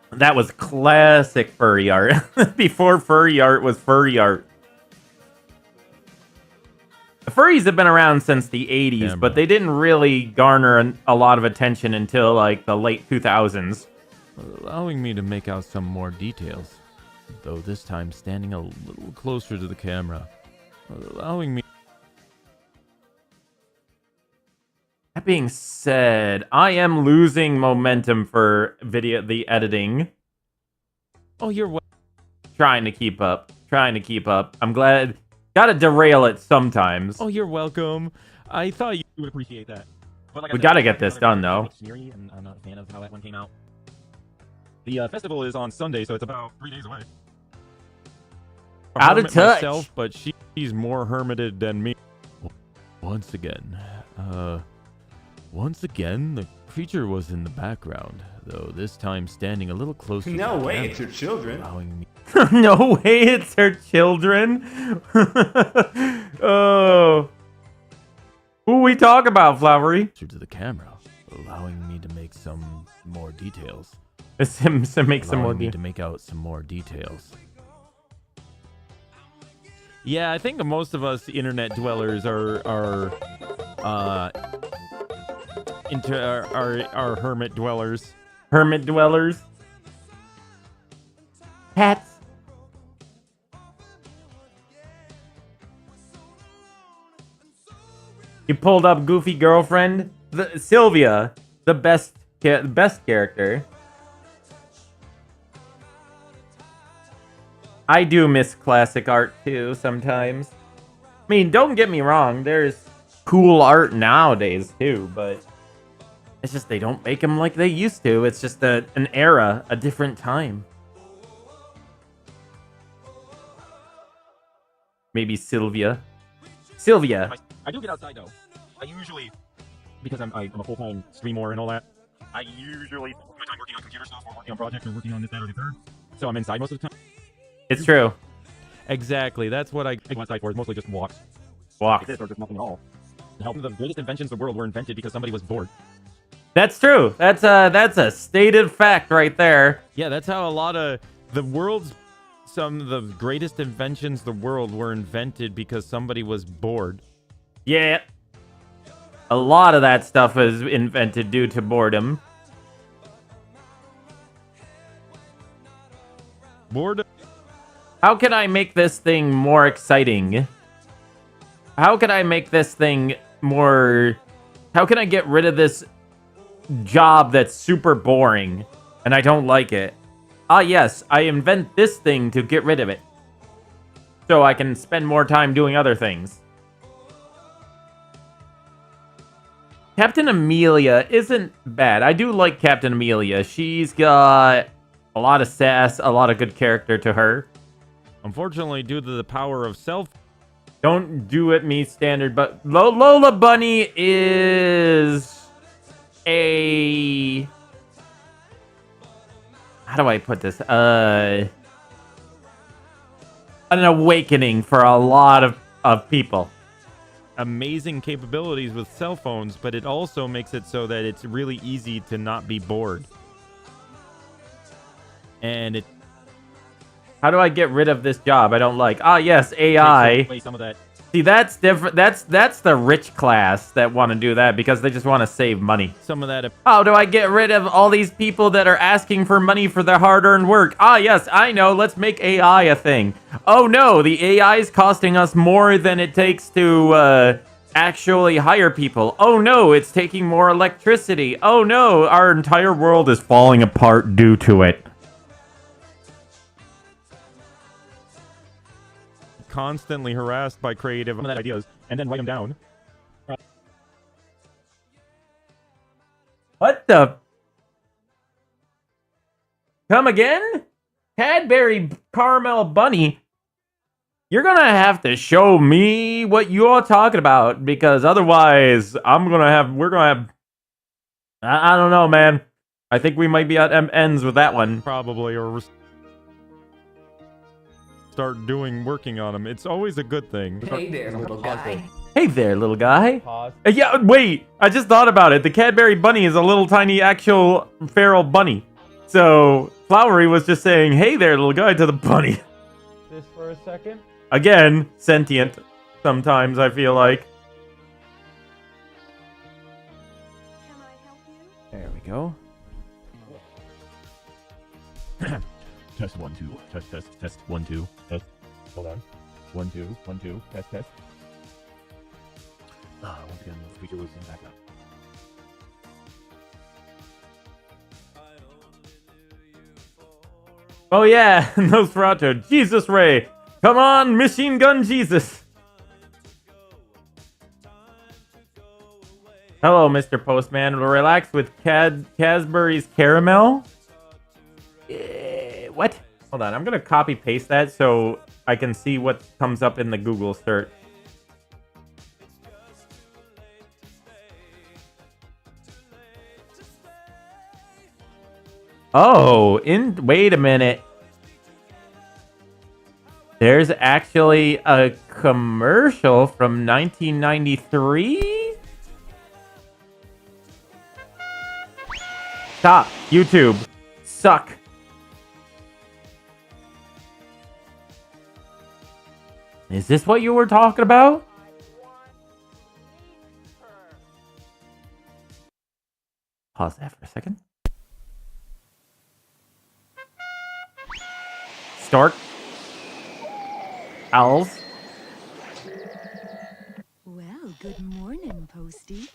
That was classic furry art. Before furry art was furry art. The furries have been around since the 80s, but they didn't really garner a lot of attention until like the late 2000s. Allowing me to make out some more details, though this time standing a little closer to the camera. Allowing me... That being said, I am losing momentum for the editing. Oh, you're trying to keep up. I'm glad. Gotta derail it sometimes. Oh, you're welcome. I thought you would appreciate that. But like we gotta get this done, though. And I'm not a fan of how that one came out. The festival is on Sunday, so it's about 3 days away. Out of touch. Myself, but she's more hermited than me. Once again, the creature was in the background, though this time standing a little closer. No way, it's her children. No way, it's her children. Oh, who we talk about, Flowery? To the camera, allowing me to make some more details. To make out some more details. Yeah, I think most of us internet dwellers are hermit dwellers. Hermit dwellers. Pets. You pulled up Goofy Girlfriend. Sylvia, the best character. I do miss classic art too sometimes. I mean, don't get me wrong, there's cool art nowadays too, but it's just they don't make them like they used to. It's just an era, a different time. Maybe Sylvia. I do get outside though. I usually, because I'm a full-time streamer and all that, I usually spend my time working on computer stuff or working on projects or working on this, that, or the third. So I'm inside most of the time. It's true. Exactly. That's what I go outside for. Is mostly just walks. Walks. Like this, or just nothing at all. The greatest inventions in the world were invented because somebody was bored. That's true. That's a stated fact right there. Yeah, that's how a lot of some of the greatest inventions in the world were invented because somebody was bored. Yeah. A lot of that stuff was invented due to boredom. Boredom. How can I make this thing more exciting? How can I make this thing more... How can I get rid of this job that's super boring and I don't like it? Ah, yes, I invent this thing to get rid of it. So I can spend more time doing other things. Captain Amelia isn't bad. I do like Captain Amelia. She's got a lot of sass, a lot of good character to her. Unfortunately, due to the power of self... Don't do it me standard, but Lola Bunny is a... How do I put this? An awakening for a lot of people. Amazing capabilities with cell phones, but it also makes it so that it's really easy to not be bored. And it... How do I get rid of this job I don't like? Ah, yes, AI. Some of that. See, that's different. That's the rich class that want to do that because they just want to save money. Some of that... How do I get rid of all these people that are asking for money for their hard-earned work? Ah, yes, I know. Let's make AI a thing. Oh, no, the AI is costing us more than it takes to actually hire people. Oh, no, it's taking more electricity. Oh, no, our entire world is falling apart due to it. Constantly harassed by creative ideas and then write them down. What the? Come again? Cadbury Caramel Bunny? You're gonna have to show me what you're talking about because otherwise we're gonna have, I don't know, man. I think we might be at ends with that one. Probably, or start working on them. It's always a good thing. Hey there, little guy. Hey there, little guy. Pause. Yeah, wait. I just thought about it. The Cadbury Bunny is a little tiny actual feral bunny. So, Flowery was just saying, hey there, little guy, to the bunny. This for a second. Again, sentient. Sometimes, I feel like. There we go. Test 1 2. Test 1 2. Test. Hold on. 1 2 1 2. Test. Once again, the speaker was in the background. Oh yeah, Nosferatu. Jesus Ray. Come on, Machine Gun Jesus. Hello, Mr. Postman. Relax with Cadbury's Caramel. What? Hold on, I'm gonna copy paste that so I can see what comes up in the Google search. Oh, wait a minute. There's actually a commercial from 1993? Stop, YouTube. Suck. Is this what you were talking about? Pause that for a second. Stork. Owls. Well, good morning, Posty.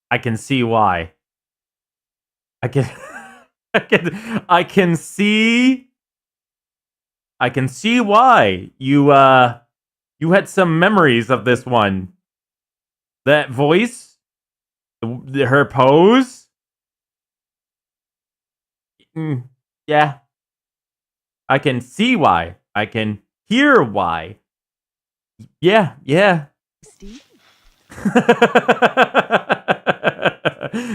I can see why. I can I can see why you had some memories of this one. That voice, her pose. Yeah. I can see why. I can hear why. Yeah.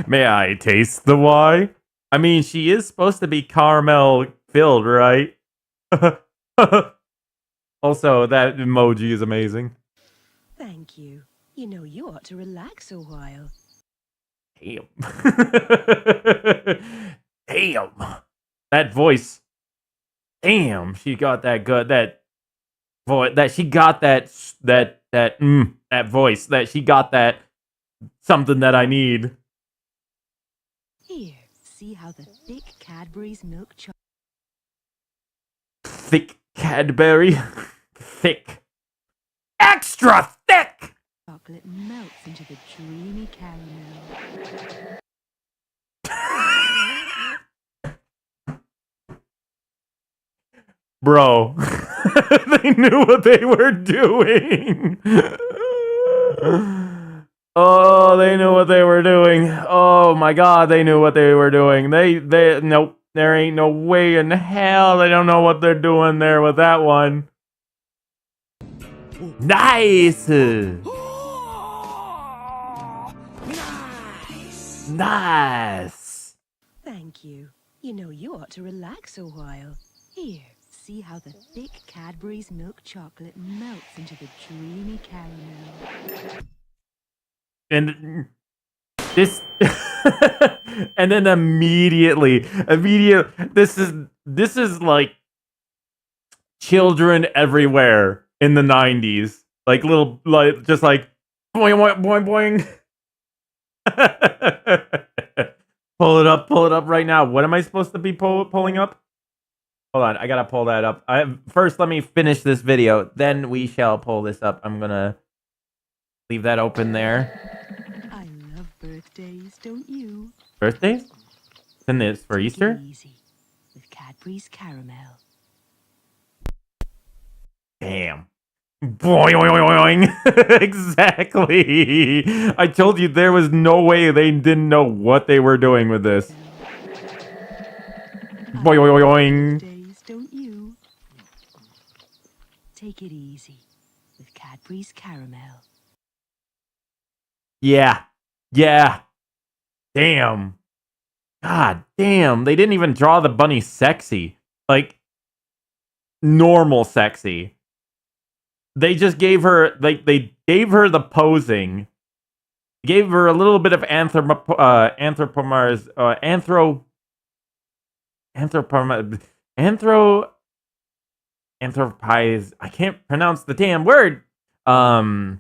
May I taste the why? I mean, she is supposed to be caramel filled, right? Also, that emoji is amazing. Thank you. You know, you ought to relax a while. Damn. Damn. That voice. Damn, she got that good that voice that she got that voice that she got that something that I need. Here, see how the thick Cadbury's milk Thick Cadbury. Thick. Extra thick! chocolate melts into the dreamy caramel. Bro. They knew what they were doing. Oh, they knew what they were doing. Oh my god, they knew what they were doing. They nope. There ain't no way in hell they don't know what they're doing there with that one. Nice. Nice. Thank you. You know, you ought to relax a while. Here, see how the thick Cadbury's milk chocolate melts into the dreamy caramel. And this and then immediately this is like children everywhere in the 90s, like little, like just like boing boing boing. Pull it up right now. What am I supposed to be pulling up? Hold on, I gotta pull that up. First let me finish this video, then we shall pull this up. I'm gonna leave that open there. I love birthdays, don't you? Birthdays? Send this for Easter? Easy with Cadbury's caramel. Damn. Boing. Exactly. I told you there was no way they didn't know what they were doing with this. Boing. Birthdays, don't you? Take it easy with Cadbury's caramel. Yeah. Damn. God damn. They didn't even draw the bunny sexy. Like, normal sexy. They just gave her, like, they gave her the posing. Gave her a little bit of anthropize. I can't pronounce the damn word. Anthro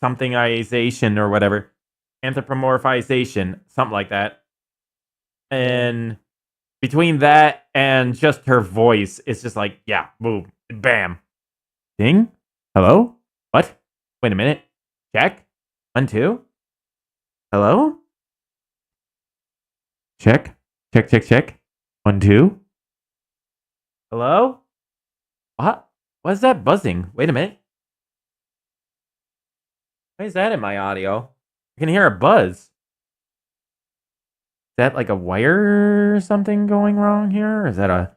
somethingization or whatever. Anthropomorphization, something like that. And between that and just her voice, it's just like, yeah, boom, bam. Ding? Hello? What? Wait a minute. Check? 1, 2? Hello? Check? Check. 1, 2? Hello? What? What's that buzzing? Wait a minute. Why is that in my audio? I can hear a buzz. Is that like a wire or something going wrong here? Or is that a...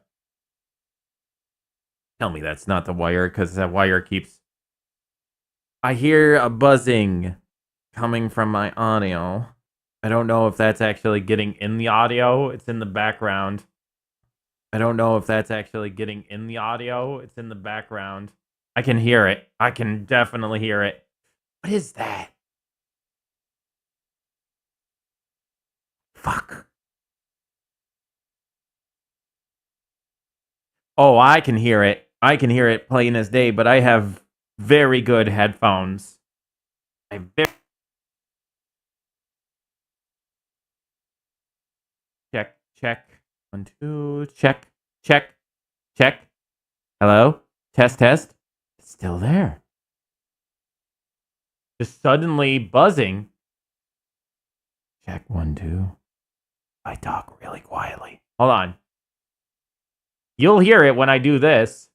Tell me that's not the wire, because that wire keeps... I hear a buzzing coming from my audio. I don't know if that's actually getting in the audio. It's in the background. I don't know if that's actually getting in the audio. It's in the background. I can hear it. I can definitely hear it. What is that? Fuck. Oh, I can hear it. I can hear it plain as day, but I have very good headphones. Check. 1, 2. Check. Hello? Test. It's still there. Just suddenly buzzing. Check. 1, 2. I talk really quietly. Hold on. You'll hear it when I do this.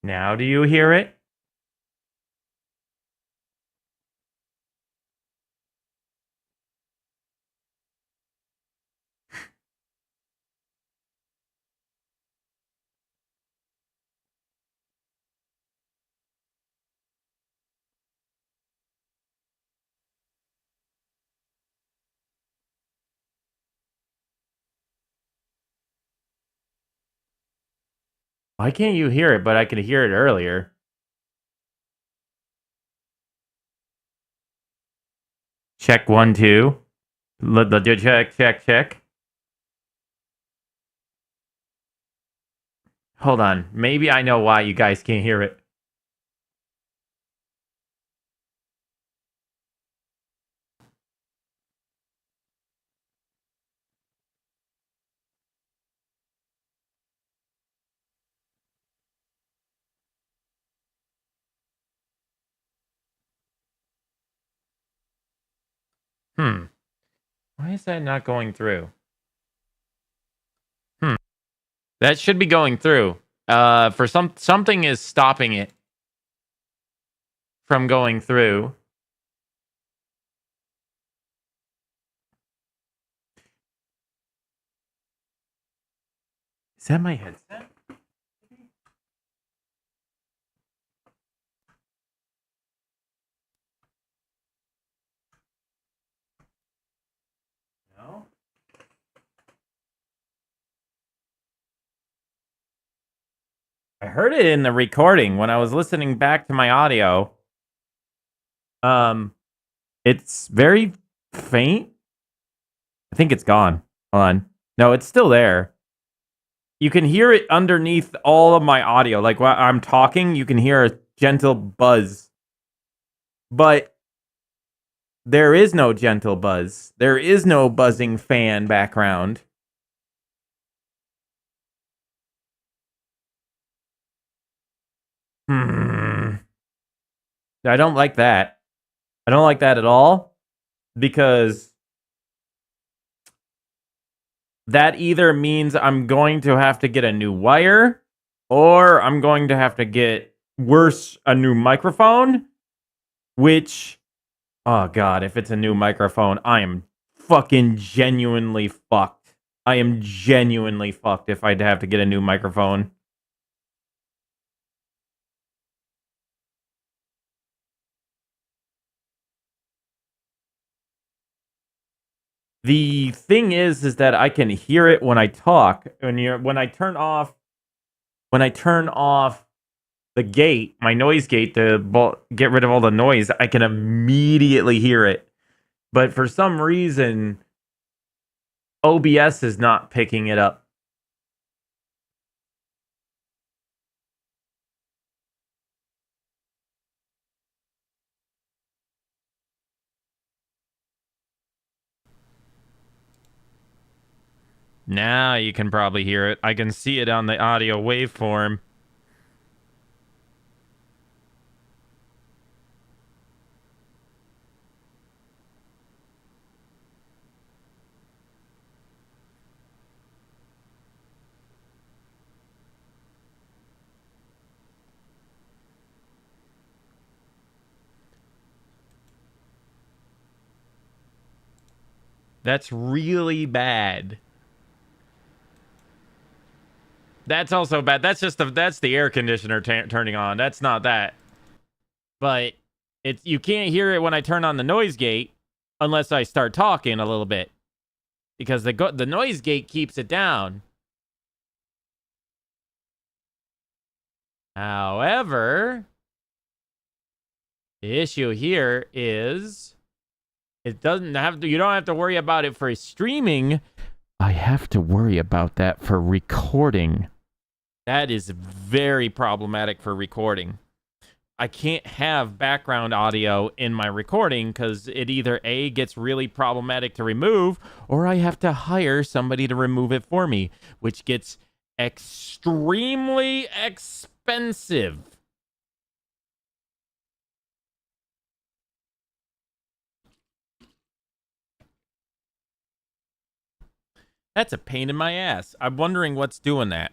Now do you hear it? Why can't you hear it, but I could hear it earlier? Check 1, 2. Check. Hold on. Maybe I know why you guys can't hear it. Why is that not going through? That should be going through. For something is stopping it from going through. Is that my headset? No. I heard it in the recording when I was listening back to my audio. It's very faint. I think it's gone. Hold on. No, it's still there. You can hear it underneath all of my audio. Like while I'm talking, you can hear a gentle buzz. But there is no gentle buzz. There is no buzzing fan background. I don't like that. I don't like that at all. Because that either means I'm going to have to get a new wire, or I'm going to have to get, worse, a new microphone, which, oh god, if it's a new microphone, I am fucking genuinely fucked. I am genuinely fucked if I'd have to get a new microphone. The thing is that I can hear it when I talk. When I turn off the gate, my noise gate, to get rid of all the noise, I can immediately hear it. But for some reason, OBS is not picking it up. Now you can probably hear it. I can see it on the audio waveform. That's really bad. That's also bad. That's just that's the air conditioner turning on. That's not that. But you can't hear it when I turn on the noise gate unless I start talking a little bit, because the noise gate keeps it down. However, the issue here is it doesn't have to. You don't have to worry about it for streaming. I have to worry about that for recording. That is very problematic for recording. I can't have background audio in my recording because it either A, gets really problematic to remove, or I have to hire somebody to remove it for me, which gets extremely expensive. That's a pain in my ass. I'm wondering what's doing that.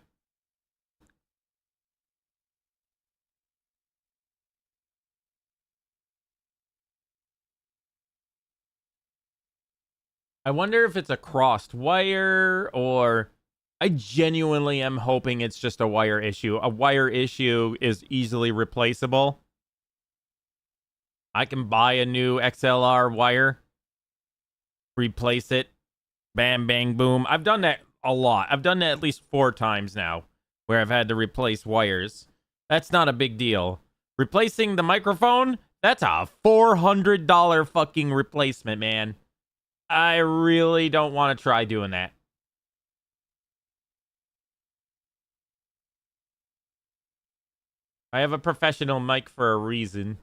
I wonder if it's a crossed wire or... I genuinely am hoping it's just a wire issue. A wire issue is easily replaceable. I can buy a new XLR wire, replace it, bam, bang, boom. I've done that a lot. I've done that at least 4 times now, where I've had to replace wires. That's not a big deal. Replacing the microphone, that's a $400 fucking replacement, man. I really don't want to try doing that. I have a professional mic for a reason.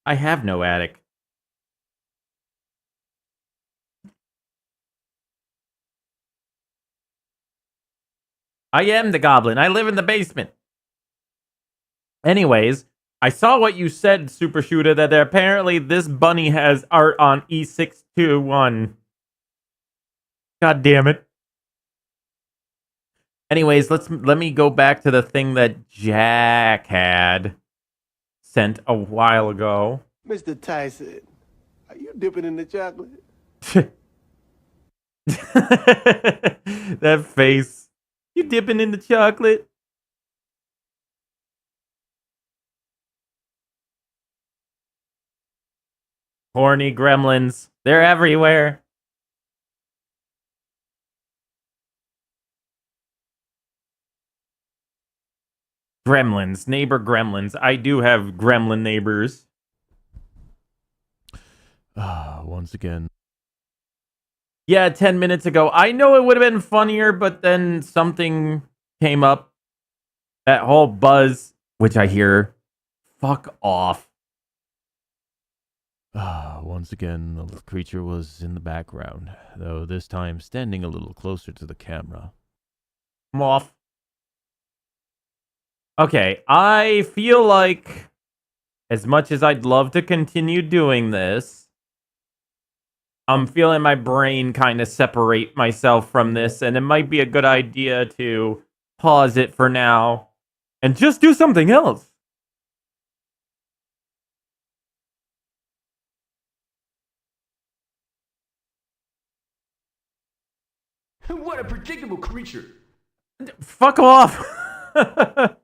I have no attic. I am the goblin. I live in the basement. Anyways, I saw what you said, Super Shooter, that apparently this bunny has art on E621. God damn it. Anyways, let me go back to the thing that Jack had sent a while ago. Mr. Tyson, are you dipping in the chocolate? That face. You dipping in the chocolate? Horny gremlins. They're everywhere. Gremlins. Neighbor gremlins. I do have gremlin neighbors. Once again. Yeah, 10 minutes ago. I know it would have been funnier, but then something came up. That whole buzz, which I hear. Fuck off. Once again, the creature was in the background, though this time standing a little closer to the camera. I'm off. Okay, I feel like as much as I'd love to continue doing this, I'm feeling my brain kind of separate myself from this, and it might be a good idea to pause it for now and just do something else. What a predictable creature. Fuck off. What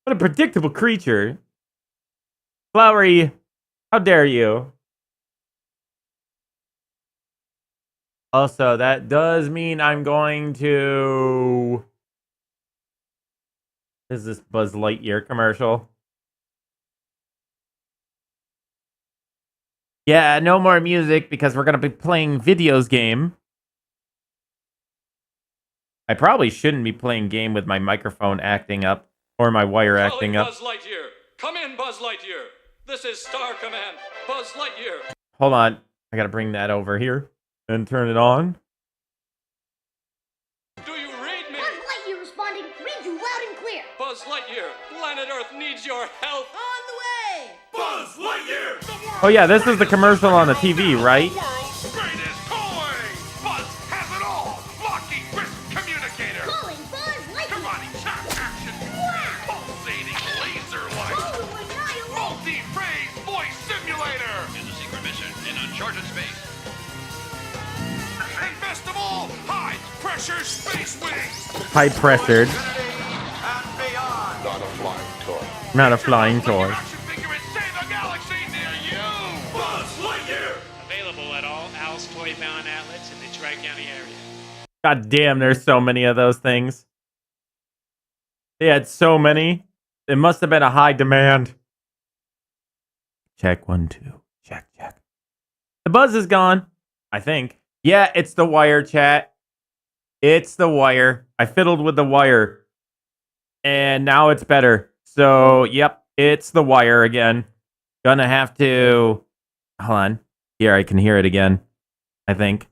a predictable creature. Flowery, how dare you? Also, that does mean I'm going to... Is this Buzz Lightyear commercial? Yeah, no more music because we're going to be playing videos game. I probably shouldn't be playing game with my microphone acting up or my wire acting up. Buzz Lightyear. Come in, Buzz Lightyear. This is Star Command. Buzz Lightyear. Hold on. I got to bring that over here and turn it on. Do you read me? Buzz Lightyear responding. Read you loud and clear. Buzz Lightyear. Planet Earth needs your help. On the way. Buzz Lightyear. Oh yeah, this is the commercial on the TV, right? Greatest toy. Buzz has it all. Locking wrist communicator. Calling Buzz Lightyear. Karate chop action. Wow. Pulsating laser light. Total annihilation. Multi-phase voice simulator. In a secret mission in uncharted space. And best of all, high pressure space wings. High pressured. And beyond. Not a flying toy. Not a flying toy. Action figure and save a galaxy near you. Buzz Lightyear. Available at all Al's Toy Bound outlets in the Tri-County area. God damn, there's so many of those things. They had so many. It must have been a high demand. Check 1, 2. Check. The buzz is gone, I think. Yeah, it's the wire, chat. It's the wire. I fiddled with the wire. And now it's better. So, yep, it's the wire again. Gonna have to... Hold on. Here, I can hear it again. I think.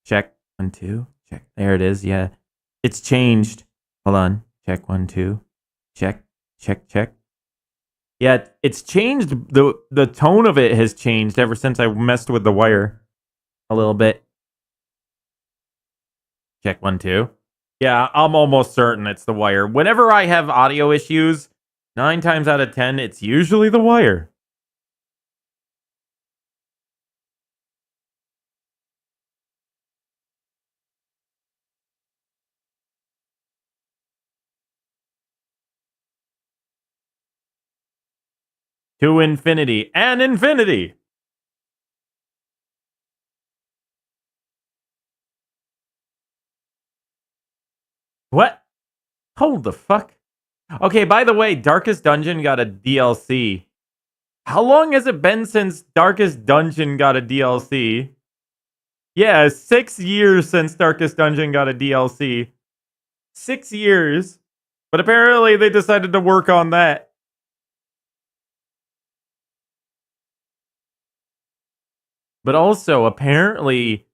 Check 1, 2. Check. There it is, yeah. It's changed. Hold on. Check 1, 2. Check. Yeah, it's changed. The tone of it has changed ever since I messed with the wire a little bit. Check 1, 2. Yeah, I'm almost certain it's the wire. Whenever I have audio issues, 9 times out of 10, it's usually the wire. To infinity and infinity. What? Hold the fuck. Okay, by the way, Darkest Dungeon got a DLC. How long has it been since Darkest Dungeon got a DLC? Yeah, 6 years since Darkest Dungeon got a DLC. 6 years. But apparently they decided to work on that. But also, apparently,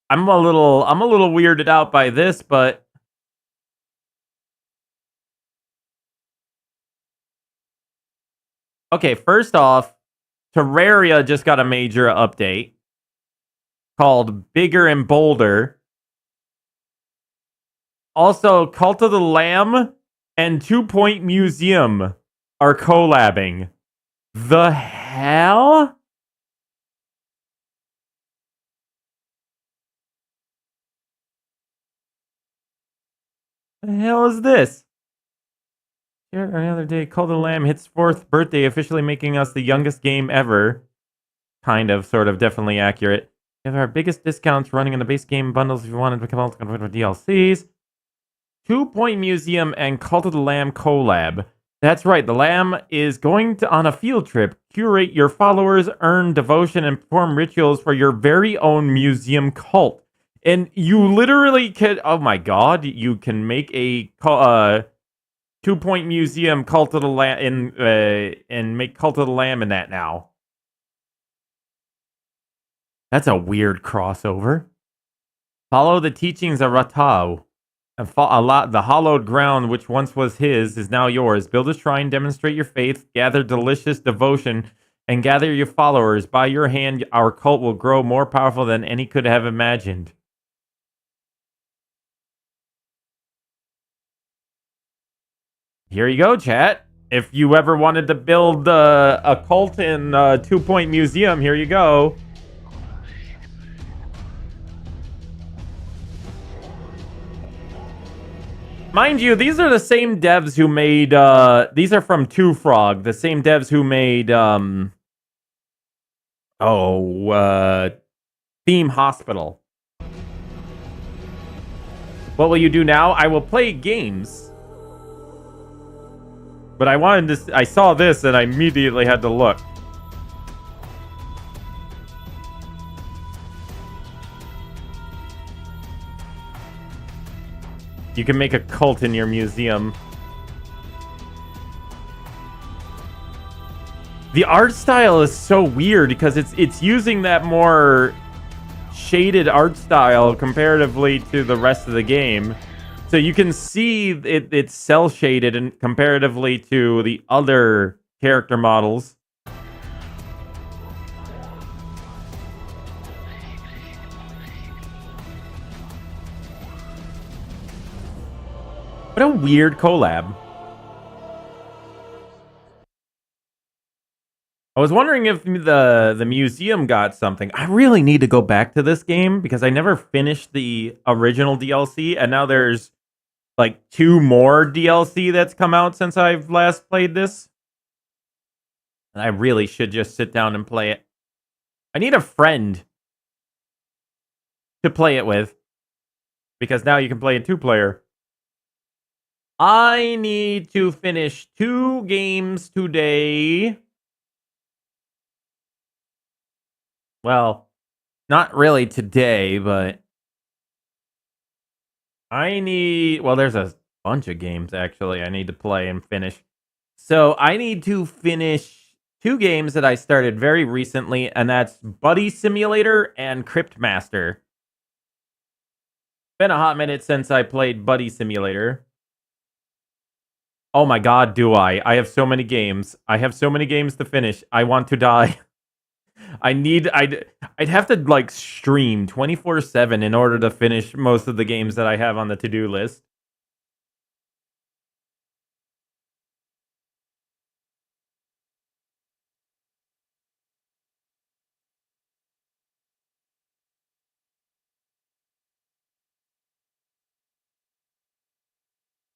I'm a little weirded out by this, but okay, first off, Terraria just got a major update called Bigger and Bolder. Also, Cult of the Lamb and 2 Point Museum are collabing. The hell? The hell is this? Another day, Cult of the Lamb hits 4th birthday, officially making us the youngest game ever. Kind of, sort of, definitely accurate. We have our biggest discounts running in the base game bundles if you wanted to come out with DLCs. 2 Point Museum and Cult of the Lamb collab. That's right, the Lamb is going on a field trip. Curate your followers, earn devotion, and perform rituals for your very own museum cult. And you literally can, oh my god, you can make a 2 Point Museum Cult of the Lamb and make Cult of the Lamb in that now. That's a weird crossover. Follow the teachings of Ratau. The hallowed ground which once was his is now yours. Build a shrine, demonstrate your faith, gather delicious devotion, and gather your followers. By your hand, our cult will grow more powerful than any could have imagined. Here you go, chat. If you ever wanted to build a cult in 2 Point Museum, here you go. Mind you, these are the same devs who made, these are from Two Frog, the same devs who made, Theme Hospital. What will you do now? I will play games. But I saw this and I immediately had to look. You can make a cult in your museum. The art style is so weird because it's using that more shaded art style comparatively to the rest of the game. So you can see it's cell shaded and comparatively to the other character models. What a weird collab. I was wondering if the museum got something. I really need to go back to this game because I never finished the original DLC, and now there's like 2 more DLC that's come out since I've last played this. And I really should just sit down and play it. I need a friend to play it with because now you can play a 2-player. I need to finish 2 games today. Well, not really today, but there's a bunch of games actually I need to play and finish. So I need to finish 2 games that I started very recently, and that's Buddy Simulator and Crypt Master. Been a hot minute since I played Buddy Simulator. Oh my god, do I? I have so many games. I have so many games to finish. I want to die. I'd have to like stream 24/7 in order to finish most of the games that I have on the to-do list.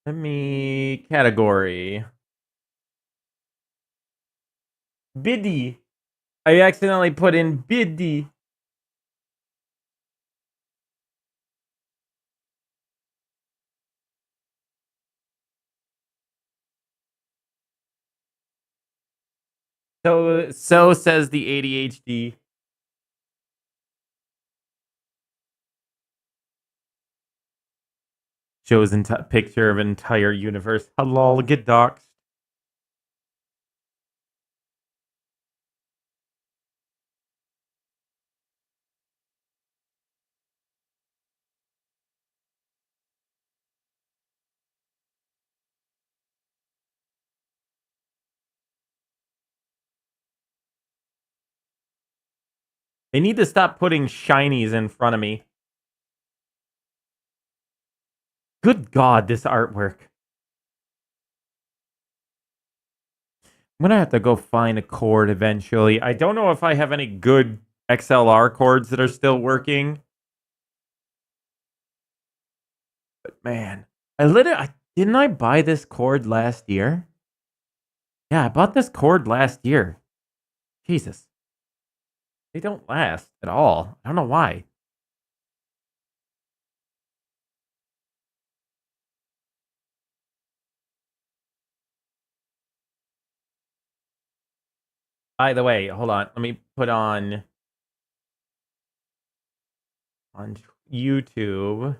Let me category. Biddy. I accidentally put in Biddy. So says the ADHD. Shows picture of entire universe. Hello, get doxed. They need to stop putting shinies in front of me. Good God, this artwork. I'm gonna have to go find a cord eventually. I don't know if I have any good XLR cords that are still working. But man, didn't I buy this cord last year? Yeah, I bought this cord last year. Jesus. They don't last at all. I don't know why. By the way, hold on. Let me put on YouTube.